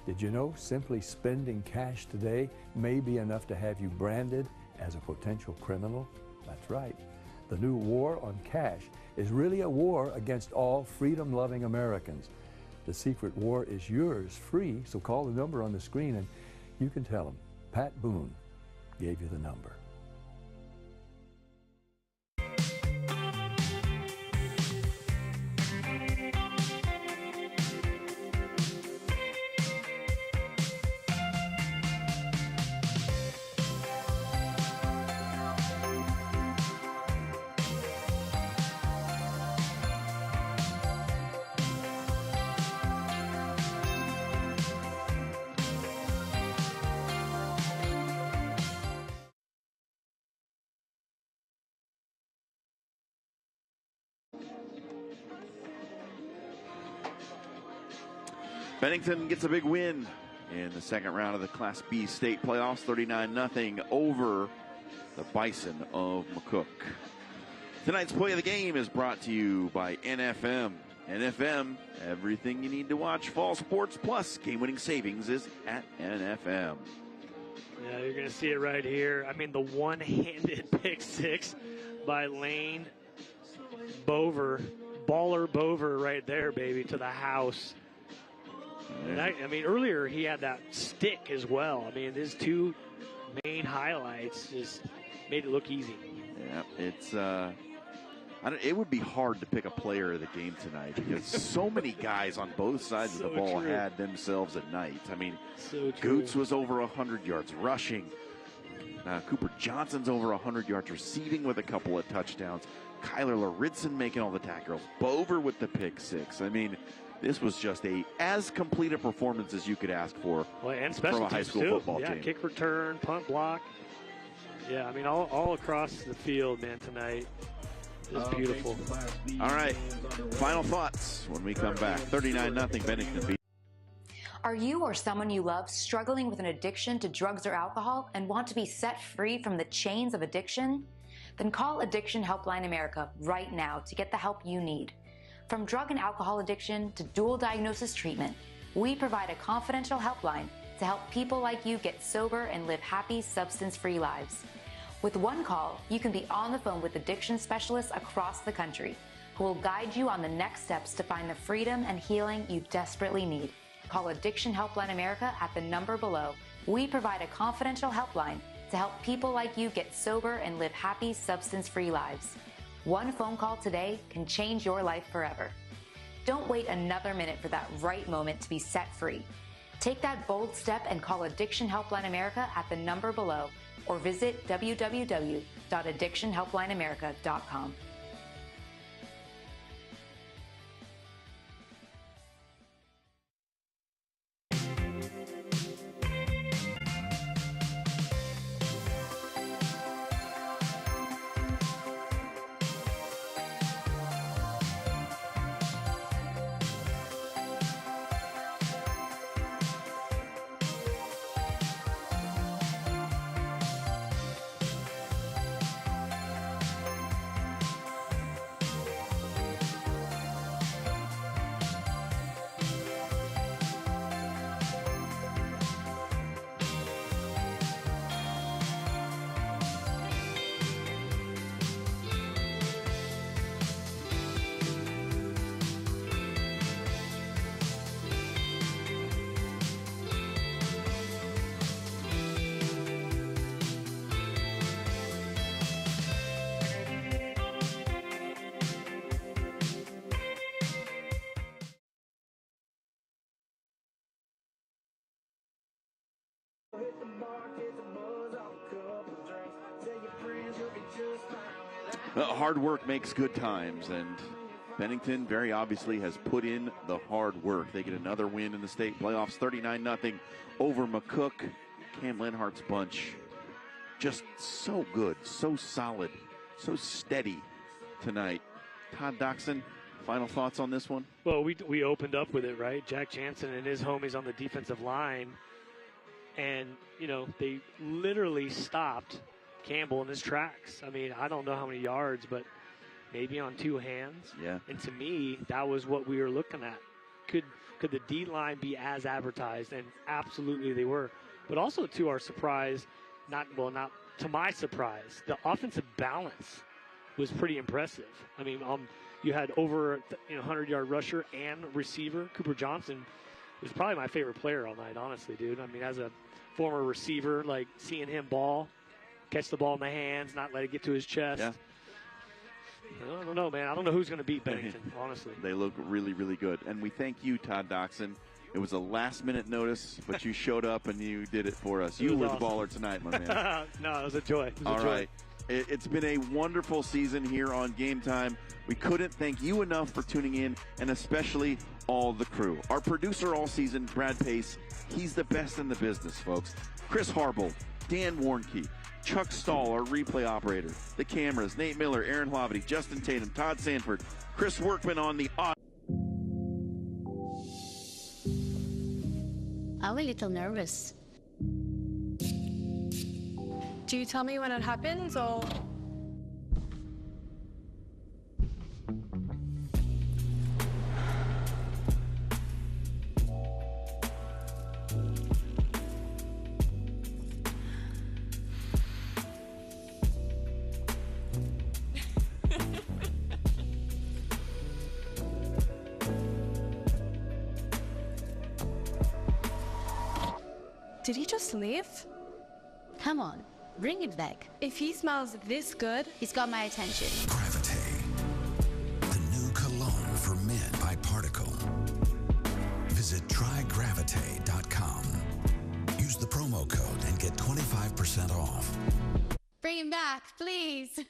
did you know simply spending cash today may be enough to have you branded as a potential criminal? That's right. The new war on cash is really a war against all freedom-loving Americans. The Secret War is yours free, so call the number on the screen and you can tell them Pat Boone gave you the number. Bennington gets a big win in the second round of the Class B state playoffs, 39-0 over the Bison of McCook. Tonight's play of the game is brought to you by NFM. NFM, everything you need to watch fall sports plus game-winning savings is at NFM. Yeah, you're going to see it right here. I mean, the one-handed pick six by Lane Bover. Baller Bover right there, baby, to the house. And I mean, earlier he had that stick as well. I mean, his two main highlights just made it look easy. Yeah, it's it would be hard to pick a player of the game tonight because so many guys on both sides of the ball had themselves a night. I mean, Goots was over 100 yards rushing. Cooper Johnson's over 100 yards receiving with a couple of touchdowns. Kyler Laridson making all the tackles. Bover with the pick six. I mean, this was just as complete a performance as you could ask for and special from a high school football team. Kick return, punt block. Yeah, I mean, all across the field, man, tonight. It's beautiful. All right, final thoughts when we come back. 39-0 Bennington. Are you or someone you love struggling with an addiction to drugs or alcohol and want to be set free from the chains of addiction? Then call Addiction Helpline America right now to get the help you need. From drug and alcohol addiction to dual diagnosis treatment, we provide a confidential helpline to help people like you get sober and live happy, substance-free lives. With one call, you can be on the phone with addiction specialists across the country who will guide you on the next steps to find the freedom and healing you desperately need. Call Addiction Helpline America at the number below. We provide a confidential helpline to help people like you get sober and live happy, substance-free lives. One phone call today can change your life forever. Don't wait another minute for that right moment to be set free. Take that bold step and call Addiction Helpline America at the number below or visit www.addictionhelplineamerica.com. Well, hard work makes good times, and Bennington very obviously has put in the hard work. They get another win in the state playoffs, 39-0 over McCook. Cam Lenhart's bunch just so good, so solid, so steady tonight. Todd Doxson, final thoughts on this one? Well, we opened up with it, right? Jack Jansen and his homies on the defensive line, and, you know, they literally stopped Campbell in his tracks. I mean, I don't know how many yards, but maybe on two hands. Yeah. And to me, that was what we were looking at. Could the D-line be as advertised? And absolutely they were. But also to our surprise, not to my surprise, the offensive balance was pretty impressive. I mean, you had over 100-yard rusher and receiver. Cooper Johnson was probably my favorite player all night, honestly, dude. I mean, as a former receiver, like seeing him catch the ball in the hands, not let it get to his chest. Yeah. I don't know, man. I don't know who's going to beat Bennington, honestly. They look really, really good. And we thank you, Todd Doxson. It was a last-minute notice, but you showed up and you did it for us. You were awesome. The baller tonight, my man. No, it was a joy. All right. It's been a wonderful season here on Game Time. We couldn't thank you enough for tuning in, and especially all the crew. Our producer all season, Brad Pace, he's the best in the business, folks. Chris Harble, Dan Warnke, Chuck Stahl, our replay operator, the cameras, Nate Miller, Aaron Hlavity, Justin Tatum, Todd Sanford, Chris Workman on the audio. I'm a little nervous. Do you tell me when it happens, or? Did he just leave? Come on, bring it back. If he smells this good, he's got my attention. Gravite, the new cologne for men by Particle. Visit trygravite.com. Use the promo code and get 25% off. Bring him back, please.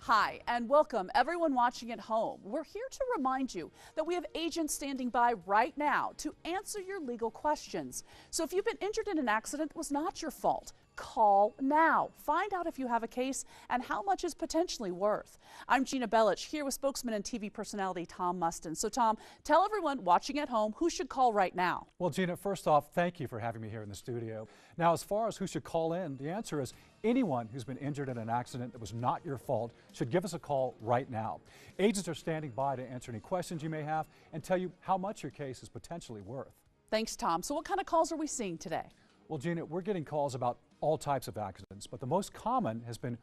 Hi, and welcome everyone watching at home. We're here to remind you that we have agents standing by right now to answer your legal questions. So if you've been injured in an accident that was not your fault, call now. Find out if you have a case and how much is potentially worth. I'm Gina Bellich here with spokesman and TV personality Tom Mustin. So Tom, tell everyone watching at home who should call right now. Well, Gina, first off, thank you for having me here in the studio. Now, as far as who should call in, the answer is anyone who's been injured in an accident that was not your fault should give us a call right now. Agents are standing by to answer any questions you may have and tell you how much your case is potentially worth. Thanks, Tom. So what kind of calls are we seeing today? Well, Gina, we're getting calls about all types of accidents, but the most common has been